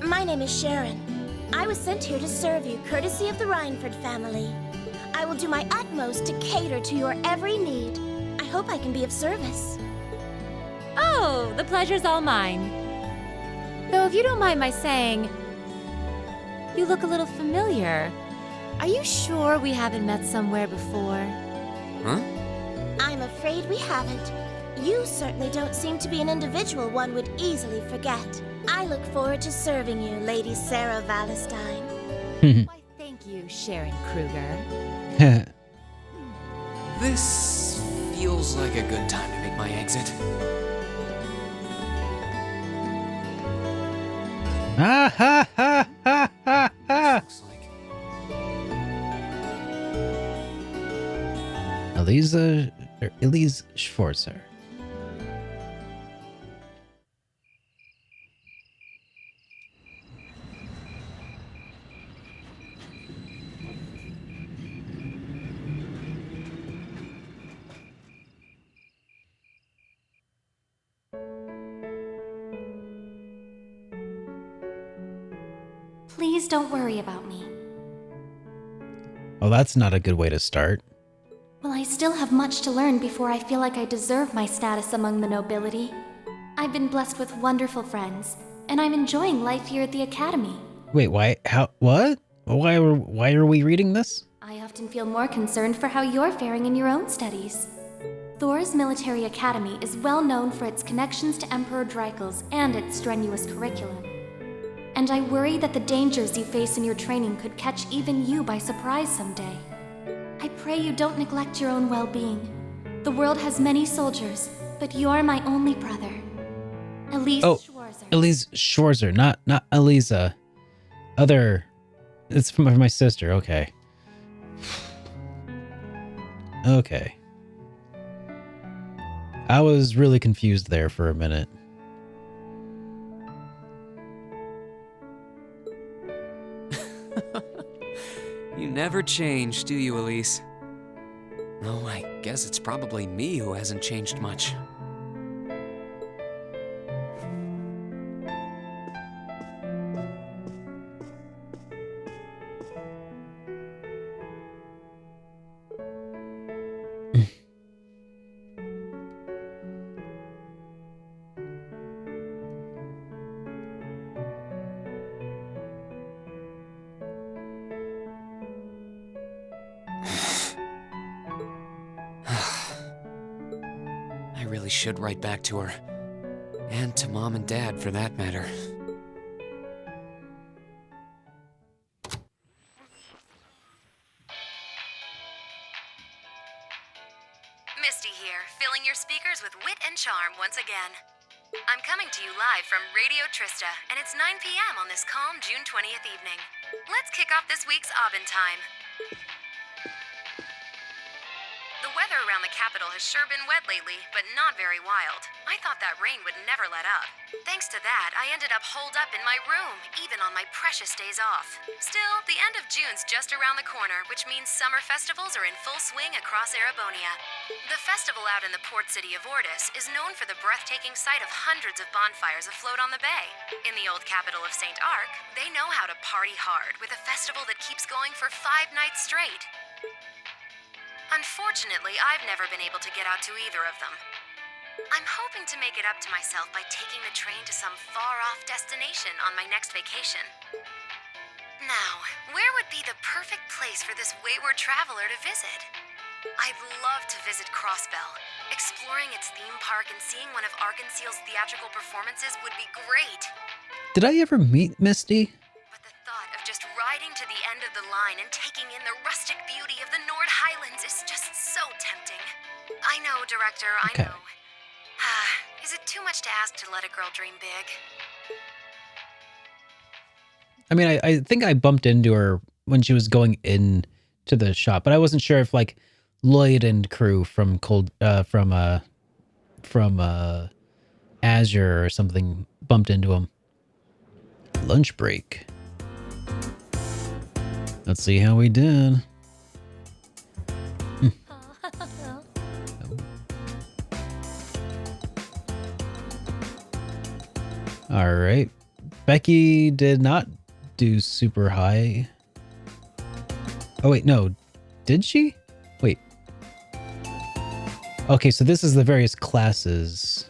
My name is Sharon. I was sent here to serve you, courtesy of the Reinford family. I will do my utmost to cater to your every need. I hope I can be of service. Oh, the pleasure's all mine. Though if you don't mind my saying, you look a little familiar. Are you sure we haven't met somewhere before? Huh? I'm afraid we haven't. You certainly don't seem to be an individual one would easily forget. I look forward to serving you, Lady Sarah Valestine. Why, thank you, Sharon Kruger. This feels like a good time to make my exit. Ha ha ha ha ha ha! Looks like. Elise Schwarzer. Please don't worry about me. Well, that's not a good way to start. Well, I still have much to learn before I feel like I deserve my status among the nobility. I've been blessed with wonderful friends, and I'm enjoying life here at the Academy. Wait, why? How? What? Why are we reading this? I often feel more concerned for how you're faring in your own studies. Thor's military academy is well known for its connections to Emperor Dreikel's and its strenuous curriculum. And I worry that the dangers you face in your training could catch even you by surprise someday. I pray you don't neglect your own well-being. The world has many soldiers, but you're my only brother. Elise Schwarzer. Elise Schwarzer, not Eliza. It's from my sister, okay. Okay. I was really confused there for a minute. You never change, do you, Elise? Oh, I guess it's probably me who hasn't changed much. I really should write back to her. And to Mom and Dad, for that matter. Misty here, filling your speakers with wit and charm once again. I'm coming to you live from Radio Trista, and it's 9 p.m. on this calm June 20th evening. Let's kick off this week's Aubin time. The weather around the capital has sure been wet lately, but not very wild. I thought that rain would never let up. Thanks to that, I ended up holed up in my room, even on my precious days off. Still, the end of June's just around the corner, which means summer festivals are in full swing across Erebonia. The festival out in the port city of Ordis is known for the breathtaking sight of hundreds of bonfires afloat on the bay. In the old capital of St. Arc, they know how to party hard with a festival that keeps going for 5 nights straight. Unfortunately, I've never been able to get out to either of them. I'm hoping to make it up to myself by taking the train to some far-off destination on my next vacation. Now, where would be the perfect place for this wayward traveler to visit? I'd love to visit Crossbell. Exploring its theme park and seeing one of Arkansas's theatrical performances would be great. Did I ever meet Misty? But the thought of just riding to the end of the line and taking in the rustic beauty of the Nord Highlands is just so tempting. I know, Director, Okay. I know. Is it too much to ask to let a girl dream big? I mean, I think I bumped into her when she was going in to the shop, but I wasn't sure if like Lloyd and crew from Azure or something bumped into him. Lunch break. Let's see how we did. All right. Becky did not do super high. Oh, wait, no. Did she? Wait. Okay, so this is the various classes.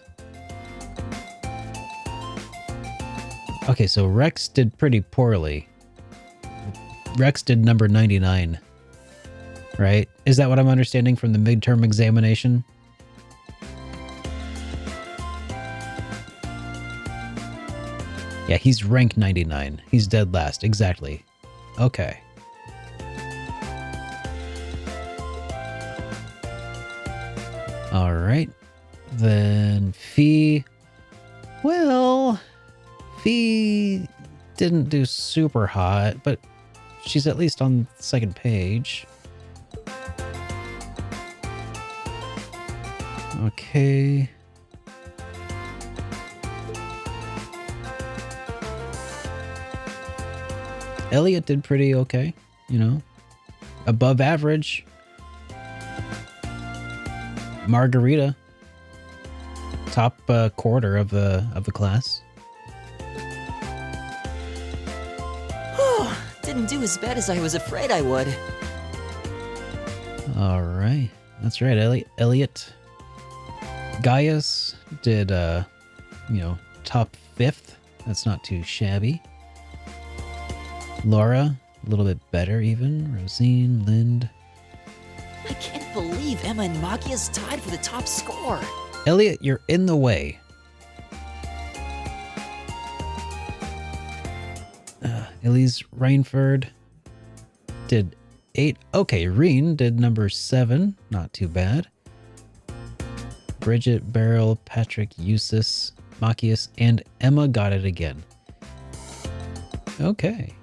Okay, so Rex did pretty poorly. Rex did number 99. Right? Is that what I'm understanding from the midterm examination? Yeah, he's rank 99. He's dead last. Exactly. Okay. All right. Then Fee. Well, Fee didn't do super hot, but she's at least on the second page. Okay. Elliot did pretty okay, you know, above average. Margarita, top quarter of the class. didn't do as bad as I was afraid I would. All right. That's right, Elliot. Gaius did, top 5th. That's not too shabby. Laura, a little bit better even. Rosine, Lind. I can't believe Emma and Machia's tied for the top score. Elliot, you're in the way. Elise Rainford did 8. Okay, Reen did number 7. Not too bad. Bridget, Beryl, Patrick, Eustace, Machias, and Emma got it again. Okay.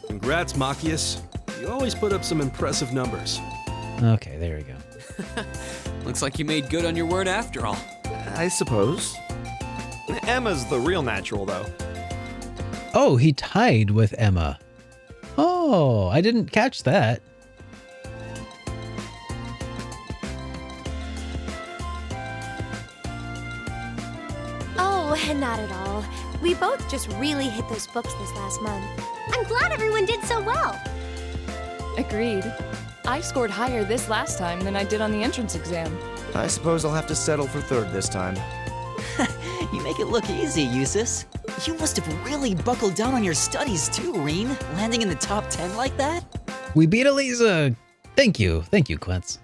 Congrats, Machias. You always put up some impressive numbers. Okay, there we go. Looks like you made good on your word after all. I suppose. Emma's the real natural, though. Oh, he tied with Emma. Oh, I didn't catch that. Oh, not at all. We both just really hit those books this last month. I'm glad everyone did so well. Agreed. I scored higher this last time than I did on the entrance exam. I suppose I'll have to settle for 3rd this time. You make it look easy, Eustace. You must have really buckled down on your studies too, Reen, landing in the top 10 like that. We beat Eliza. Thank you, Quince.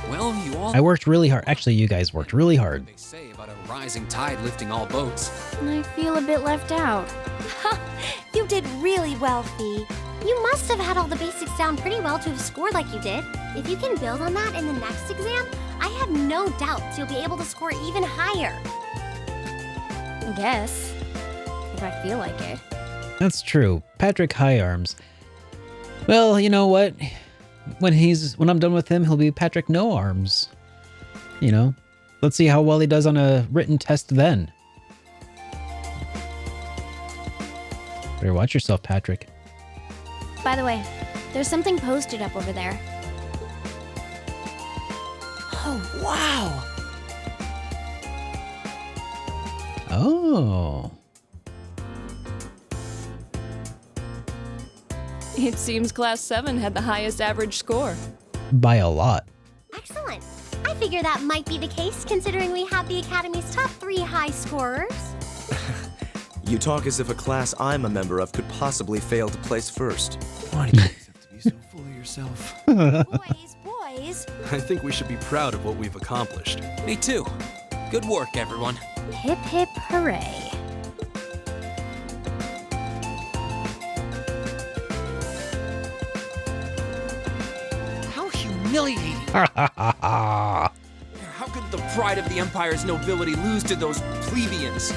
Well, you all... I worked really hard. Actually, you guys worked really hard. They say about a rising tide lifting all boats. I feel a bit left out. You did really well, Fee. You must have had all the basics down pretty well to have scored like you did. If you can build on that in the next exam, I have no doubts you'll be able to score even higher. I guess. If I feel like it. That's true. Patrick High Arms. Well, you know what? When I'm done with him, he'll be Patrick No Arms. You know? Let's see how well he does on a written test then. Better watch yourself, Patrick. By the way, there's something posted up over there. Oh, wow! Oh. It seems Class 7 had the highest average score. By a lot. Excellent. I figure that might be the case considering we have the Academy's top 3 high scorers. You talk as if a class I'm a member of could possibly fail to place first. Why do you always have to be so full of yourself? Boys. I think we should be proud of what we've accomplished. Me too. Good work, everyone. Hip hip hooray. How humiliating. How could the pride of the Empire's nobility lose to those plebeians?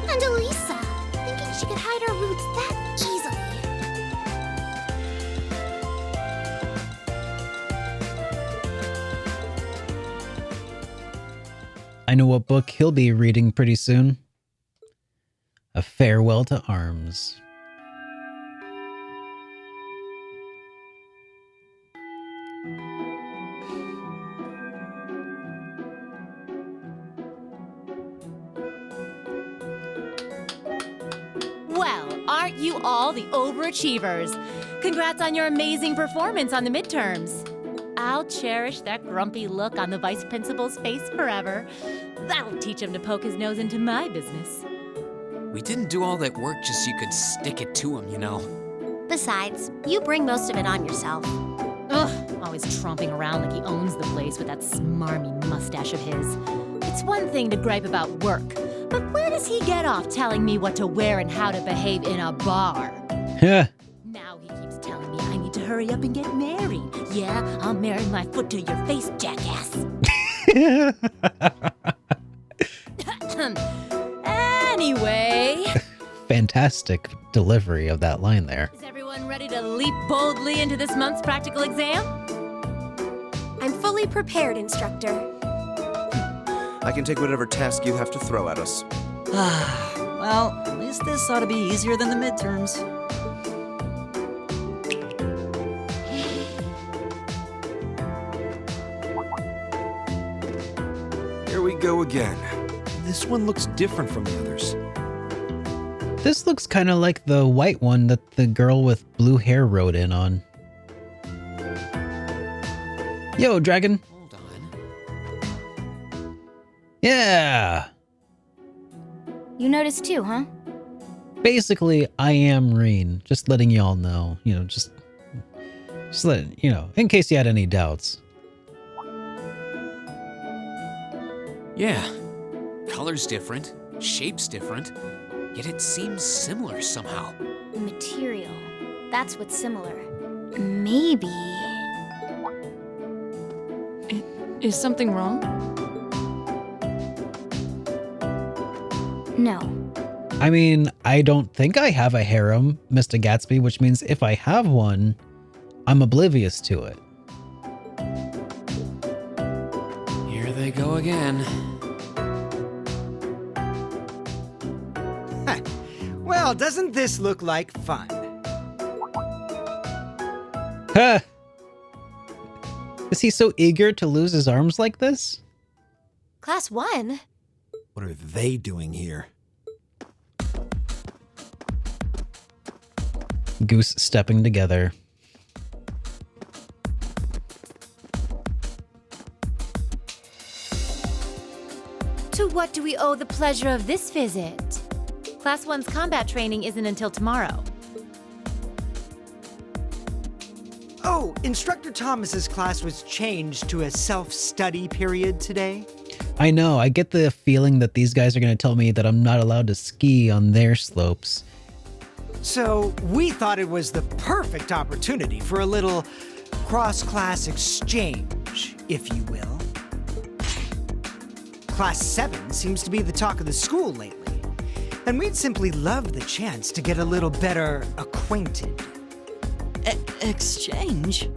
And Elisa, thinking she could hide her roots that easily. I know what book he'll be reading pretty soon. A Farewell to Arms. Well, aren't you all the overachievers? Congrats on your amazing performance on the midterms. I'll cherish that grumpy look on the vice principal's face forever. That'll teach him to poke his nose into my business. We didn't do all that work just so you could stick it to him, you know. Besides, you bring most of it on yourself. Ugh, always tromping around like he owns the place with that smarmy mustache of his. It's one thing to gripe about work, but where does he get off telling me what to wear and how to behave in a bar? Yeah. Now he keeps telling me I need to hurry up and get married. Yeah, I'll marry my foot to your face, jackass. Anyway. Fantastic delivery of that line there. Is everyone ready to leap boldly into this month's practical exam? I'm fully prepared, instructor. I can take whatever task you have to throw at us. Well, at least this ought to be easier than the midterms. Here we go again. This one looks different from the others. This looks kind of like the white one that the girl with blue hair rode in on. Yo, dragon. Hold on. Yeah. You noticed too, huh? Basically, I am Reen. Just letting y'all know. You know, just letting, you know, in case you had any doubts. Yeah. Color's different, shape's different, yet it seems similar somehow. Material. That's what's similar. Maybe. Is something wrong? No. I mean, I don't think I have a harem, Mr. Gatsby, which means if I have one, I'm oblivious to it. Here they go again. Well, doesn't this look like fun? Huh. Is he so eager to lose his arms like this? Class 1? What are they doing here? Goose stepping together. To what do we owe the pleasure of this visit? Class 1's combat training isn't until tomorrow. Oh, Instructor Thomas's class was changed to a self-study period today. I know, I get the feeling that these guys are going to tell me that I'm not allowed to ski on their slopes. So we thought it was the perfect opportunity for a little cross-class exchange, if you will. Class 7 seems to be the talk of the school lately, and we'd simply love the chance to get a little better acquainted. Exchange?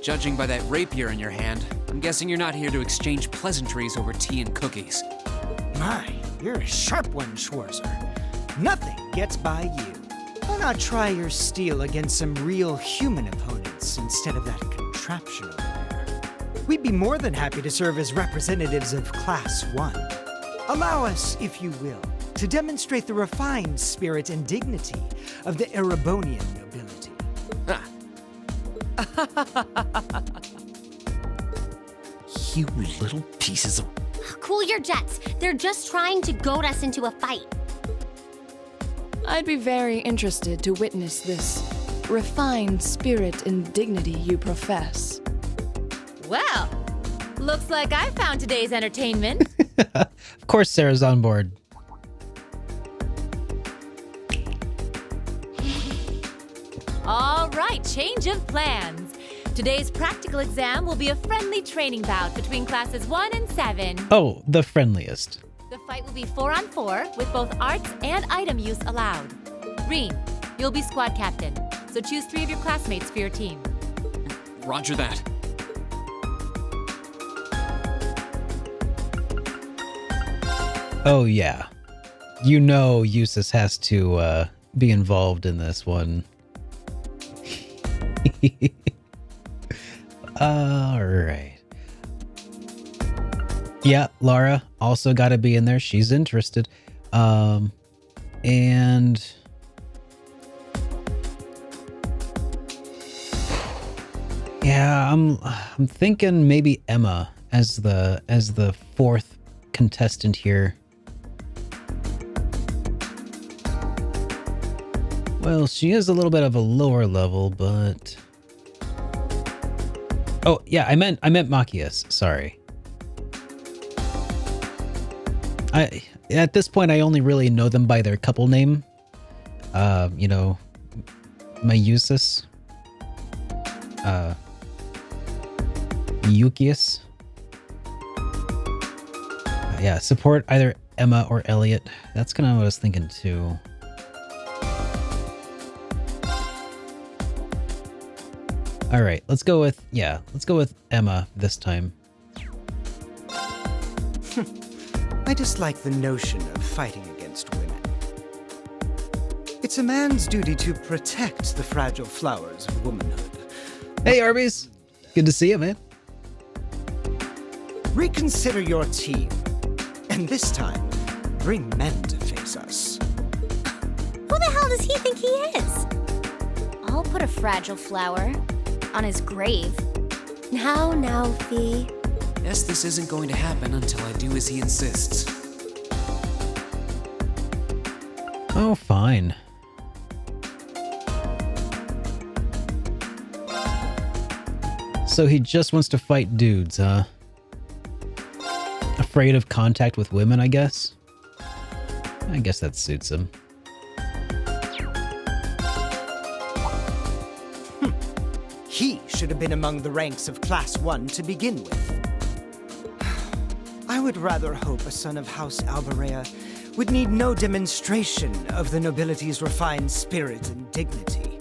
Judging by that rapier in your hand, I'm guessing you're not here to exchange pleasantries over tea and cookies. My, you're a sharp one, Schwarzer. Nothing gets by you. Why not try your steel against some real human opponents instead of that contraption over there? We'd be more than happy to serve as representatives of Class 1. Allow us, if you will, to demonstrate the refined spirit and dignity of the Erebonian nobility. You little pieces of... Cool your jets. They're just trying to goad us into a fight. I'd be very interested to witness this refined spirit and dignity you profess. Well, looks like I found today's entertainment. Of course Sarah's on board. All right, change of plans. Today's practical exam will be a friendly training bout between classes 1 and 7. Oh, the friendliest. The fight will be 4-on-4 with both arts and item use allowed. Reen, you'll be squad captain, so choose 3 of your classmates for your team. Roger that. Oh yeah. You know Eustace has to be involved in this one. Alright. Yeah, Laura also got to be in there. She's interested. And yeah, I'm thinking maybe Emma as the fourth contestant here. Well, she is a little bit of a lower level, but oh yeah, I meant Machias. Sorry. At this point, I only really know them by their couple name. You know, Mayusis, Yukius. Yeah, support either Emma or Elliot. That's kind of what I was thinking too. All right, let's go with Emma this time. I dislike the notion of fighting against women. It's a man's duty to protect the fragile flowers of womanhood. Hey, Arby's. Good to see you, man. Reconsider your team, and this time, bring men to face us. Who the hell does he think he is? I'll put a fragile flower on his grave. Now, Fee. Guess this isn't going to happen until I do as he insists. Oh, fine. So he just wants to fight dudes, huh? Afraid of contact with women, I guess? I guess that suits him. He should have been among the ranks of Class 1 to begin with. I would rather hope a son of House Alberea would need no demonstration of the nobility's refined spirit and dignity.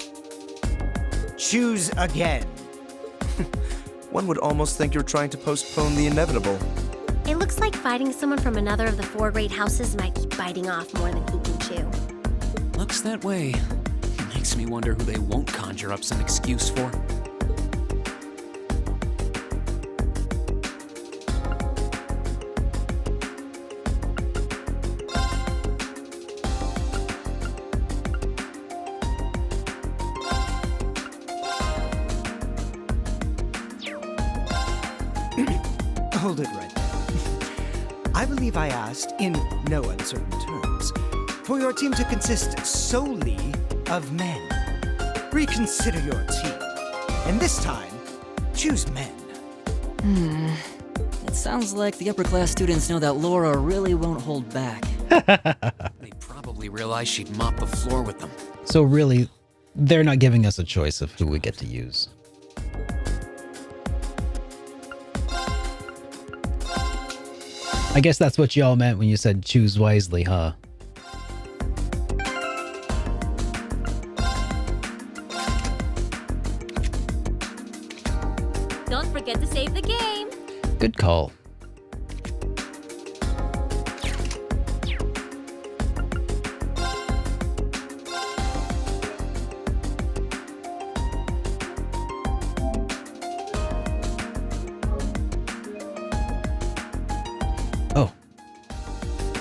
Choose again. One would almost think you're trying to postpone the inevitable. It looks like fighting someone from another of the 4 great houses might keep biting off more than he can chew. Looks that way. Makes me wonder who they won't conjure up some excuse for. Hold it right there. I believe I asked, in no uncertain terms, for your team to consist solely of men. Reconsider your team, and this time, choose men. It sounds like the upper class students know that Laura really won't hold back. They probably realize she'd mop the floor with them. So really, they're not giving us a choice of who we get to use. I guess that's what y'all meant when you said choose wisely, huh? Don't forget to save the game. Good call. Oh,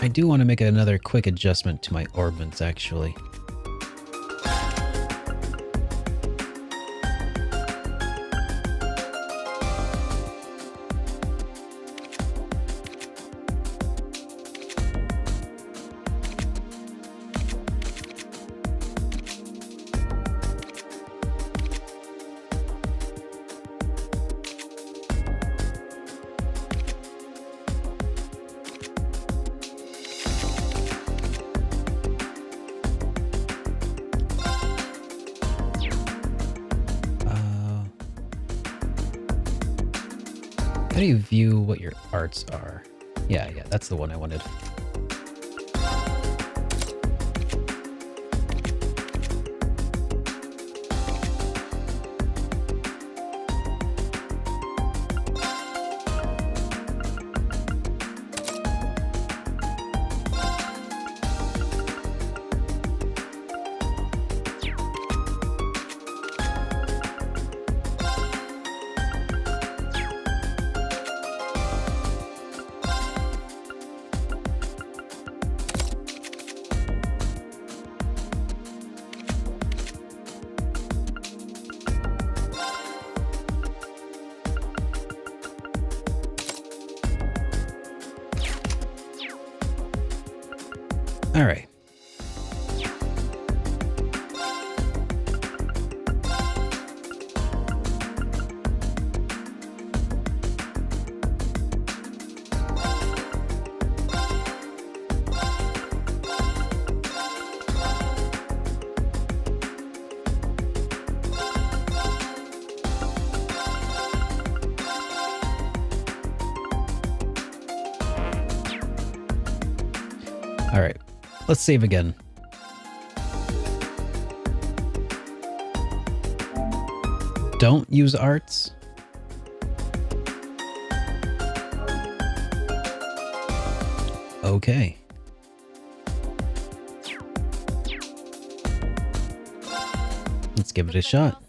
I do want to make another quick adjustment to my orbments, actually. How do you view what your arts are? Yeah, that's the one I wanted. All right. All right. Let's save again. Don't use arts. Okay. Let's give it a shot.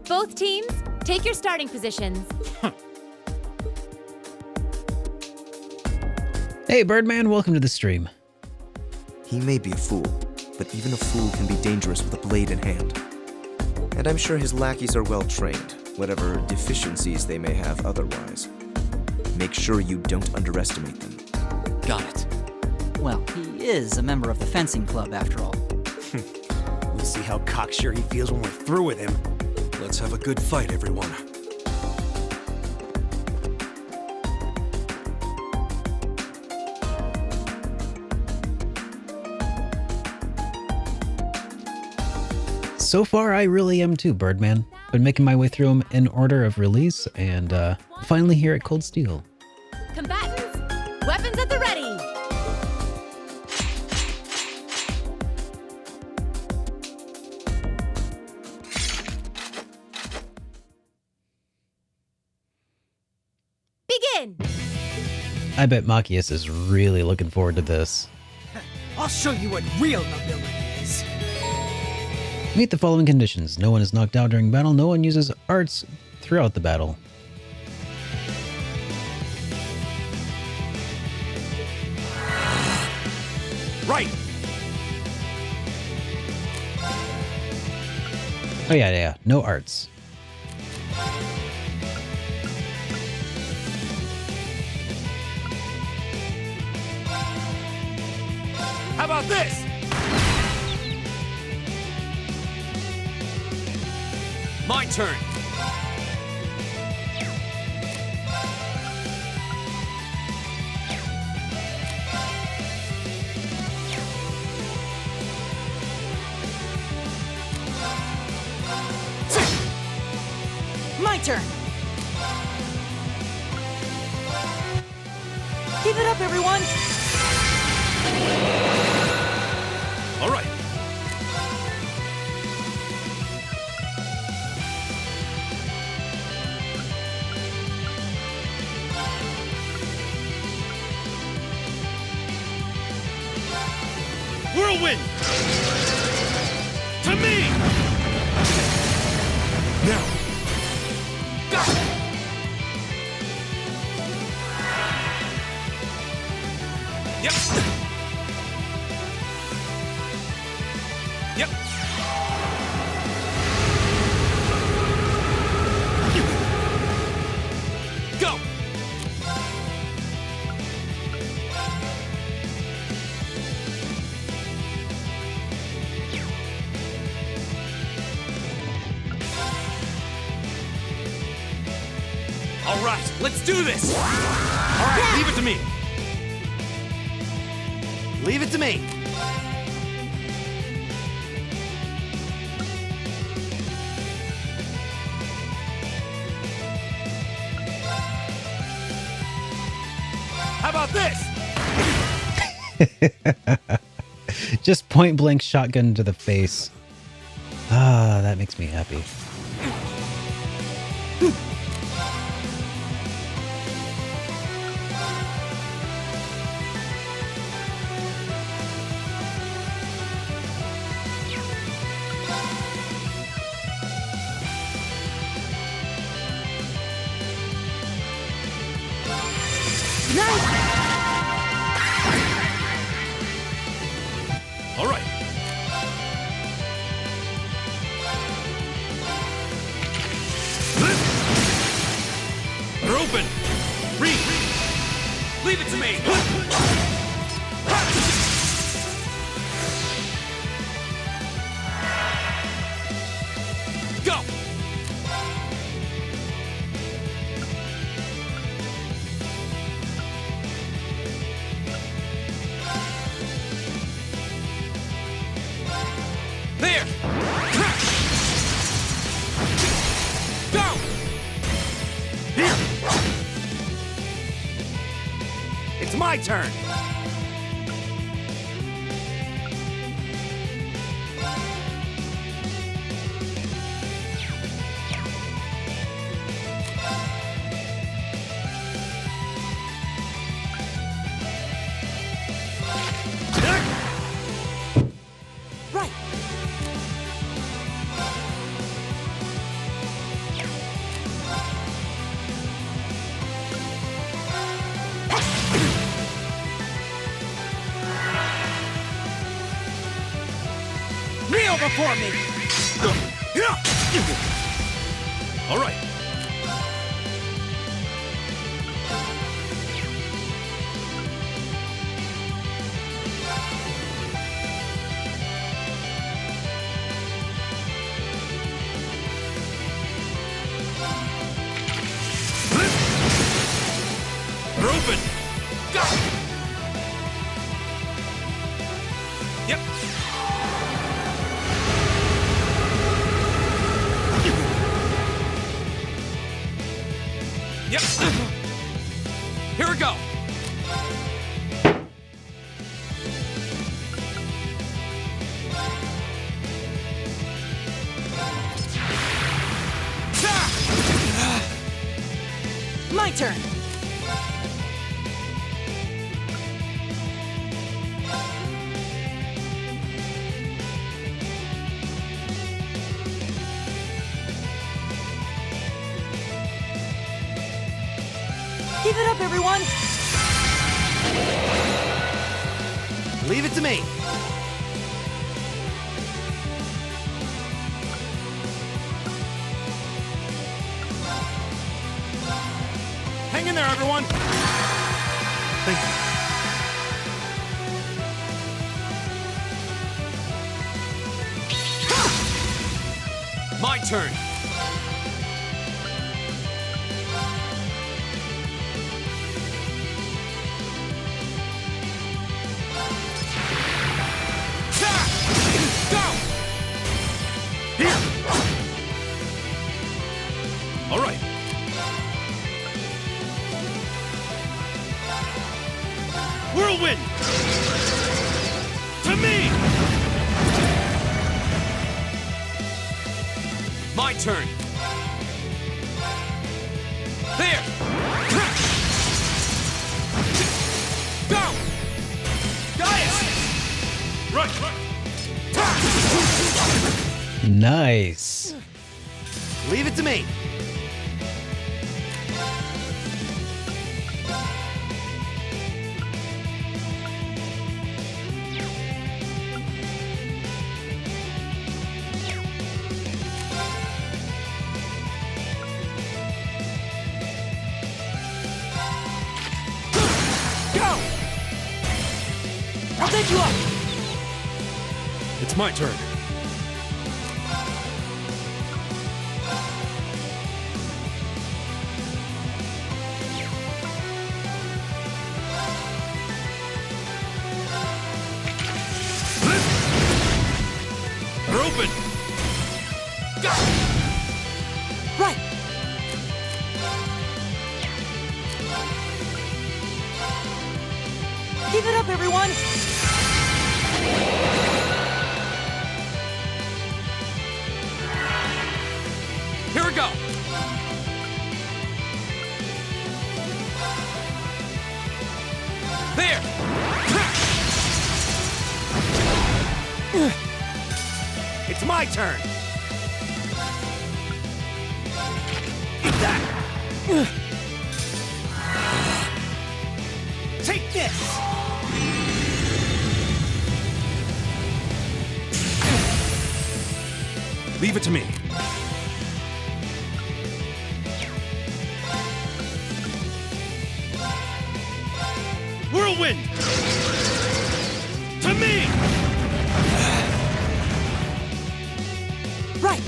Both teams, take your starting positions. Hey, Birdman, welcome to the stream. He may be a fool, but even a fool can be dangerous with a blade in hand. And I'm sure his lackeys are well trained, whatever deficiencies they may have otherwise. Make sure you don't underestimate them. Got it. Well, he is a member of the fencing club after all. We'll see how cocksure he feels when we're through with him. Let's have a good fight, everyone. So far, I really am too, Birdman. Been making my way through them in order of release, and finally here at Cold Steel. Combatants, weapons at the ready! Begin! I bet Machias is really looking forward to this. I'll show you what real nobility is. Meet the following conditions. No one is knocked out during battle. No one uses arts throughout the battle. Right! Oh yeah. No arts. How about this? My turn. My turn! Keep it up, everyone! All right. Whirlwind! To me! Now! Go! Yep! Yep! Go! All right, let's do this! All right, leave it to me! Leave it to me. How about this? Just point blank shotgun to the face. Ah, that makes me happy. All right. They're open. Read. Leave it to me! Go. There! Go! Here. It's my turn. Right! up for me! All right. They're open. Go. Yep. Yep. Here we go. My turn. Give it up, everyone! Leave it to me. Hang in there, everyone. Thank you. My turn. All right. Whirlwind! To me! My turn. There. Go. Gaius. Right. Nice. Leave it to me. I'll take you up! It's my turn. They're open. Go! Right! Give it up, everyone! Here we go. There. It's my turn. Eat that. Take this. Leave it to me. Whirlwind! To me! Right!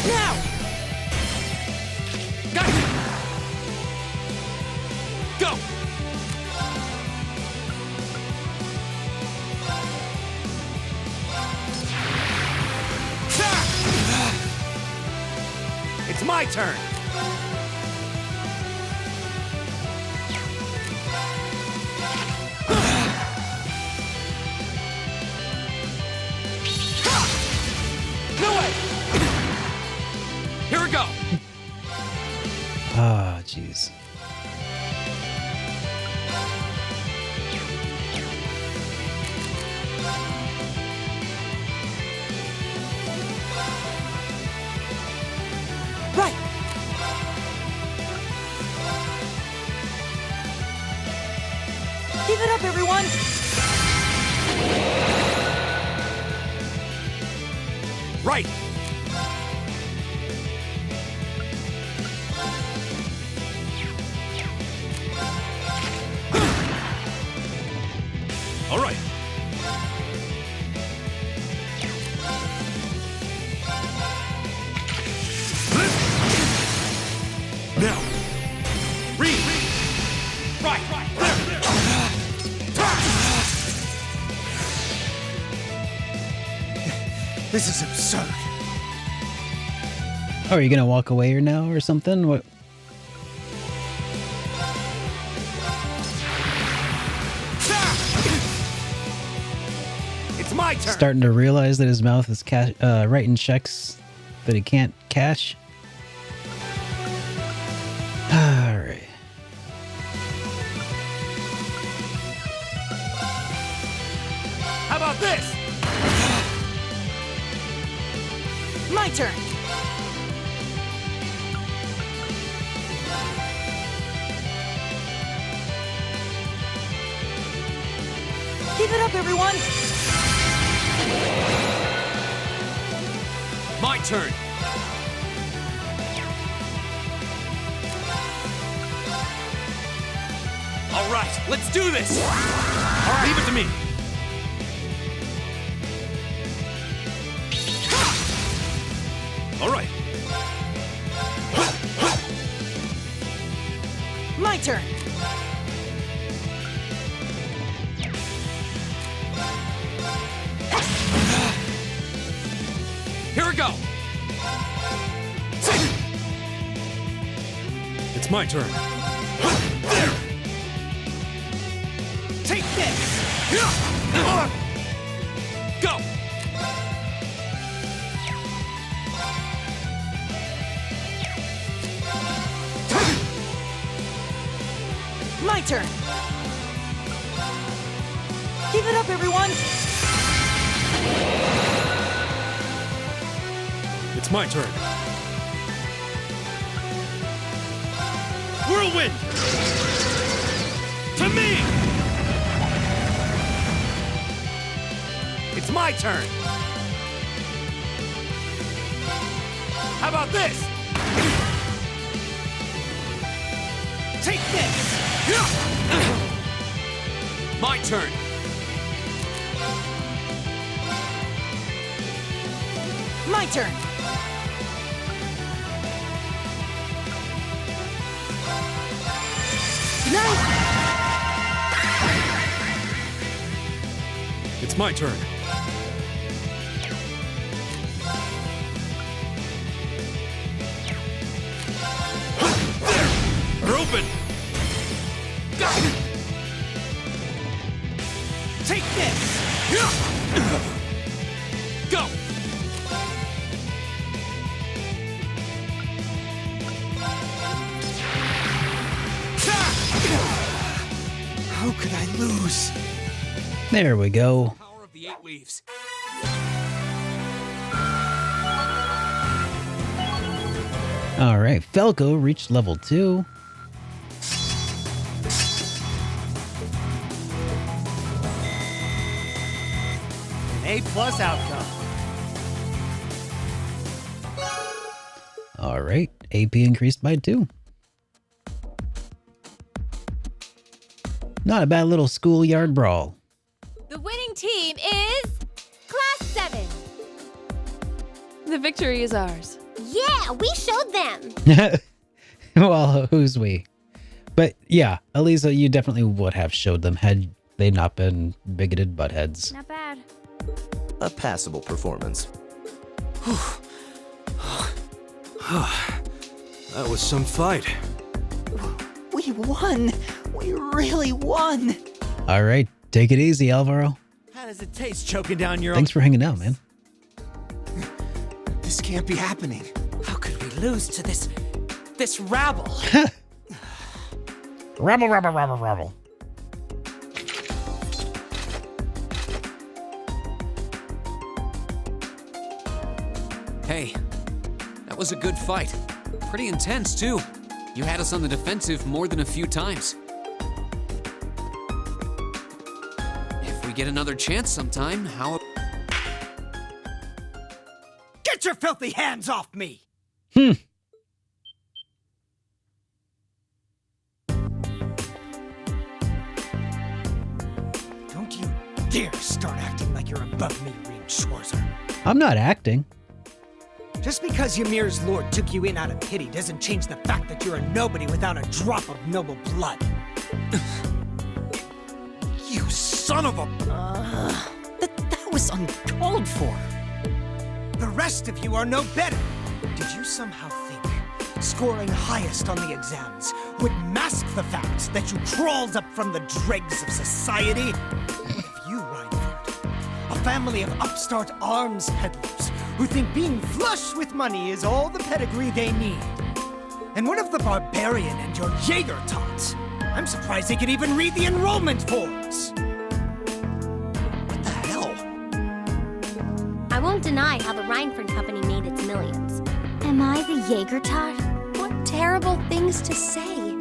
Now! Got it. Go. It's my turn. No way. Here we go. Ah, jeez. Right! everyone! Right! All right. Now. Read. Right. This is absurd. Oh, are you gonna walk away or now or something? What? It's my turn. Starting to realize that his mouth is writing checks that he can't cash. All right. How about this? My turn! Keep it up, everyone! My turn. All right, let's do this. All right, leave it to me. All right. My turn! Here we go. It's my turn. Take this. Go. My turn! Keep it up, everyone! It's my turn. Whirlwind! To me! It's my turn. How about this? Take this! My turn. My turn! It's my turn. They're open. Take this. Go. How could I lose? There we go. Power of the 8 leaves. All right, Falco reached level 2. An A+ outcome. All right, AP increased by 2. Not a bad little schoolyard brawl. The winning team is Class 7. The victory is ours. Yeah, we showed them. Well, who's we? But yeah, Elisa, you definitely would have showed them had they not been bigoted buttheads. Not bad. A passable performance. That was some fight. We won! We really won! All right, take it easy, Alvaro. How does it taste choking down your Thanks for hanging out, man. This can't be happening. How could we lose to this rabble? Rabble. Hey, that was a good fight. Pretty intense, too. You had us on the defensive more than a few times. get another chance sometime, how... Get your filthy hands off me! Don't you dare start acting like you're above me, Reem Schwarzer. I'm not acting. Just because Ymir's lord took you in out of pity doesn't change the fact that you're a nobody without a drop of noble blood. You son of a... That was uncalled for. The rest of you are no better. Did you somehow think scoring highest on the exams would mask the fact that you crawled up from the dregs of society? What if you, Reinford, a family of upstart arms peddlers who think being flush with money is all the pedigree they need? And what of the barbarian and your Jaeger tots? I'm surprised they could even read the enrollment forms. What the hell? I won't deny how the Reinford Company made its millions. Am I the Jaeger tot? What terrible things to say.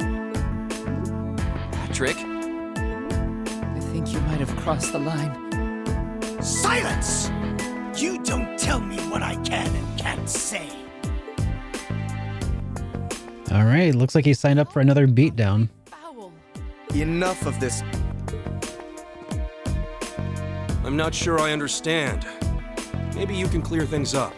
Patrick? I think you might have crossed the line. Silence! You don't tell me what I can and can't say. All right, looks like he signed up for another beatdown. Enough of this. I'm not sure I understand. Maybe you can clear things up.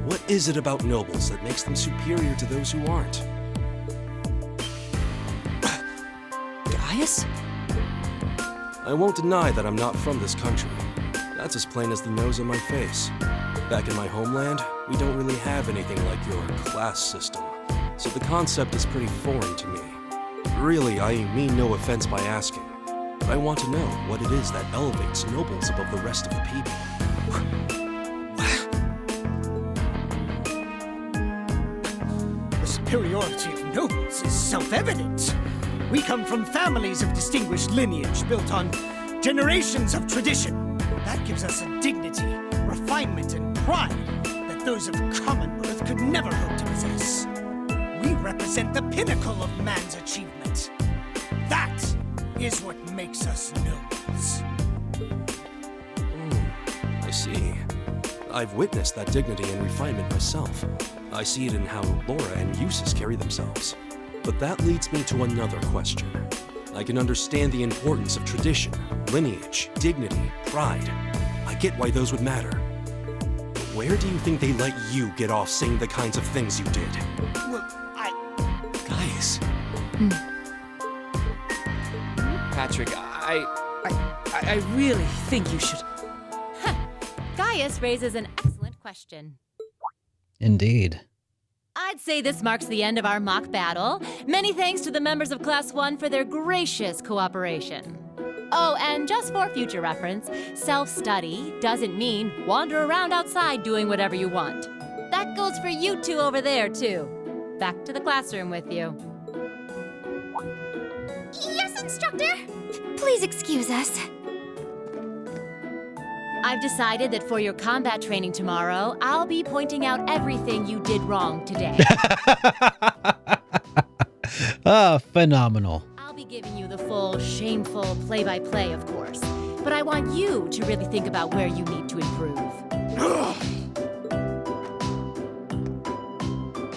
What is it about nobles that makes them superior to those who aren't? Gaius? I won't deny that I'm not from this country. That's as plain as the nose on my face. Back in my homeland, we don't really have anything like your class system, so the concept is pretty foreign to me. Really, I mean no offense by asking, but I want to know what it is that elevates nobles above the rest of the people. The superiority of nobles is self-evident. We come from families of distinguished lineage built on generations of tradition. That gives us a dignity, refinement, and pride that those of Commonwealth could never hope to possess. We represent the pinnacle of man's achievement. That is what makes us nobles. I see. I've witnessed that dignity and refinement myself. I see it in how Laura and Eustace carry themselves. But that leads me to another question. I can understand the importance of tradition, lineage, dignity, pride. I get why those would matter. But where do you think they let you get off saying the kinds of things you did? Well, Gaius. Patrick, I really think you should... Gaius raises an excellent question. Indeed. I'd say this marks the end of our mock battle. Many thanks to the members of Class 1 for their gracious cooperation. Oh, and just for future reference, self-study doesn't mean wander around outside doing whatever you want. That goes for you two over there, too. Back to the classroom with you. Yes, instructor! Please excuse us. I've decided that for your combat training tomorrow, I'll be pointing out everything you did wrong today. Phenomenal. I'll be giving you the full, shameful play-by-play, of course. But I want you to really think about where you need to improve.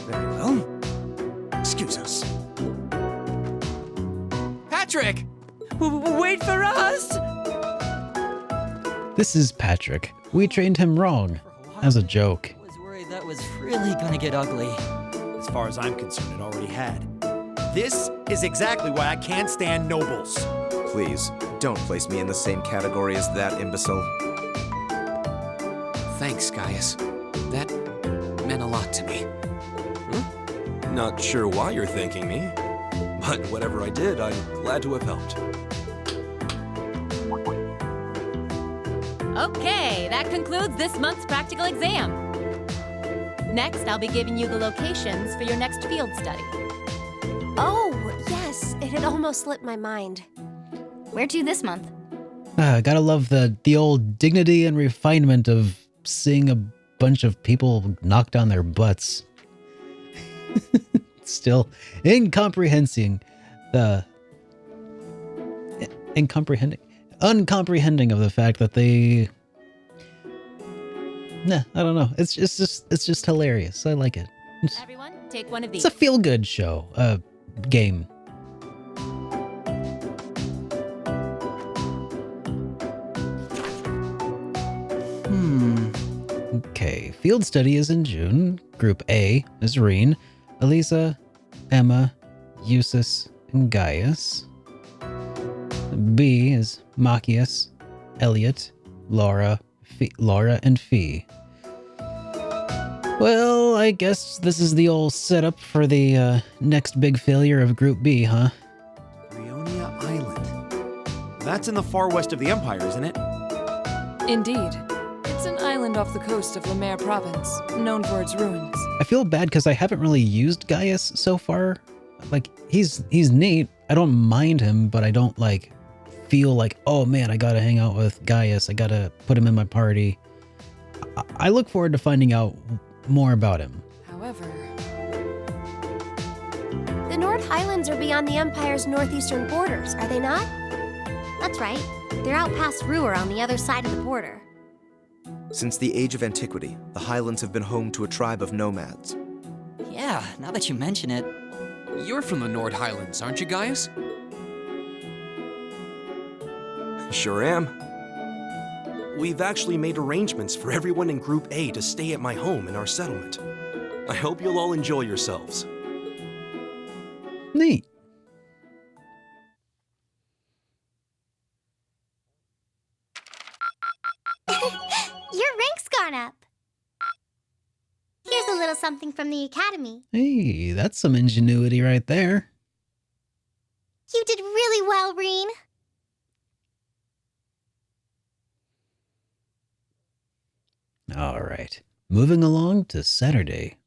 Very well. Excuse us. Patrick! Wait for us! This is Patrick. We trained him wrong. As a joke. I was worried that was really gonna get ugly. As far as I'm concerned, it already had. This is exactly why I can't stand nobles. Please, don't place me in the same category as that imbecile. Thanks, Gaius. That meant a lot to me. Not sure why you're thanking me, but whatever I did, I'm glad to have helped. Okay, that concludes this month's practical exam. Next, I'll be giving you the locations for your next field study. Oh, yes, it had almost slipped my mind. Where to this month? Gotta love the old dignity and refinement of seeing a bunch of people knock down their butts. Still incomprehensible. the uncomprehending of the fact that they. Nah, I don't know. It's just hilarious. I like it. Everyone, take one of these. It's a feel-good show, game. Okay, field study is in June. Group A is Reen, Elisa, Emma, Eustace, and Gaius. B is Machias, Elliot, Laura, and Fee. Well, I guess this is the old setup for the next big failure of Group B, huh? Brionia Island. That's in the far west of the Empire, isn't it? Indeed. It's an island off the coast of Lemaire Province, known for its ruins. I feel bad because I haven't really used Gaius so far. Like, he's neat. I don't mind him, but I don't, like, feel like, oh man, I gotta hang out with Gaius. I gotta put him in my party. I look forward to finding out more about him. However... The Nord Highlands are beyond the Empire's northeastern borders, are they not? That's right. They're out past Ruhr on the other side of the border. Since the age of antiquity, the Highlands have been home to a tribe of nomads. Yeah, now that you mention it. You're from the Nord Highlands, aren't you, Gaius? Sure am. We've actually made arrangements for everyone in Group A to stay at my home in our settlement. I hope you'll all enjoy yourselves. Neat. Your rank's gone up. Here's a little something from the Academy. Hey, that's some ingenuity right there. You did really well, Reen. All right, moving along to Saturday.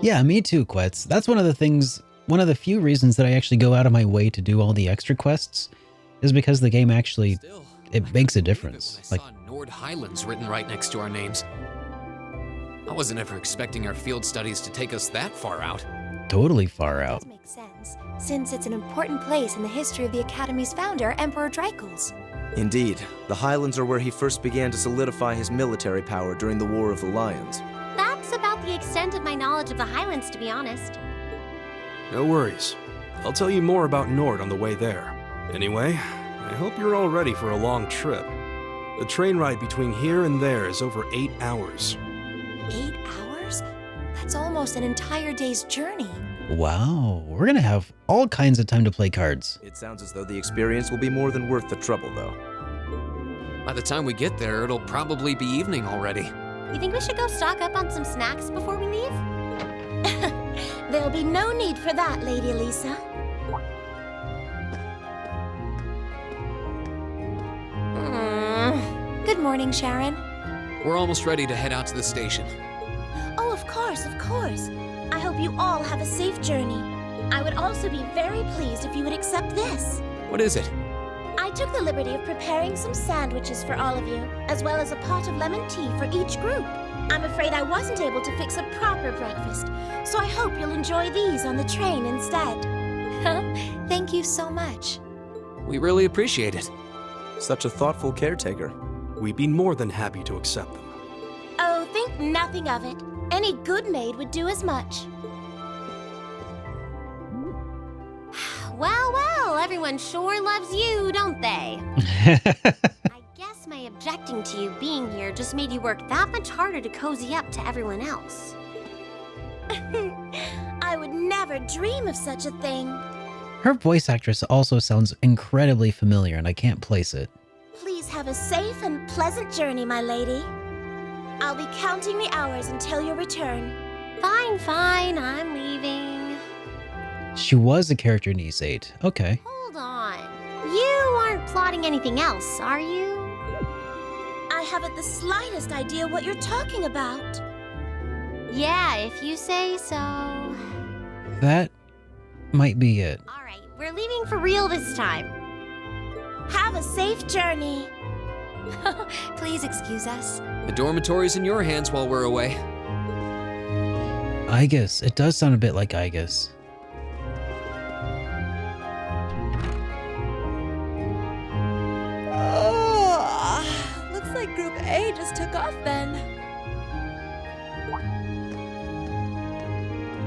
Yeah, me too, Quetz. That's one of the few reasons that I actually go out of my way to do all the extra quests, is because the game actually, it makes a difference. I saw Nord Highlands written right next to our names. I wasn't ever expecting our field studies to take us that far out. Totally far out. That makes sense, since it's an important place in the history of the Academy's founder, Emperor Dreikels. Indeed, the Highlands are where he first began to solidify his military power during the War of the Lions. That's about the extent of my knowledge of the Highlands, to be honest. No worries. I'll tell you more about Nord on the way there. Anyway, I hope you're all ready for a long trip. The train ride between here and there is over 8 hours. 8 hours? That's almost an entire day's journey. Wow, we're gonna have all kinds of time to play cards. It sounds as though the experience will be more than worth the trouble, though. By the time we get there, it'll probably be evening already. You think we should go stock up on some snacks before we leave? There'll be no need for that, Lady Elisa. Good morning, Sharon. We're almost ready to head out to the station. Oh, of course, of course. I hope you all have a safe journey. I would also be very pleased if you would accept this. What is it? I took the liberty of preparing some sandwiches for all of you, as well as a pot of lemon tea for each group. I'm afraid I wasn't able to fix a proper breakfast, so I hope you'll enjoy these on the train instead. Thank you so much. We really appreciate it. Such a thoughtful caretaker. We'd be more than happy to accept them. Oh, think nothing of it. Any good maid would do as much. Well, everyone sure loves you, don't they? I guess my objecting to you being here just made you work that much harder to cozy up to everyone else. I would never dream of such a thing. Her voice actress also sounds incredibly familiar, and I can't place it. Please have a safe and pleasant journey, my lady. I'll be counting the hours until your return. Fine, I'm leaving. She was a character in Ys 8. Okay. Hold on. You aren't plotting anything else, are you? I haven't the slightest idea what you're talking about. Yeah, if you say so. That might be it. All right, we're leaving for real this time. Have a safe journey. Please excuse us. The dormitory's in your hands while we're away. Igus. It does sound a bit like Igus. Oh, looks like Group A just took off then.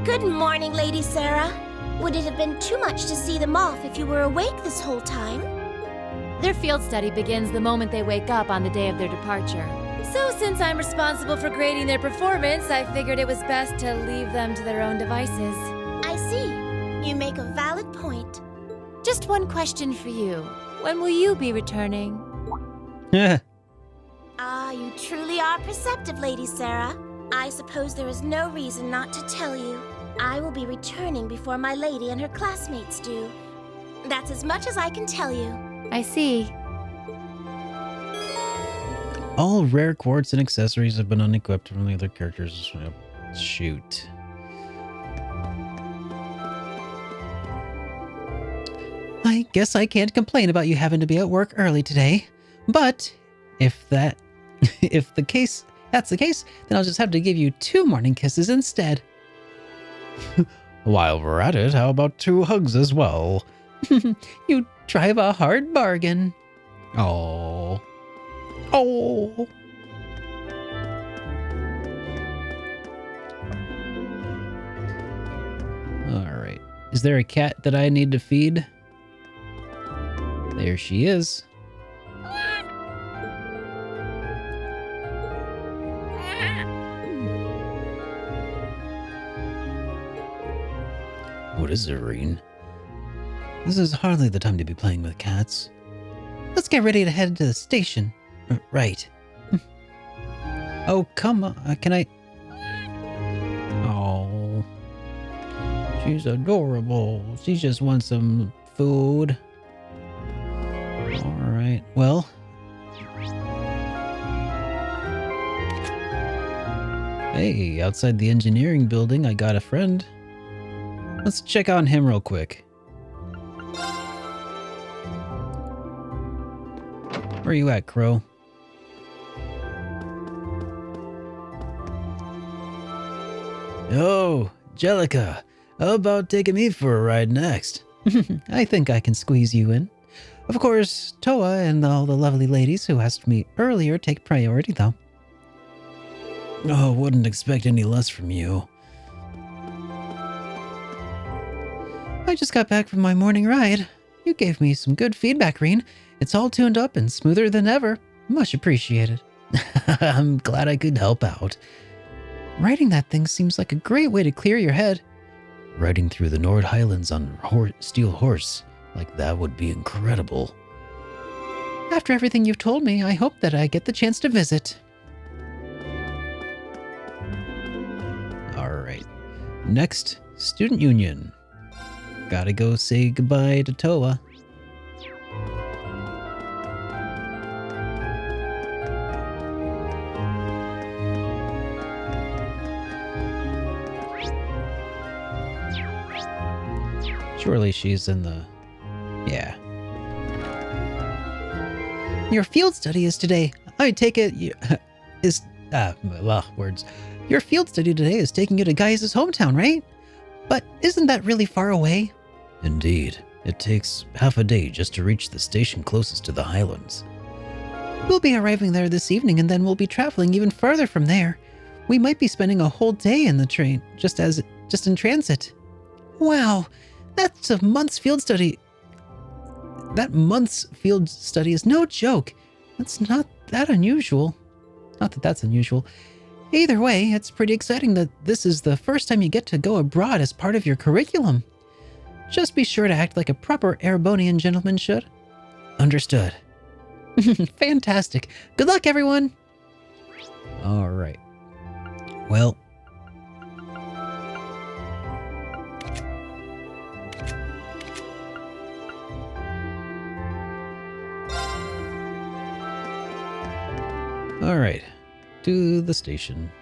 Good morning, Lady Sarah. Would it have been too much to see them off if you were awake this whole time? Their field study begins the moment they wake up on the day of their departure. So since I'm responsible for grading their performance, I figured it was best to leave them to their own devices. I see. You make a valid point. Just one question for you. When will you be returning? Ah, you truly are perceptive, Lady Sarah. I suppose there is no reason not to tell you. I will be returning before my lady and her classmates do. That's as much as I can tell you. I see. All rare quartz and accessories have been unequipped from the other characters. Shoot. I guess I can't complain about you having to be at work early today. But if that's the case, then I'll just have to give you 2 morning kisses instead. While we're at it, how about 2 hugs as well? You drive a hard bargain. Oh. Oh. All right. Is there a cat that I need to feed? There she is. What is it, Reen? This is hardly the time to be playing with cats. Let's get ready to head to the station. Right. Oh, come on. Can I? Oh. She's adorable. She just wants some food. All right. Well. Hey, outside the engineering building, I got a friend. Let's check on him real quick. Where are you at, Crow? Oh, Jellica, how about taking me for a ride next? I think I can squeeze you in. Of course, Toa and all the lovely ladies who asked me earlier take priority, though. Oh, wouldn't expect any less from you. I just got back from my morning ride. You gave me some good feedback, Reen. It's all tuned up and smoother than ever. Much appreciated. I'm glad I could help out. Riding that thing seems like a great way to clear your head. Riding through the Nord Highlands on steel horse, like that would be incredible. After everything you've told me, I hope that I get the chance to visit. All right. Next, Student Union. Gotta go say goodbye to Toa. Surely she's in the... Yeah. Your field study is today. I take it is... words. Your field study today is taking you to Gaius' hometown, right? But isn't that really far away? Indeed. It takes half a day just to reach the station closest to the Highlands. We'll be arriving there this evening and then we'll be traveling even farther from there. We might be spending a whole day in the train, just in transit. Wow, that's a month's field study. That month's field study is no joke. That's not that unusual. Not that that's unusual. Either way, it's pretty exciting that this is the first time you get to go abroad as part of your curriculum. Just be sure to act like a proper Erebonian gentleman should. Understood. Fantastic. Good luck, everyone. All right. Well. All right. To the station.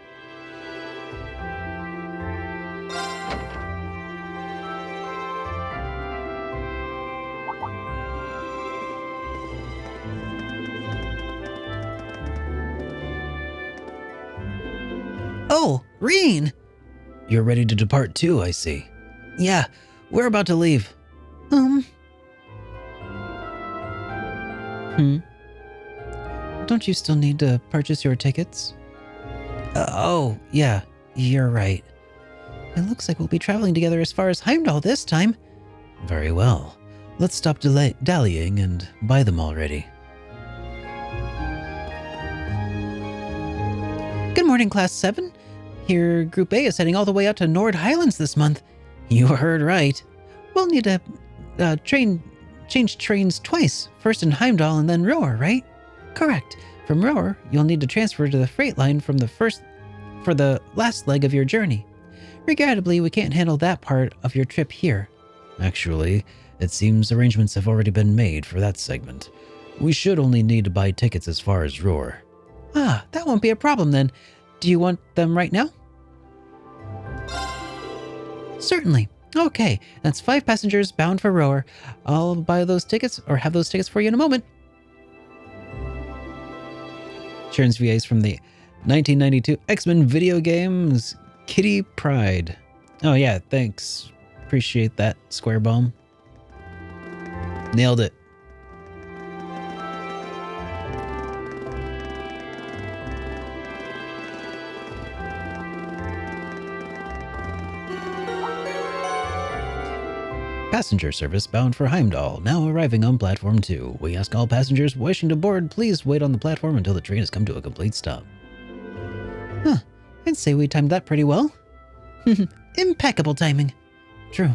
Oh, Reen! You're ready to depart too, I see. Yeah, we're about to leave. Don't you still need to purchase your tickets? Oh, yeah, you're right. It looks like we'll be traveling together as far as Heimdall this time. Very well. Let's stop dallying and buy them already. Good morning, Class 7. Here, Group A is heading all the way out to Nord Highlands this month. You heard right. We'll need to change trains twice, first in Heimdall and then Roar, right? Correct. From Roar, you'll need to transfer to the freight line for the last leg of your journey. Regrettably, we can't handle that part of your trip here. Actually, it seems arrangements have already been made for that segment. We should only need to buy tickets as far as Roar. Ah, that won't be a problem then. Do you want them right now? Certainly. Okay, that's 5 passengers bound for Roar. I'll buy those tickets, or have those tickets for you in a moment. Sharon's VA is from the 1992 X-Men video games, Kitty Pryde. Oh yeah, thanks. Appreciate that, Square Bomb. Nailed it. Passenger service bound for Heimdall, now arriving on platform 2. We ask all passengers wishing to board, please wait on the platform until the train has come to a complete stop. Huh, I'd say we timed that pretty well. Impeccable timing. True.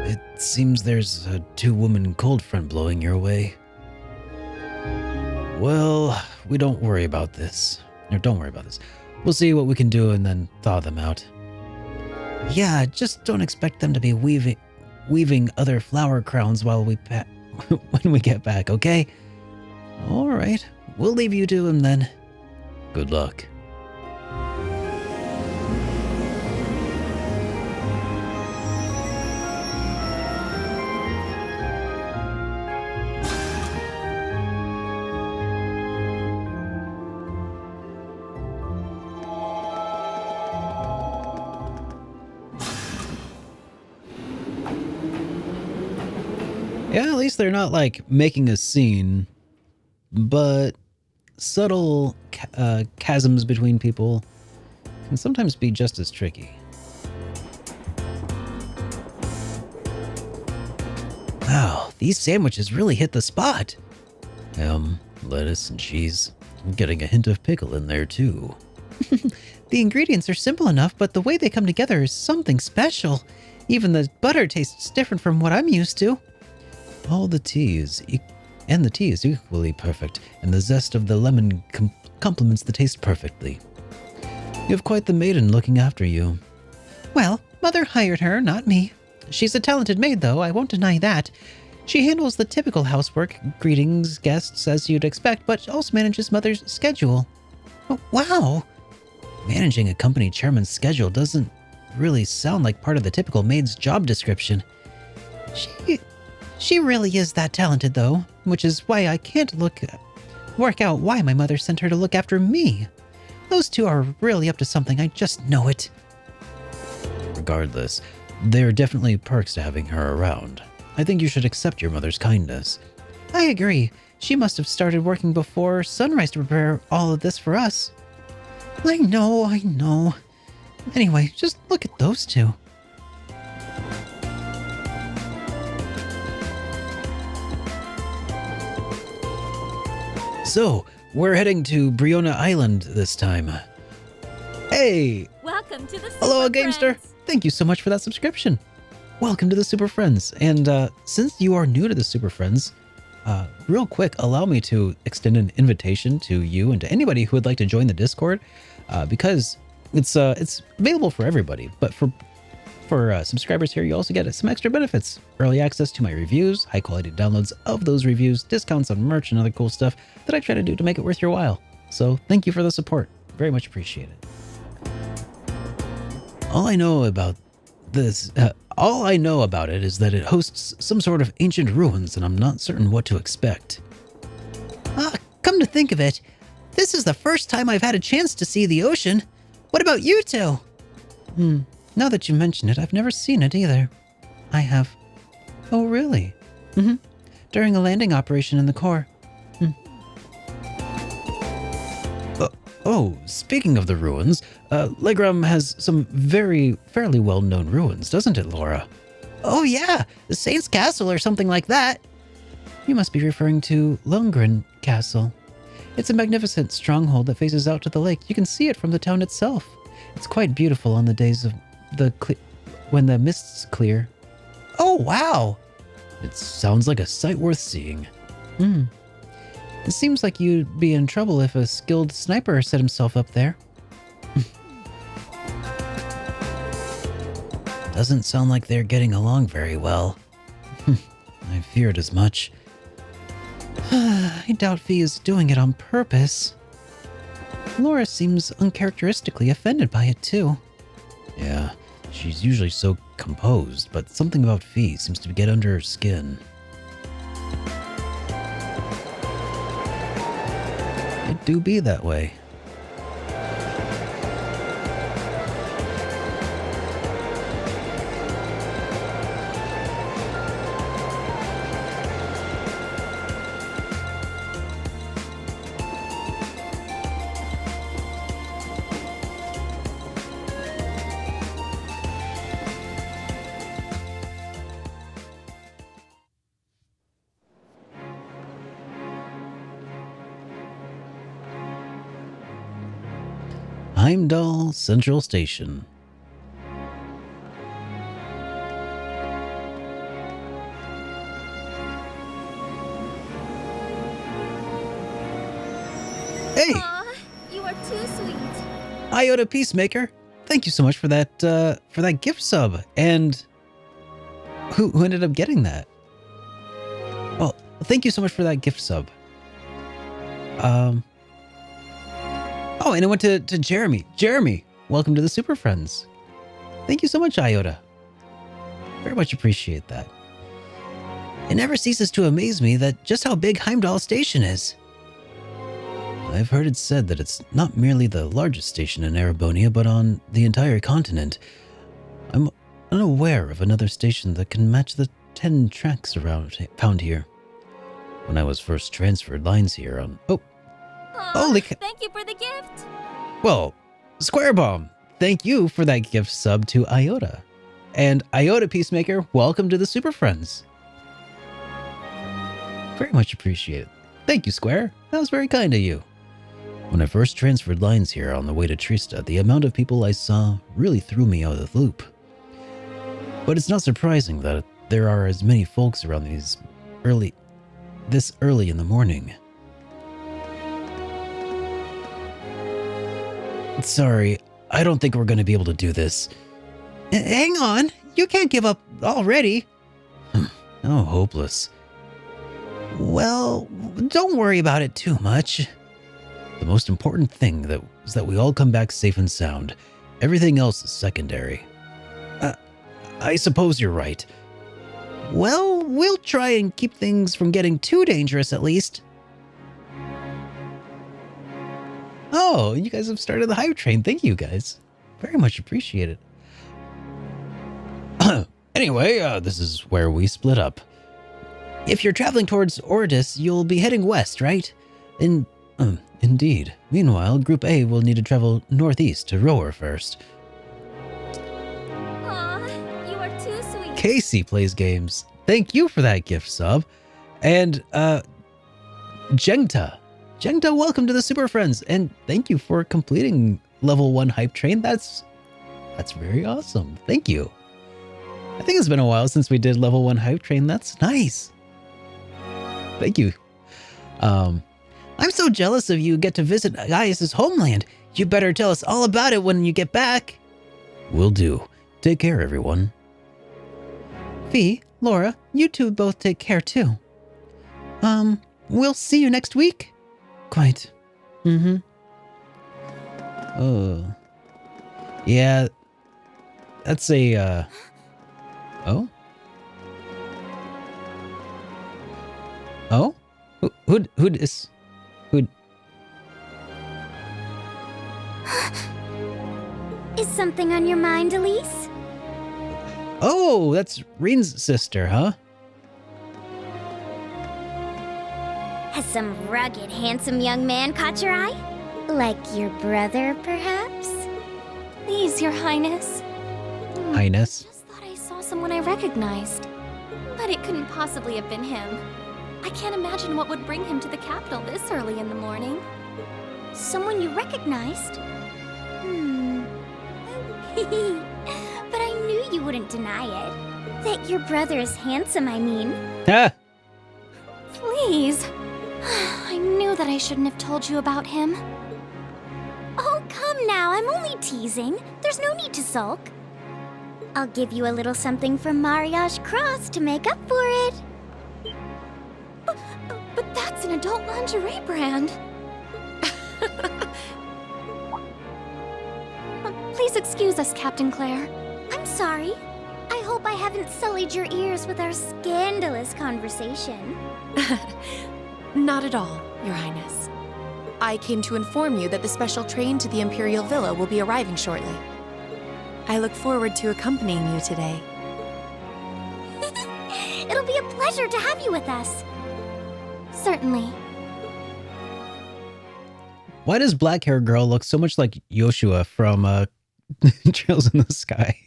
It seems there's a 2-woman cold front blowing your way. Well, we don't worry about this. Or don't worry about this. We'll see what we can do and then thaw them out. Yeah, just don't expect them to be weaving other flower crowns while when we get back, okay? All right, we'll leave you to him then. Good luck. Yeah, at least they're not like making a scene, but subtle chasms between people can sometimes be just as tricky. Wow, these sandwiches really hit the spot. Lettuce and cheese. I'm getting a hint of pickle in there too. The ingredients are simple enough, but the way they come together is something special. Even the butter tastes different from what I'm used to. The tea is equally perfect, and the zest of the lemon complements the taste perfectly. You have quite the maiden looking after you. Well, Mother hired her, not me. She's a talented maid, though, I won't deny that. She handles the typical housework, greetings, guests, as you'd expect, but also manages Mother's schedule. Oh, wow! Managing a company chairman's schedule doesn't really sound like part of the typical maid's job description. She really is that talented, though, which is why I can't work out why my mother sent her to look after me. Those two are really up to something, I just know it. Regardless, there are definitely perks to having her around. I think you should accept your mother's kindness. I agree. She must have started working before sunrise to prepare all of this for us. I know. Anyway, just look at those two. So, we're heading to Briona Island this time. Hey! Welcome to the Super Hello, Gamester! Friends. Thank you so much for that subscription. Welcome to the Super Friends. And since you are new to the Super Friends, real quick, allow me to extend an invitation to you and to anybody who would like to join the Discord, because it's available for everybody. But for subscribers here, you also get some extra benefits. Early access to my reviews, high quality downloads of those reviews, discounts on merch and other cool stuff that I try to do to make it worth your while. So thank you for the support. Very much appreciated. All I know about it is that it hosts some sort of ancient ruins, and I'm not certain what to expect. Come to think of it, this is the first time I've had a chance to see the ocean. What about you two? Now that you mention it, I've never seen it either. I have. Oh, really? During a landing operation in the core. Oh, speaking of the ruins, Legram has some fairly well-known ruins, doesn't it, Laura? Oh yeah, the Saint's Castle or something like that. You must be referring to Lundgren Castle. It's a magnificent stronghold that faces out to the lake. You can see it from the town itself. It's quite beautiful on the days of when the mists clear. Oh, wow! It sounds like a sight worth seeing. It seems like you'd be in trouble if a skilled sniper set himself up there. Doesn't sound like they're getting along very well. I feared as much. I doubt Fee is doing it on purpose. Laura seems uncharacteristically offended by it too. Yeah, she's usually so composed, but something about Fee seems to get under her skin. It do be that way. Heimdall Central Station. Hey! Aw, you are too sweet. Iota Peacemaker, thank you so much for that gift sub. And who ended up getting that? Well, thank you so much for that gift sub. Oh, and it went to Jeremy. Jeremy, welcome to the Super Friends. Thank you so much, Iota. Very much appreciate that. It never ceases to amaze me that just how big Heimdall Station is. I've heard it said that it's not merely the largest station in Erebonia, but on the entire continent. I'm unaware of another station that can match the 10 tracks found here. When I was first transferred lines here on... Holy thank you for the gift. Well, Square Bomb, thank you for that gift sub to Iota. And Iota Peacemaker, welcome to the Super Friends. Very much appreciated. Thank you, Square. That was very kind of you. When I first transferred lines here on the way to Trista, the amount of people I saw really threw me out of the loop. But it's not surprising that there are as many folks around this early in the morning. Sorry, I don't think we're going to be able to do this. Hang on, you can't give up already. Oh, hopeless. Well, don't worry about it too much. The most important thing is that we all come back safe and sound. Everything else is secondary. I suppose you're right. Well, we'll try and keep things from getting too dangerous at least. Oh, you guys have started the hype train. Thank you, guys. Very much appreciated. Anyway, this is where we split up. If you're traveling towards Ordis, you'll be heading west, right? Indeed. Meanwhile, Group A will need to travel northeast to Rower first. Aw, you are too sweet. Casey plays games. Thank you for that gift sub. And, Jengta. Jengta, welcome to the Super Friends, and thank you for completing level 1 hype train. That's very awesome. Thank you. I think it's been a while since we did level 1 hype train. That's nice. Thank you. I'm so jealous of you get to visit Gaius' homeland. You better tell us all about it when you get back. Will do. Take care, everyone. Fee, Laura, you two both take care too. We'll see you next week. Quite. Oh. Yeah. That's a, Oh? Oh? Who Is something on your mind, Elise? Oh, that's Reen's sister, huh? Has some rugged, handsome young man caught your eye? Like your brother, perhaps? Please, Your Highness. Highness. Just thought I saw someone I recognized. But it couldn't possibly have been him. I can't imagine what would bring him to the capital this early in the morning. Someone you recognized? But I knew you wouldn't deny it. That your brother is handsome, I mean. Ah! Please. I knew that I shouldn't have told you about him. Oh, come now, I'm only teasing. There's no need to sulk. I'll give you a little something from Mariage Cross to make up for it. But that's an adult lingerie brand. Please excuse us, Captain Claire. I'm sorry. I hope I haven't sullied your ears with our scandalous conversation. Not at all, Your Highness. I came to inform you that the special train to the Imperial Villa will be arriving shortly. I look forward to accompanying you today. It'll be a pleasure to have you with us. Certainly. Why does black hair girl look so much like Yoshua from Trails in the Sky?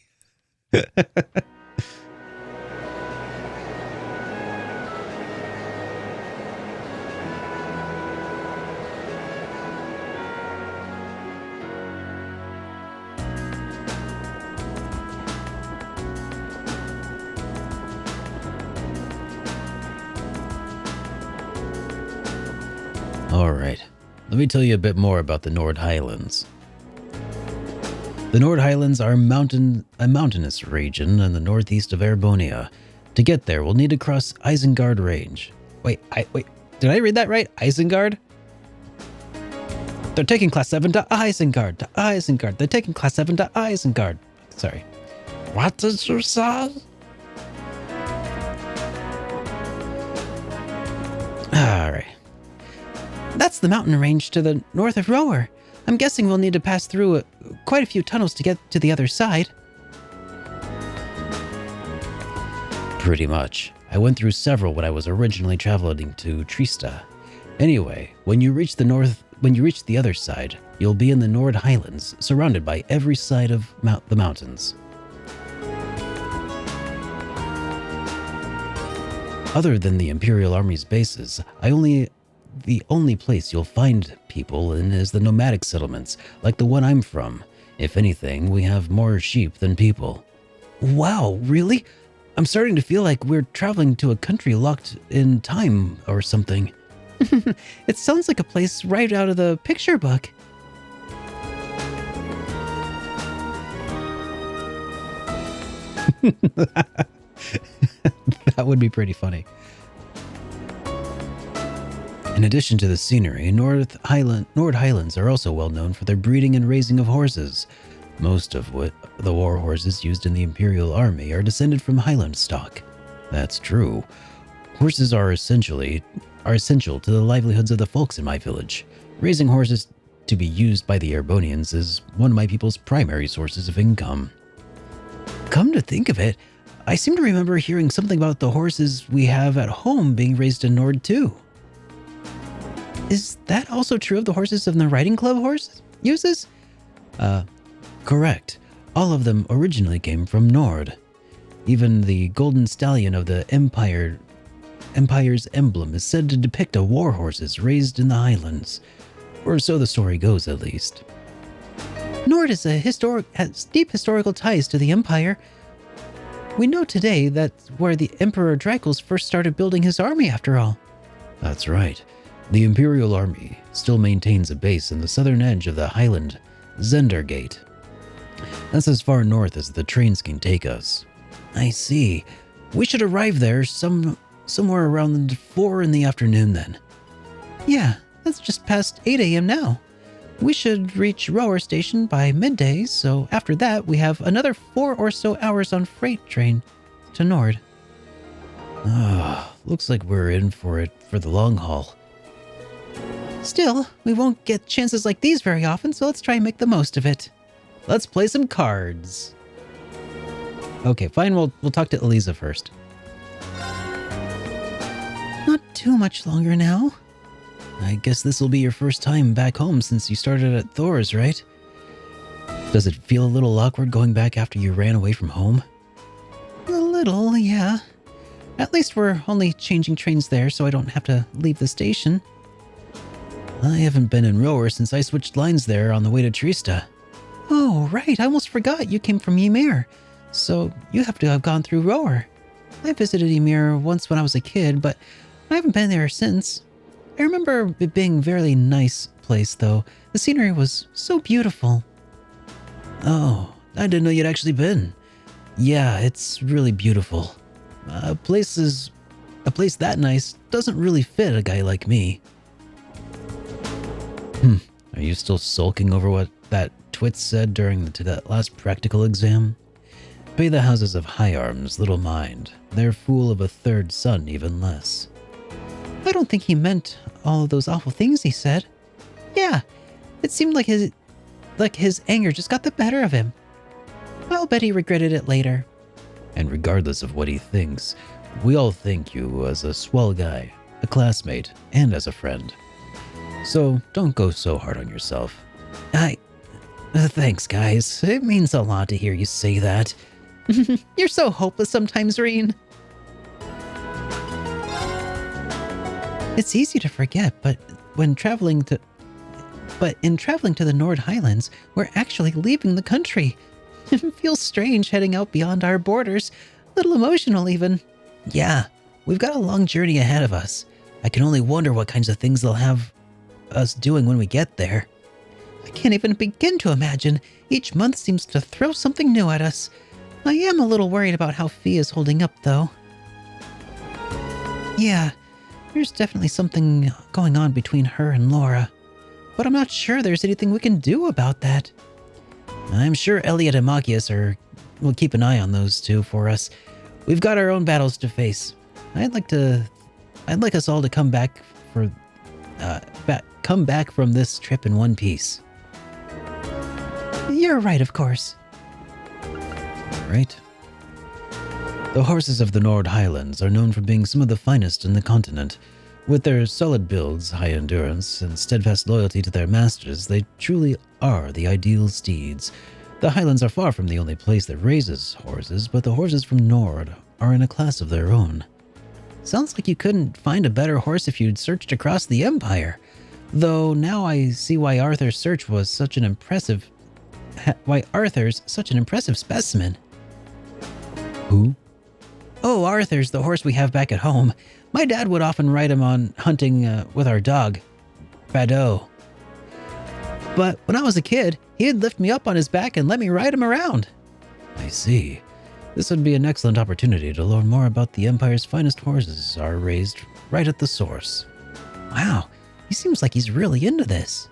All right, let me tell you a bit more about the Nord Highlands. The Nord Highlands are a mountainous region in the northeast of Erebonia. To get there, we'll need to cross Isengard Range. Wait, did I read that right? Isengard? They're taking Class 7 to Isengard, They're taking Class 7 to Isengard. Sorry. What did you say? All right. That's the mountain range to the north of Rower. I'm guessing we'll need to pass through quite a few tunnels to get to the other side. Pretty much. I went through several when I was originally traveling to Trista. Anyway, when you reach the other side, you'll be in the Nord Highlands, surrounded by every side of the mountains. Other than the Imperial Army's bases, the only place you'll find people in is the nomadic settlements, like the one I'm from. If anything, we have more sheep than people. Wow, really? I'm starting to feel like we're traveling to a country locked in time or something. It sounds like a place right out of the picture book. That would be pretty funny. In addition to the scenery, Nord Highlands are also well known for their breeding and raising of horses. Most of the war horses used in the Imperial Army are descended from Highland stock. That's true. Horses are essential to the livelihoods of the folks in my village. Raising horses to be used by the Erebonians is one of my people's primary sources of income. Come to think of it, I seem to remember hearing something about the horses we have at home being raised in Nord too. Is that also true of the horses of the riding club uses? Correct. All of them originally came from Nord. Even the golden stallion of the Empire's emblem is said to depict a war horses raised in the Highlands. Or so the story goes, at least. Nord has deep historical ties to the Empire. We know today that's where the Emperor Dracos first started building his army, after all. That's right. The Imperial Army still maintains a base in the southern edge of the Highland, Zendergate. That's as far north as the trains can take us. I see. We should arrive there somewhere around 4 in the afternoon then. Yeah, that's just past 8 a.m. now. We should reach Rower Station by midday, so after that we have another 4 or so hours on freight train to Nord. Looks like we're in for it for the long haul. Still, we won't get chances like these very often, so let's try and make the most of it. Let's play some cards. Okay, fine, we'll talk to Eliza first. Not too much longer now. I guess this will be your first time back home since you started at Thor's, right? Does it feel a little awkward going back after you ran away from home? A little, yeah. At least we're only changing trains there, so I don't have to leave the station. I haven't been in Rower since I switched lines there on the way to Trista. Oh, right, I almost forgot you came from Ymir. So you have to have gone through Rower. I visited Ymir once when I was a kid, but I haven't been there since. I remember it being a very nice place, though. The scenery was so beautiful. Oh, I didn't know you'd actually been. Yeah, it's really beautiful. A place that nice doesn't really fit a guy like me. Are you still sulking over what that twit said during that last practical exam? Pay the houses of high arms little mind. Their fool of a third son even less. I don't think he meant all of those awful things he said. Yeah, it seemed like his anger just got the better of him. I'll bet he regretted it later. And regardless of what he thinks, we all think you as a swell guy, a classmate, and as a friend. So don't go so hard on yourself. Thanks, guys. It means a lot to hear you say that. You're so hopeless sometimes, Reen. It's easy to forget, but in traveling to the Nord Highlands, we're actually leaving the country. It feels strange heading out beyond our borders, a little emotional even. Yeah, we've got a long journey ahead of us. I can only wonder what kinds of things they'll have us doing when we get there. I can't even begin to imagine. Each month seems to throw something new at us. I am a little worried about how Fee is holding up, though. Yeah, there's definitely something going on between her and Laura. But I'm not sure there's anything we can do about that. I'm sure Elliot and Machias will keep an eye on those two for us. We've got our own battles to face. I'd like us all to come back from this trip in one piece. You're right, of course. Right. The horses of the Nord Highlands are known for being some of the finest in the continent. With their solid builds, high endurance, and steadfast loyalty to their masters, they truly are the ideal steeds. The Highlands are far from the only place that raises horses, but the horses from Nord are in a class of their own. Sounds like you couldn't find a better horse if you'd searched across the Empire. Though now I see why Arthur's such an impressive specimen. Who? Oh, Arthur's the horse we have back at home. My dad would often ride him on hunting with our dog, Bado. But when I was a kid, he'd lift me up on his back and let me ride him around. I see. This would be an excellent opportunity to learn more about the Empire's finest horses are raised right at the source. Wow, he seems like he's really into this.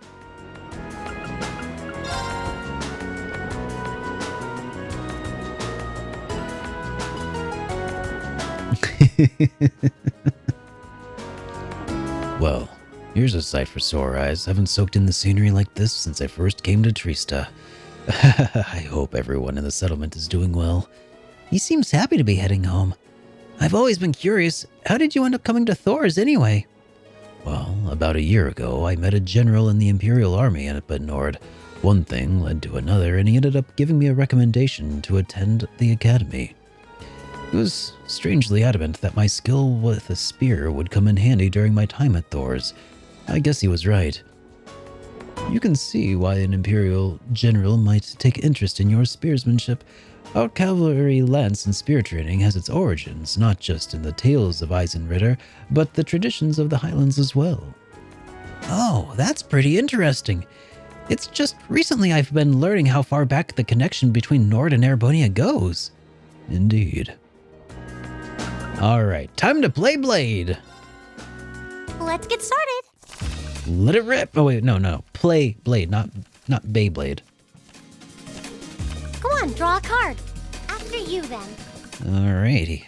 Well, here's a sight for sore eyes. I haven't soaked in the scenery like this since I first came to Trista. I hope everyone in the settlement is doing well. He seems happy to be heading home. I've always been curious, how did you end up coming to Thor's anyway? Well, about a year ago, I met a general in the Imperial Army at Nord. One thing led to another, and he ended up giving me a recommendation to attend the academy. He was strangely adamant that my skill with a spear would come in handy during my time at Thor's. I guess he was right. You can see why an Imperial general might take interest in your spearsmanship. Our cavalry lance and spear training has its origins, not just in the tales of Eisenritter, but the traditions of the Highlands as well. Oh, that's pretty interesting. It's just recently I've been learning how far back the connection between Nord and Erebonia goes. Indeed. Alright, time to play Blade. Let's get started. Let it rip. Oh wait, no. Play Blade, not Beyblade. Come on, draw a card. After you, then. Alrighty.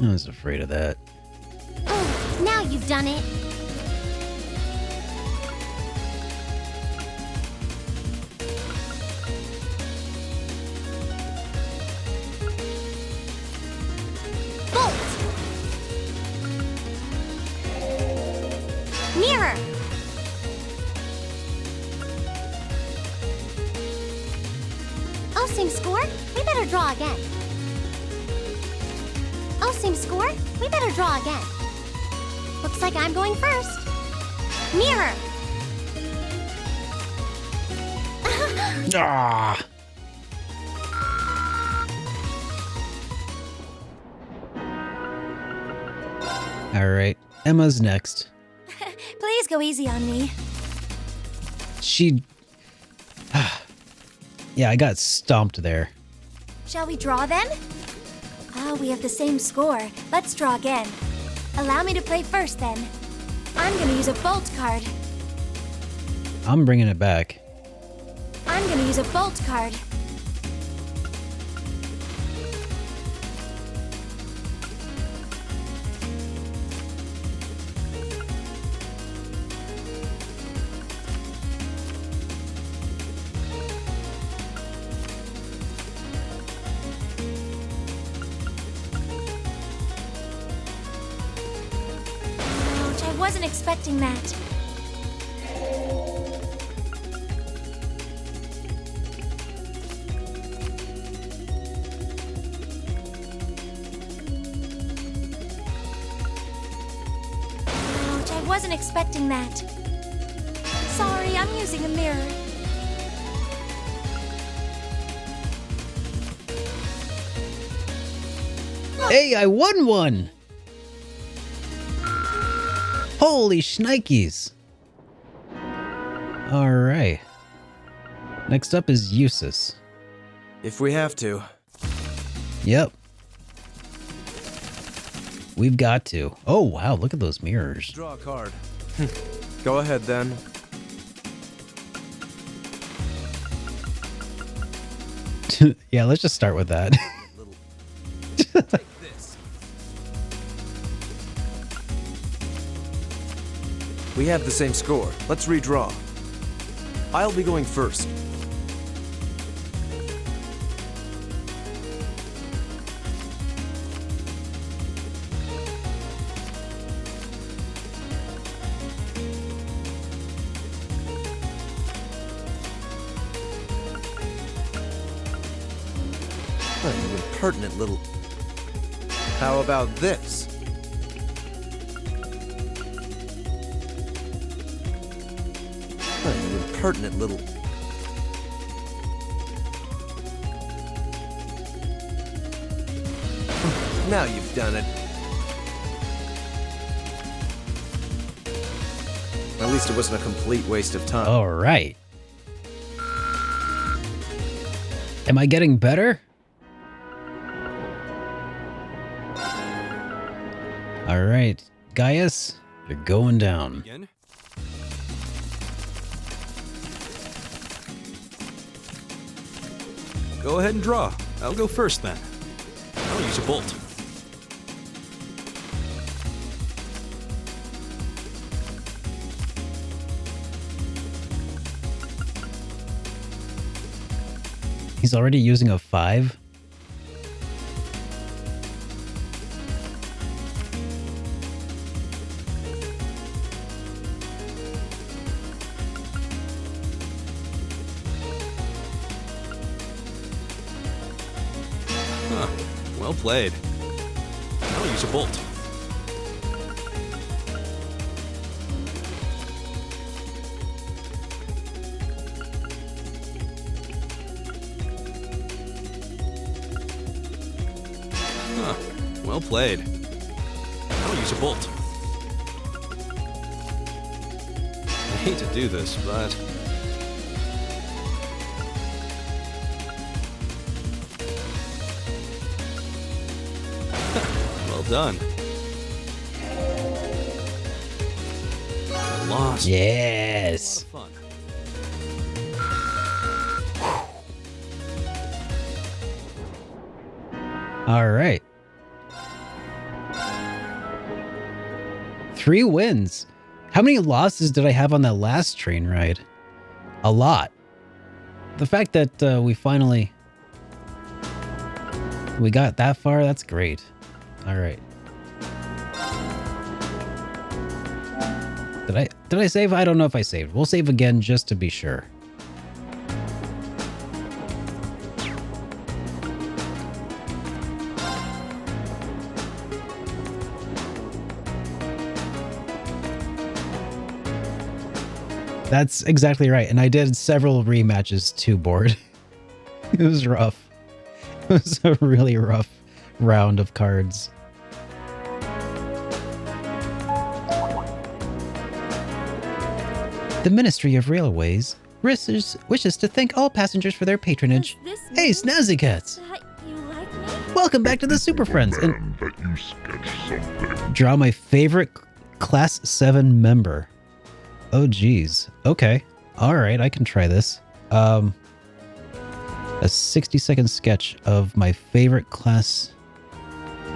I was afraid of that. Oh, now you've done it. Bolt! Mirror! Oh, same score? We better draw again. Oh, same score? We better draw again. Looks like I'm going first. Mirror! Ah! Alright, Emma's next. Please go easy on me. She... yeah, I got stomped there. Shall we draw then? Ah, we have the same score. Let's draw again. Allow me to play first then. I'm gonna use a bolt card. I'm bringing it back. I'm gonna use a bolt card. Ouch, I wasn't expecting that. Ouch, I wasn't expecting that. Sorry, I'm using a mirror. Hey, I won one! Holy shnikes! Alright. Next up is Eustace. If we have to. Yep. We've got to. Oh, wow, look at those mirrors. Draw a card. Go ahead then. Yeah, let's just start with that. Take this. We have the same score. Let's redraw. I'll be going first. What an impertinent little... How about this? What an impertinent little... Now you've done it. At least it wasn't a complete waste of time. Alright. Am I getting better? Alright, Gaius, you're going down. Again? Go ahead and draw. I'll go first then. I'll use a bolt. He's already using a 5? Huh. Well played. I'll use a bolt. Huh. Well played. I'll use a bolt. I hate to do this, but... done. Lost. Yes. A lot of fun. All right. 3 wins. How many losses did I have on that last train ride? A lot. The fact that we got that far, that's great. All right. Did I save? I don't know if I saved. We'll save again just to be sure. That's exactly right. And I did several rematches to board. It was rough. It was a really rough round of cards. The Ministry of Railways wishes to thank all passengers for their patronage. Hey, Snazzy Cats! Welcome back to the Super Friends. And draw my favorite Class 7 member. Oh, geez. Okay. All right, I can try this. A 60-second sketch of my favorite Class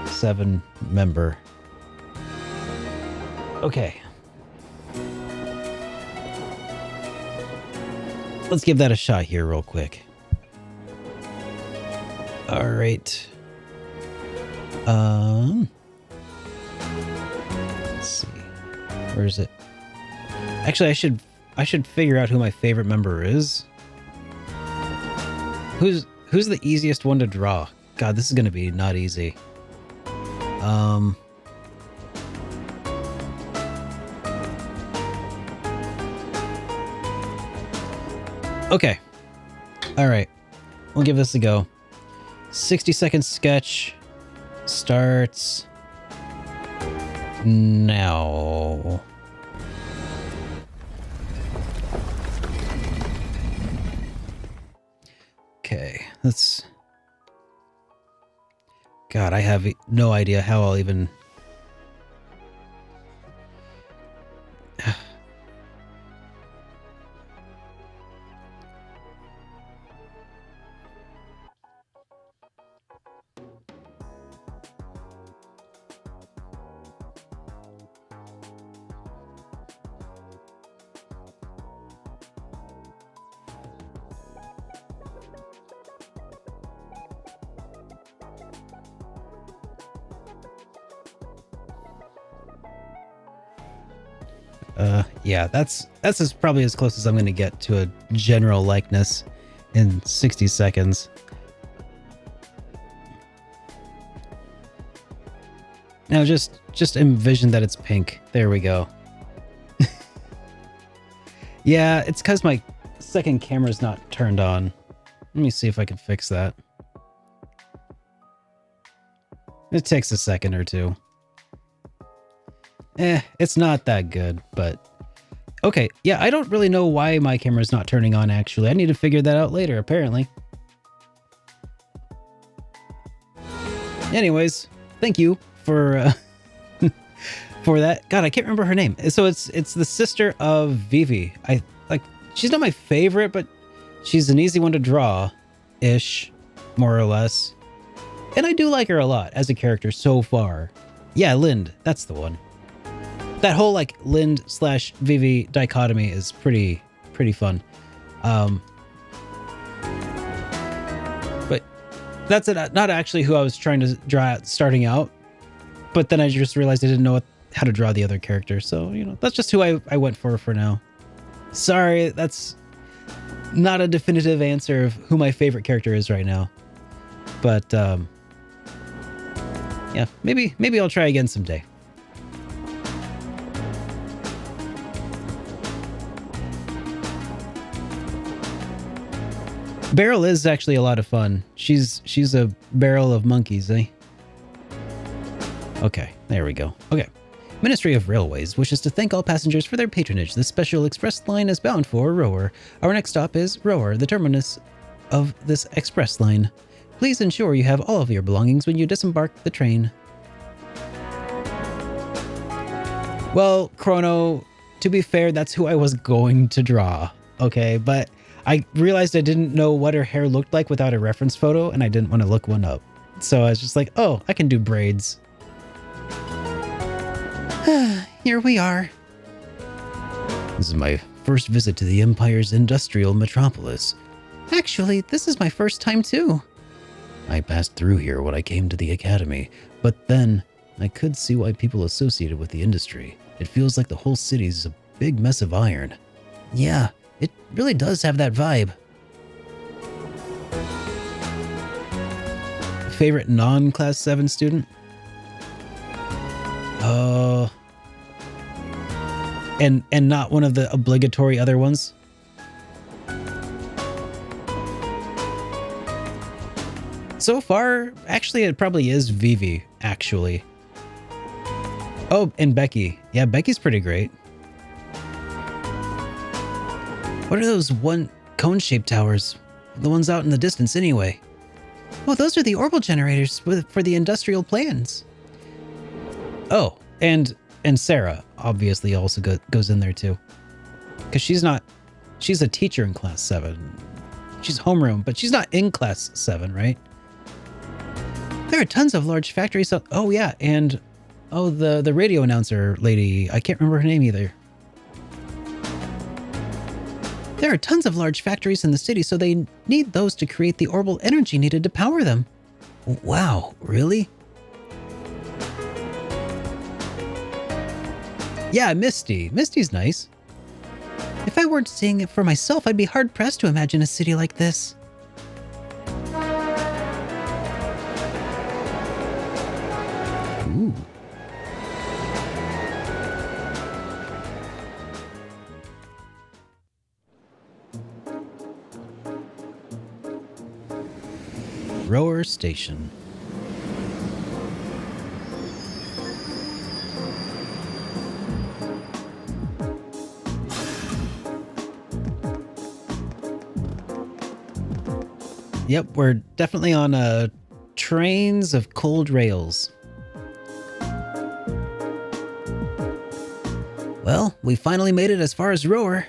7 member. Okay. Let's give that a shot here real quick. All right. Let's see. Where is it? Actually, I should figure out who my favorite member is. Who's the easiest one to draw? God, this is gonna be not easy. Okay. All right. We'll give this a go. 60-second sketch starts now. Okay, let's... God, I have no idea how I'll even... Yeah, that's probably as close as I'm going to get to a general likeness in 60 seconds. Now just envision that it's pink. There we go. Yeah, it's because my second camera's not turned on. Let me see if I can fix that. It takes a second or two. It's not that good, but... Okay, yeah, I don't really know why my camera's not turning on, actually. I need to figure that out later, apparently. Anyways, thank you for for that. God, I can't remember her name. So it's the sister of Vivi. She's not my favorite, but she's an easy one to draw-ish, more or less. And I do like her a lot as a character so far. Yeah, Lind, that's the one. That whole like Lind / Vivi dichotomy is pretty fun. But that's not actually who I was trying to draw at starting out. But then I just realized I didn't know how to draw the other character. So, you know, that's just who I went for now. Sorry, that's not a definitive answer of who my favorite character is right now. But yeah, maybe I'll try again someday. Barrel is actually a lot of fun. She's a barrel of monkeys, eh? Okay, there we go. Okay. Ministry of Railways wishes to thank all passengers for their patronage. This special express line is bound for Rower. Our next stop is Rower, the terminus of this express line. Please ensure you have all of your belongings when you disembark the train. Well, Chrono, to be fair, that's who I was going to draw. Okay, but I realized I didn't know what her hair looked like without a reference photo, and I didn't want to look one up. So I was just like, oh, I can do braids. Here we are. This is my first visit to the Empire's industrial metropolis. Actually, this is my first time too. I passed through here when I came to the academy, but then I could see why people associated with the industry. It feels like the whole city's a big mess of iron. Yeah, it really does have that vibe. Favorite non-Class 7 student? And not one of the obligatory other ones? So far, actually, it probably is Vivi, actually. Oh, and Becky. Yeah, Becky's pretty great. What are those cone-shaped towers? The ones out in the distance, anyway. Oh, those are the orbital generators for the industrial plans. Oh, and Sarah obviously also goes in there too. Because she's a teacher in Class 7. She's homeroom, but she's not in Class 7, right? There are tons of large factories. Oh, yeah, and the radio announcer lady. I can't remember her name either. There are tons of large factories in the city, so they need those to create the orbital energy needed to power them. Wow, really? Yeah, Misty. Misty's nice. If I weren't seeing it for myself, I'd be hard-pressed to imagine a city like this. Ooh. Rower Station. Yep, we're definitely on trains of cold rails. Well, we finally made it as far as Rower.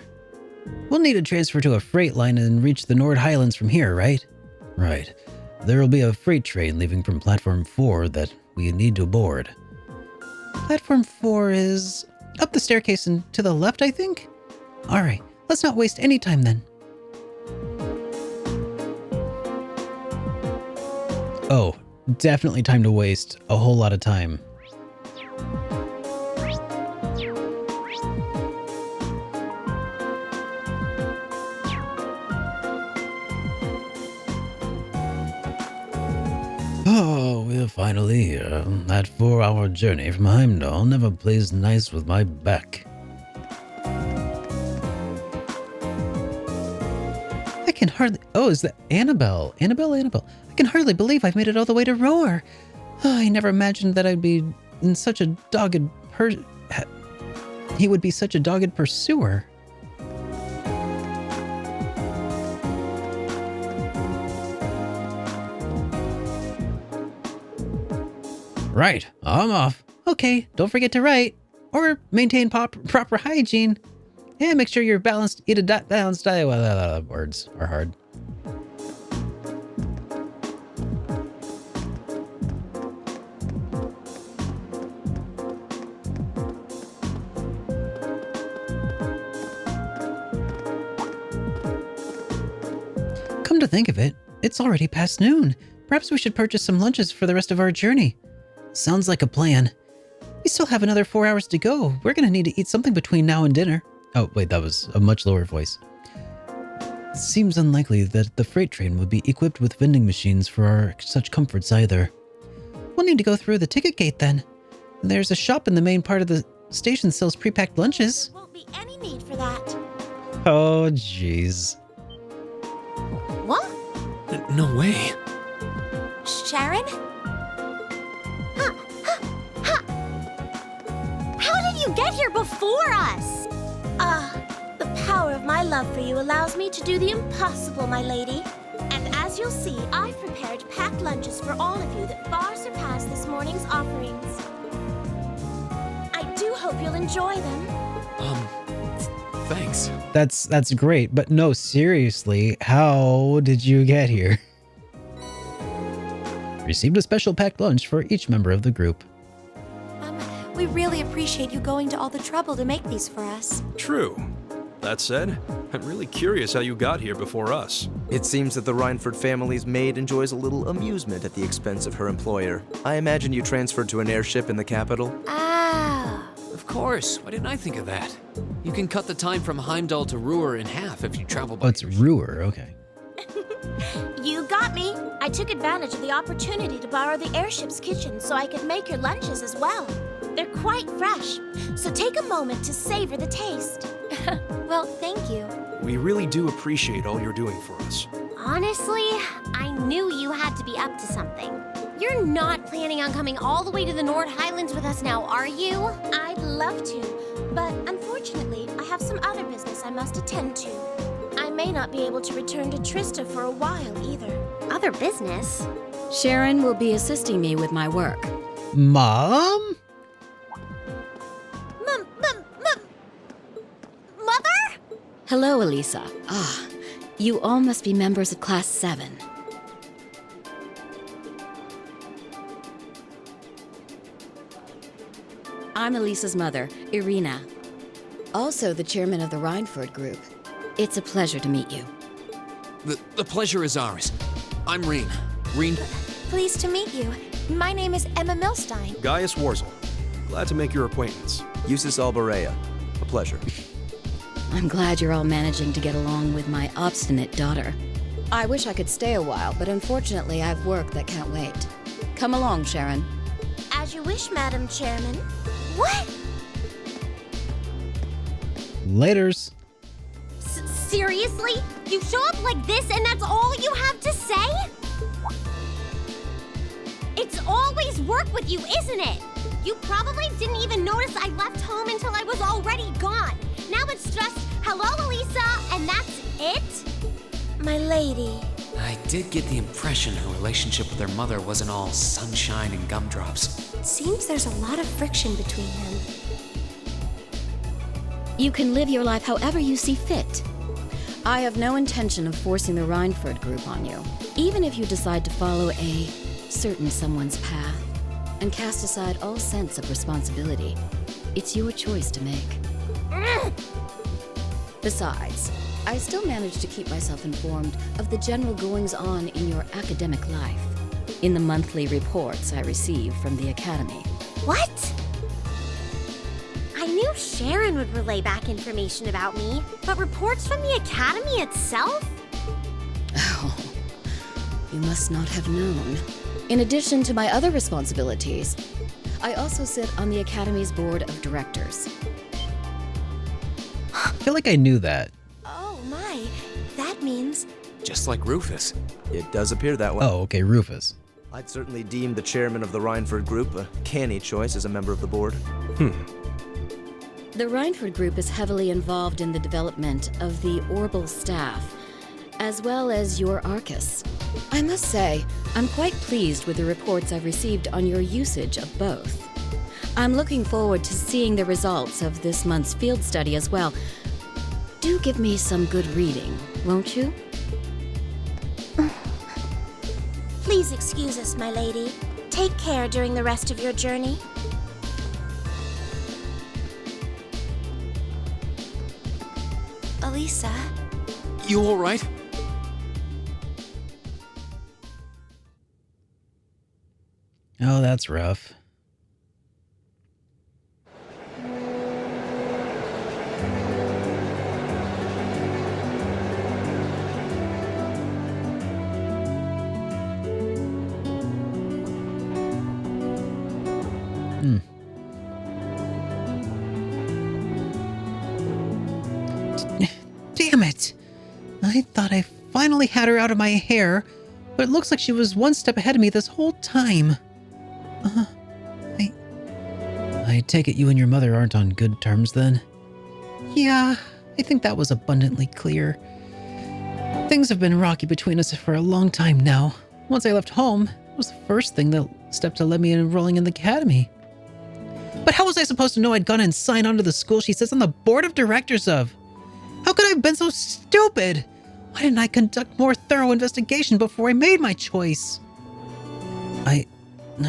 We'll need to transfer to a freight line and reach the Nord Highlands from here, right? Right. There will be a freight train leaving from Platform 4 that we need to board. Platform 4 is up the staircase and to the left, I think? Alright, let's not waste any time then. Oh, definitely time to waste a whole lot of time. Oh, we're finally here. That 4-hour journey from Heimdall never plays nice with my back. I can hardly... Oh, is that Annabelle? Annabelle? I can hardly believe I've made it all the way to Rower. Oh, I never imagined that I'd be in such a dogged He would be such a dogged pursuer. Right, I'm off. Okay, don't forget to write. Or maintain proper hygiene. And make sure you're balanced. Eat a balanced diet. Well, words are hard. Come to think of it, it's already past noon. Perhaps we should purchase some lunches for the rest of our journey. Sounds like a plan. We still have another 4 hours to go. We're gonna need to eat something between now and dinner. Oh, wait, that was a much lower voice. It seems unlikely that the freight train would be equipped with vending machines for such comforts either. We'll need to go through the ticket gate then. There's a shop in the main part of the station that sells pre-packed lunches. Won't be any need for that. Oh, jeez. What? No way. Sharon? How did you get here before us? The power of my love for you allows me to do the impossible, my lady. And as you'll see, I've prepared packed lunches for all of you that far surpass this morning's offerings. I do hope you'll enjoy them. Thanks. That's great, but no, seriously, how did you get here? Received a special packed lunch for each member of the group. We really appreciate you going to all the trouble to make these for us. True. That said, I'm really curious how you got here before us. It seems that the Rhineford family's maid enjoys a little amusement at the expense of her employer. I imagine you transferred to an airship in the capital? Ah. Of course. Why didn't I think of that? You can cut the time from Heimdall to Ruhr in half if you travel by. Oh, it's Ruhr, okay. You got me. I took advantage of the opportunity to borrow the airship's kitchen so I could make your lunches as well. They're quite fresh, so take a moment to savor the taste. Well, thank you. We really do appreciate all you're doing for us. Honestly, I knew you had to be up to something. You're not planning on coming all the way to the Nord Highlands with us now, are you? I'd love to, but unfortunately, I have some other business I must attend to. I may not be able to return to Trista for a while either. Other business? Sharon will be assisting me with my work. Mom? Mother? Hello, Elisa. You all must be members of Class 7. I'm Elisa's mother, Irina. Also the chairman of the Rhineford Group. It's a pleasure to meet you. The pleasure is ours. I'm Reen. Reen. Pleased to meet you. My name is Emma Milstein. Gaius Warzel. Glad to make your acquaintance. Eustace Alborea. A pleasure. I'm glad you're all managing to get along with my obstinate daughter. I wish I could stay a while, but unfortunately I've work that can't wait. Come along, Sharon. As you wish, Madam Chairman. What? Laters. Seriously? You show up like this and that's all you have to say? It's always work with you, isn't it? You probably didn't even notice I left home until I was already gone. Now it's just, hello, Elisa, and that's it? My lady. I did get the impression her relationship with her mother wasn't all sunshine and gumdrops. It seems there's a lot of friction between them. You can live your life however you see fit. I have no intention of forcing the Rhineford Group on you, even if you decide to follow a certain someone's path and cast aside all sense of responsibility. It's your choice to make. Besides, I still manage to keep myself informed of the general goings-on in your academic life, in the monthly reports I receive from the Academy. What? I knew Sharon would relay back information about me, but reports from the Academy itself? Oh, you must not have known. In addition to my other responsibilities, I also sit on the Academy's board of directors. I feel like I knew that. Oh my, that means... Just like Rufus. It does appear that way. Oh, okay, Rufus. I'd certainly deem the chairman of the Rhineford Group a canny choice as a member of the board. The Rhineford Group is heavily involved in the development of the Orbital staff, as well as your Arcus. I must say, I'm quite pleased with the reports I've received on your usage of both. I'm looking forward to seeing the results of this month's field study as well. Do give me some good reading, won't you? Please excuse us, my lady. Take care during the rest of your journey. Elisa? You all right? Oh, that's rough. Damn it! I thought I finally had her out of my hair, but it looks like she was one step ahead of me this whole time. I take it you and your mother aren't on good terms then? Yeah, I think that was abundantly clear. Things have been rocky between us for a long time now. Once I left home, it was the first thing that step to let me enrolling in the academy. But how was I supposed to know I'd gone and signed on to the school she sits on the board of directors of? How could I have been so stupid? Why didn't I conduct more thorough investigation before I made my choice? I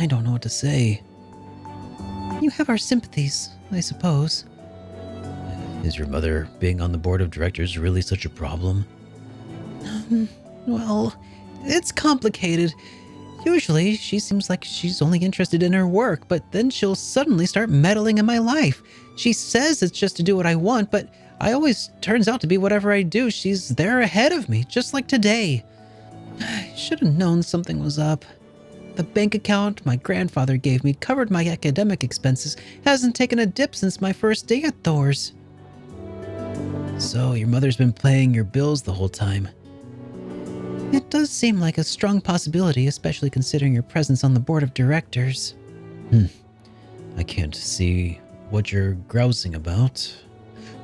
don't know what to say. You have our sympathies, I suppose. Is your mother being on the board of directors really such a problem? Well, it's complicated. Usually, she seems like she's only interested in her work, but then she'll suddenly start meddling in my life. She says it's just to do what I want, but I always turns out to be whatever I do. She's there ahead of me, just like today. I should have known something was up. The bank account my grandfather gave me covered my academic expenses. Hasn't taken a dip since my first day at Thor's. So, your mother's been paying your bills the whole time. It does seem like a strong possibility, especially considering your presence on the board of directors. I can't see what you're grousing about.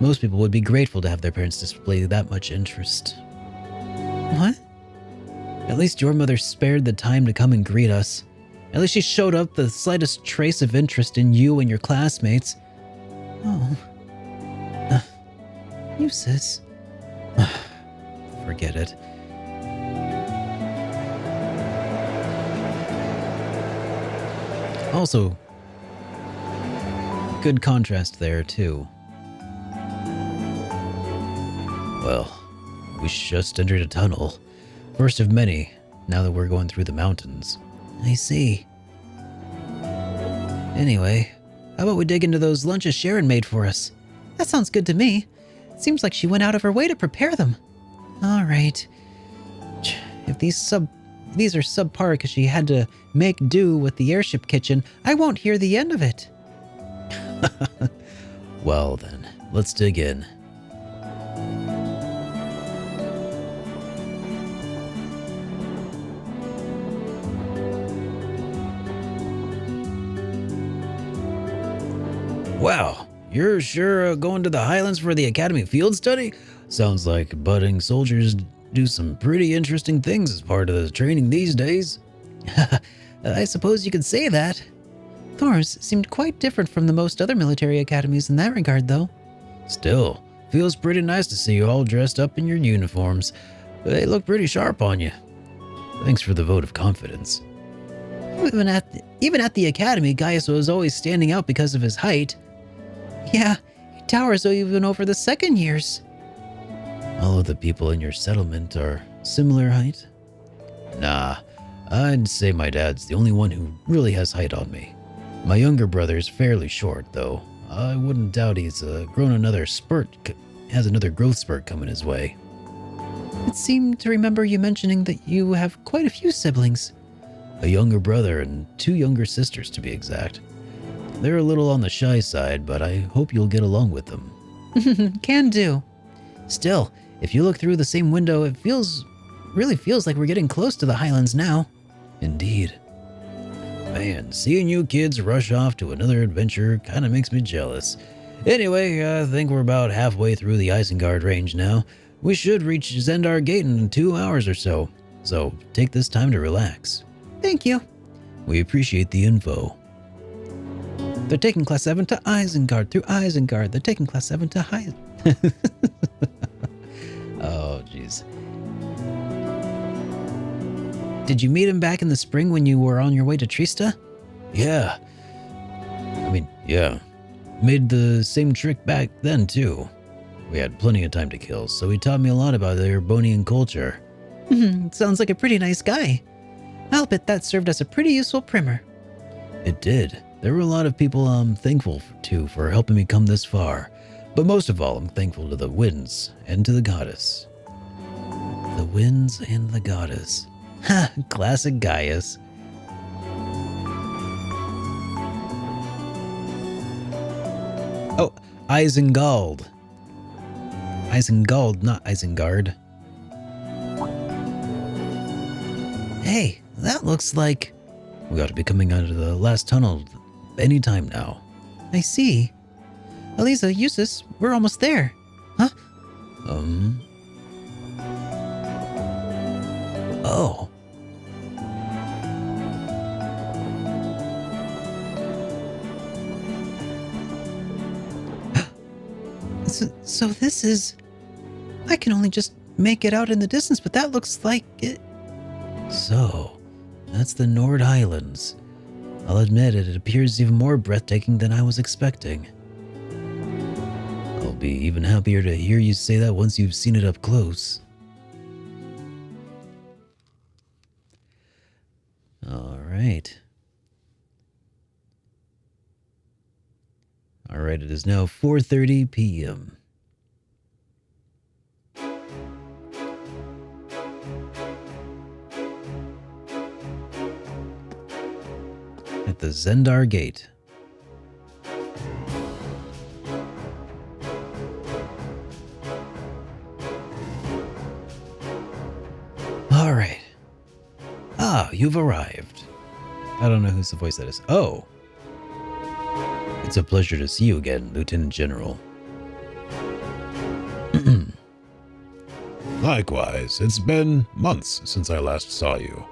Most people would be grateful to have their parents display that much interest. What? At least your mother spared the time to come and greet us. At least she showed up the slightest trace of interest in you and your classmates. Oh. Eustace. Forget it. Also, good contrast there, too. Well, we just entered a tunnel. First of many, now that we're going through the mountains. I see. Anyway, how about we dig into those lunches Sharon made for us? That sounds good to me. Seems like she went out of her way to prepare them. All right. If these are subpar because she had to make do with the airship kitchen, I won't hear the end of it. Well then, let's dig in. Wow, you're sure going to the Highlands for the Academy field study? Sounds like budding soldiers do some pretty interesting things as part of the training these days. I suppose you could say that. Thor's seemed quite different from the most other military academies in that regard, though. Still, feels pretty nice to see you all dressed up in your uniforms. They look pretty sharp on you. Thanks for the vote of confidence. Even at the academy, Gaius was always standing out because of his height. Yeah, he towers even over the second years. All of the people in your settlement are similar height? Nah, I'd say my dad's the only one who really has height on me. My younger brother's fairly short, though. I wouldn't doubt he's has another growth spurt coming his way. It seemed to remember you mentioning that you have quite a few siblings. A younger brother and 2 younger sisters, to be exact. They're a little on the shy side, but I hope you'll get along with them. Can do. Still, if you look through the same window, it really feels like we're getting close to the Highlands now. Indeed. Man, seeing you kids rush off to another adventure kind of makes me jealous. Anyway, I think we're about halfway through the Isengard range now. We should reach Zendar Gate in 2 hours or so. So take this time to relax. Thank you. We appreciate the info. They're taking Class 7 to Isengard. Through Isengard, they're taking Class 7 to High. Oh, jeez. Did you meet him back in the spring when you were on your way to Trista? Yeah. Yeah. Made the same trick back then, too. We had plenty of time to kill, so he taught me a lot about their Bonian culture. Sounds like a pretty nice guy. I'll bet that served as a pretty useful primer. It did. There were a lot of people I'm thankful to for helping me come this far. But most of all, I'm thankful to the winds and to the goddess. The winds and the goddess. Ha! Classic Gaius. Oh, Isengard. Isengard, not Isengard. Hey, that looks like... We ought to be coming out of the last tunnel any time now. I see. Eliza, Eustace, we're almost there. Huh? Oh. So this is... I can only just make it out in the distance, but that looks like it... So, that's the Nord Islands. I'll admit it appears even more breathtaking than I was expecting. I'll be even happier to hear you say that once you've seen it up close. Alright. Alright, it is now 4:30 p.m. At the Zendar Gate. All right. Ah, you've arrived. I don't know whose voice that is. Oh. It's a pleasure to see you again, Lieutenant General. Likewise, it's been months since I last saw you.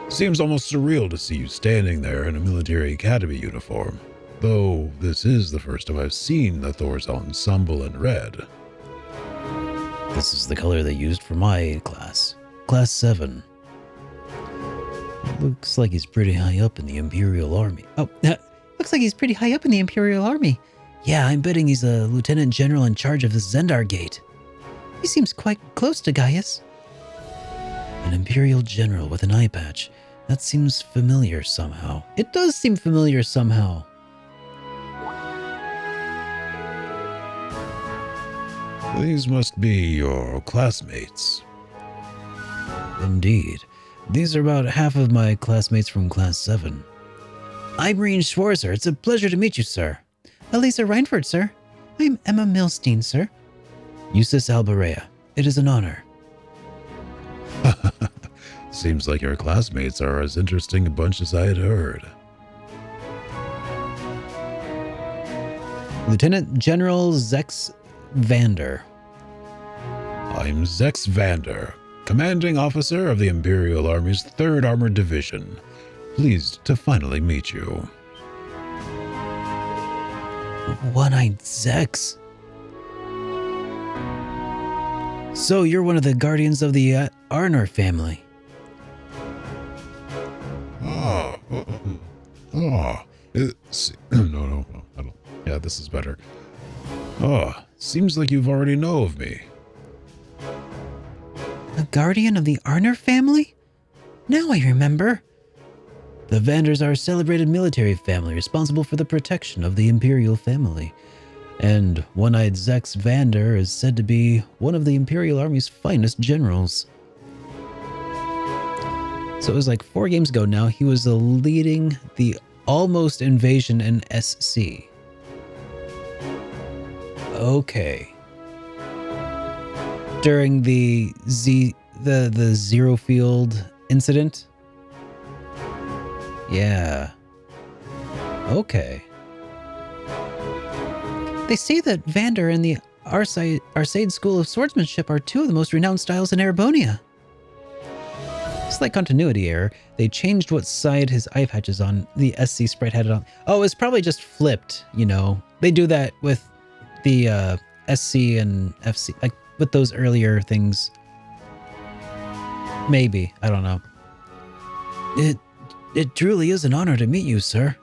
Seems almost surreal to see you standing there in a military academy uniform, though this is the first time I've seen the Thor's ensemble in red. This is the color they used for my class. Class 7. Looks like he's pretty high up in the Imperial Army. Oh, looks like he's pretty high up in the Imperial Army. Yeah, I'm betting he's a Lieutenant General in charge of the Zendar Gate. He seems quite close to Gaius. An Imperial General with an eye patch. That seems familiar somehow. It does seem familiar somehow. These must be your classmates. Indeed. These are about half of my classmates from Class 7. I'm Reen Schwarzer. It's a pleasure to meet you, sir. Elisa Reinford, sir. I'm Emma Milstein, sir. Eustace Alberea. It is an honor. Seems like your classmates are as interesting a bunch as I had heard. Lieutenant General Zex Vander. I'm Zex Vander, commanding officer of the Imperial Army's 3rd Armored Division. Pleased to finally meet you. One-eyed Zex. So you're one of the guardians of the Arnor family. No, I don't. Yeah, this is better. Seems like you've already know of me. A guardian of the Arnor family? Now I remember. The Vanders are a celebrated military family responsible for the protection of the Imperial family. And One-Eyed Zex Vander is said to be one of the Imperial Army's finest generals. So it was like 4 games ago now, he was leading the almost invasion in SC. Okay. During the Zero Field incident? Yeah. Okay. They say that Vander and the Arcade School of Swordsmanship are 2 of the most renowned styles in Erebonia. Slight continuity error. They changed what side his eye patch is on. The SC sprite had it on. Oh, it's probably just flipped, you know. They do that with the SC and FC, like with those earlier things. Maybe. I don't know. It truly is an honor to meet you, sir.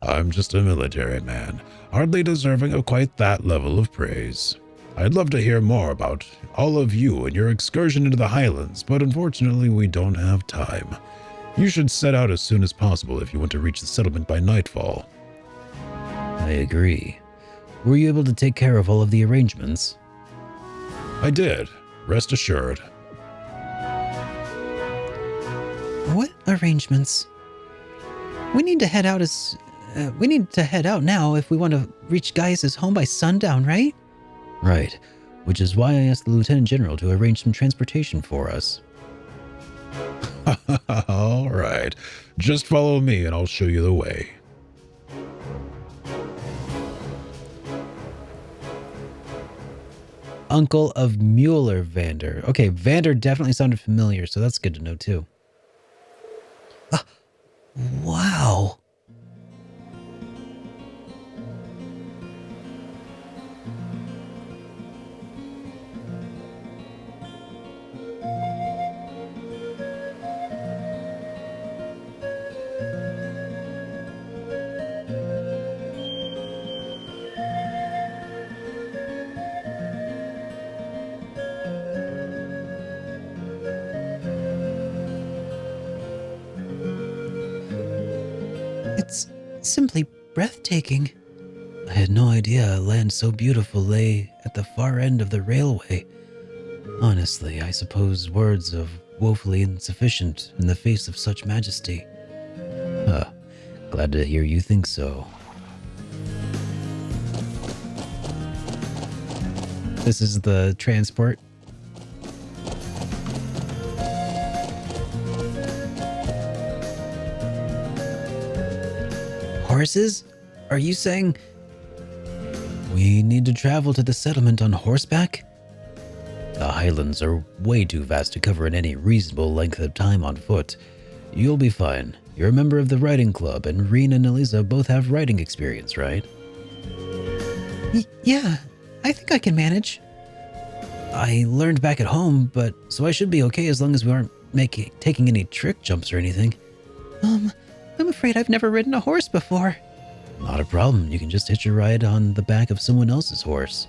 I'm just a military man, hardly deserving of quite that level of praise. I'd love to hear more about all of you and your excursion into the Highlands, but unfortunately we don't have time. You should set out as soon as possible if you want to reach the settlement by nightfall. I agree. Were you able to take care of all of the arrangements? I did. Rest assured. What arrangements? We need to head out now if we want to reach Gaius' home by sundown, right? Right. Which is why I asked the Lieutenant General to arrange some transportation for us. All right. Just follow me and I'll show you the way. Uncle of Mueller Vander. Okay, Vander definitely sounded familiar, so that's good to know too. Wow. It's simply breathtaking. I had no idea a land so beautiful lay at the far end of the railway. Honestly, I suppose words are woefully insufficient in the face of such majesty. Glad to hear you think so. This is the transport. Horses? Are you saying we need to travel to the settlement on horseback? The highlands are way too vast to cover in any reasonable length of time on foot. You'll be fine. You're a member of the riding club, and Reen and Eliza both have riding experience, right? Yeah, I think I can manage. I learned back at home, so I should be okay as long as we aren't taking any trick jumps or anything. I'm afraid I've never ridden a horse before. Not a problem. You can just hitch a ride on the back of someone else's horse.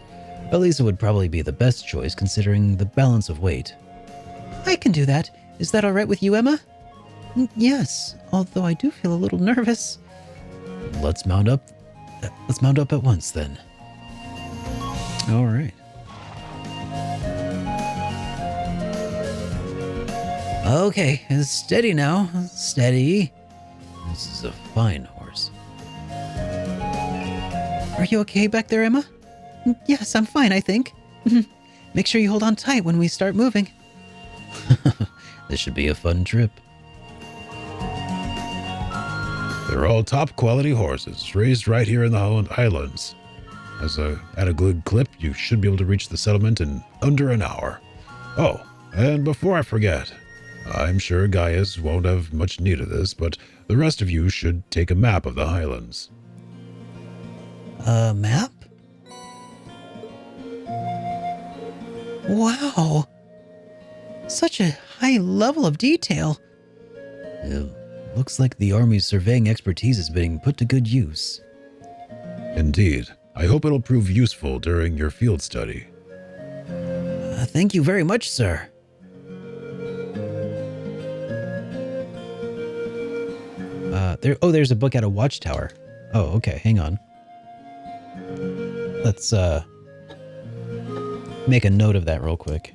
Eliza would probably be the best choice considering the balance of weight. I can do that. Is that all right with you, Emma? Yes, although I do feel a little nervous. Let's mount up. Let's mount up at once then. All right. Okay, steady now. Steady. This is a fine horse. Are you okay back there, Emma? Yes, I'm fine, I think. Make sure you hold on tight when we start moving. This should be a fun trip. They're all top quality horses, raised right here in the Highlands. At a good clip, you should be able to reach the settlement in under an hour. Oh, and before I forget, I'm sure Gaius won't have much need of this, but the rest of you should take a map of the Highlands. A map? Wow! Such a high level of detail. Yeah. Looks like the Army's surveying expertise is being put to good use. Indeed. I hope it'll prove useful during your field study. Thank you very much, sir. There's a book at a watchtower. Oh, okay, hang on. Let's make a note of that real quick.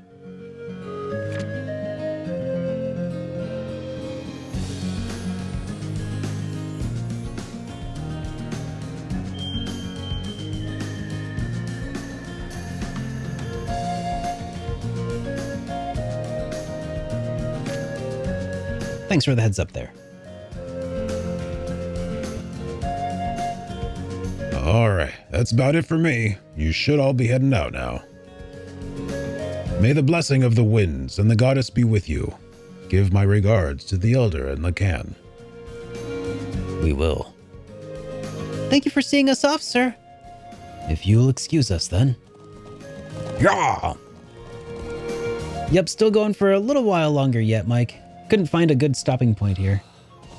Thanks for the heads up there. All right, that's about it for me. You should all be heading out now. May the blessing of the winds and the goddess be with you. Give my regards to the elder and Lacan. We will. Thank you for seeing us off, sir. If you'll excuse us then. Yeah! Yep, still going for a little while longer yet, Mike. Couldn't find a good stopping point here.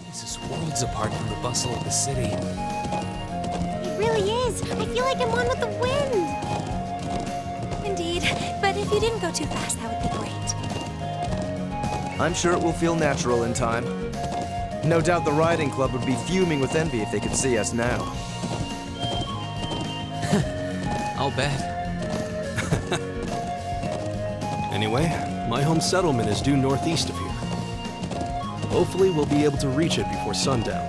This is worlds apart from the bustle of the city. It really is. I feel like I'm one with the wind. Indeed, but if you didn't go too fast, that would be great. I'm sure it will feel natural in time. No doubt the riding club would be fuming with envy if they could see us now. I'll bet. Anyway, my home settlement is due northeast of here. Hopefully we'll be able to reach it before sundown.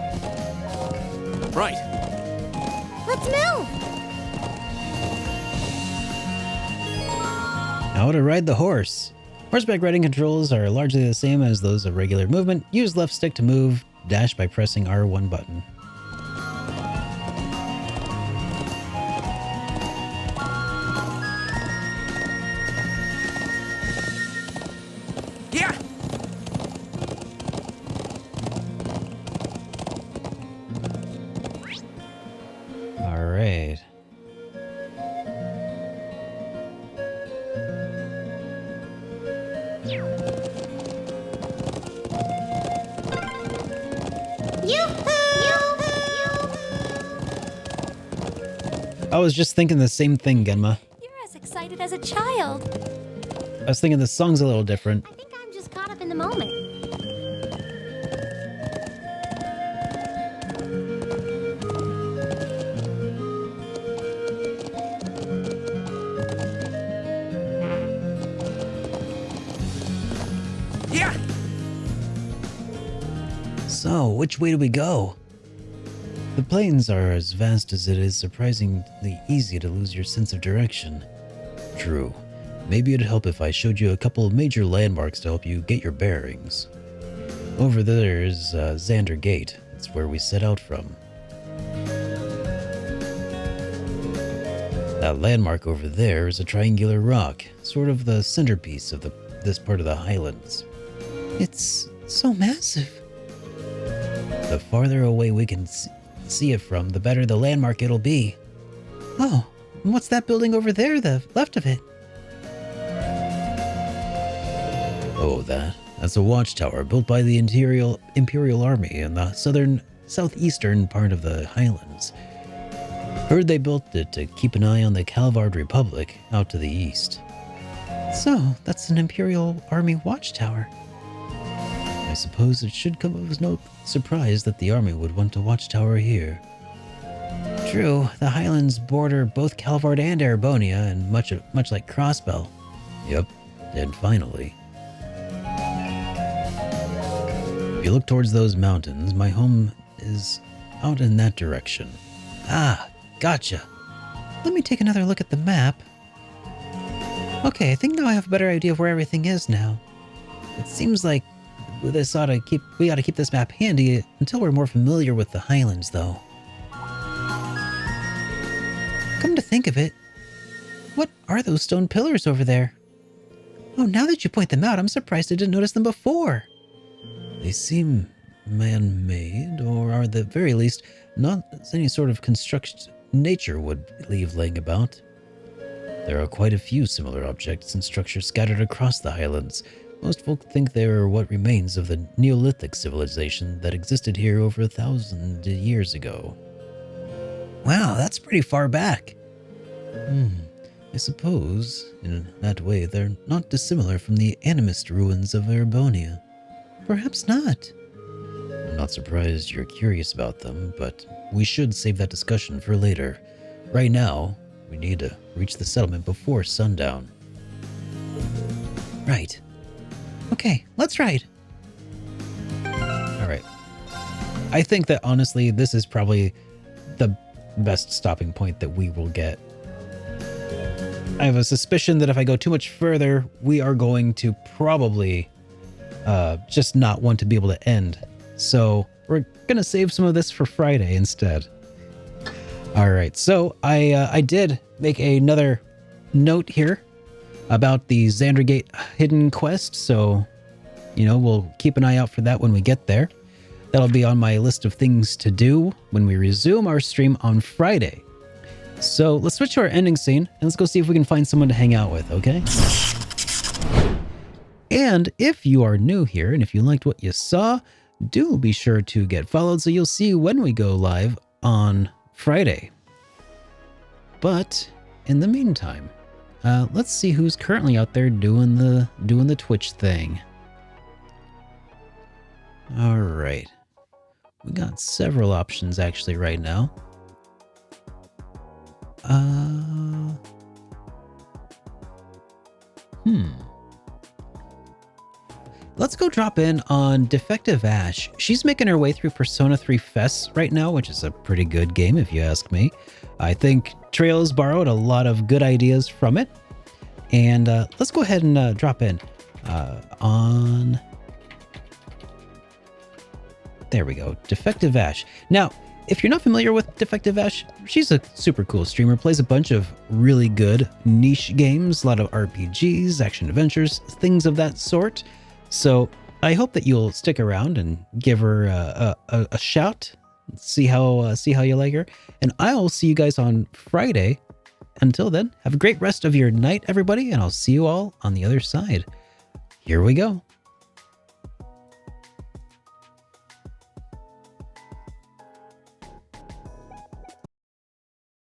Right. Let's move! How to ride the horse. Horseback riding controls are largely the same as those of regular movement. Use left stick to move, dash by pressing R1 button. Yeah! All right. I was just thinking the same thing, Genma. You're as excited as a child. I was thinking the song's a little different. I think I'm just caught up in the moment. Yeah. So, which way do we go? The plains are as vast as it is surprisingly easy to lose your sense of direction. True. Maybe it'd help if I showed you a couple of major landmarks to help you get your bearings. Over there is Xander Gate. It's where we set out from. That landmark over there is a triangular rock, sort of the centerpiece of this part of the Highlands. It's so massive. The farther away we can see it from, the better the landmark it'll be. Oh, and what's that building over there, the left of it? Oh, that's a watchtower built by the Imperial Army in the southeastern part of the Highlands. Heard they built it to keep an eye on the Calvard Republic out to the east. So, that's an Imperial Army watchtower. I suppose it should come as no surprise that the army would want a watchtower here. True, the Highlands border both Calvard and Erebonia, and much like Crossbell. Yep, and finally. If you look towards those mountains, my home is out in that direction. Ah, gotcha. Let me take another look at the map. Okay, I think now I have a better idea of where everything is now. It seems like we ought to keep this map handy until we're more familiar with the Highlands, though. Come to think of it, what are those stone pillars over there? Oh, now that you point them out, I'm surprised I didn't notice them before. They seem man-made, or are at the very least not any sort of construction nature would leave laying about. There are quite a few similar objects and structures scattered across the Highlands. Most folk think they are what remains of the Neolithic civilization that existed here over 1,000 years ago. Wow, that's pretty far back. I suppose, in that way, they're not dissimilar from the animist ruins of Erebonia. Perhaps not. I'm not surprised you're curious about them, but we should save that discussion for later. Right now, we need to reach the settlement before sundown. Right. Okay, let's ride. All right. I think that honestly, this is probably the best stopping point that we will get. I have a suspicion that if I go too much further, we are going to probably just not want to be able to end. So we're going to save some of this for Friday instead. All right. So I did make another note here about the Xandergate hidden quest. So, we'll keep an eye out for that when we get there. That'll be on my list of things to do when we resume our stream on Friday. So let's switch to our ending scene and let's go see if we can find someone to hang out with, okay? And if you are new here and if you liked what you saw, do be sure to get followed so you'll see when we go live on Friday. But in the meantime, let's see who's currently out there doing the Twitch thing. All right. We got several options actually right now. Let's go drop in on Defective Ash. She's making her way through Persona 3 Fests right now, which is a pretty good game if you ask me. I think Trails borrowed a lot of good ideas from it. And let's go ahead and drop in on... There we go, Defective Ash. Now, if you're not familiar with Defective Ash, she's a super cool streamer, plays a bunch of really good niche games, a lot of RPGs, action adventures, things of that sort. So I hope that you'll stick around and give her a shout, see how you like her, and I'll see you guys on Friday. Until then, have a great rest of your night, everybody, and I'll see you all on the other side. Here we go.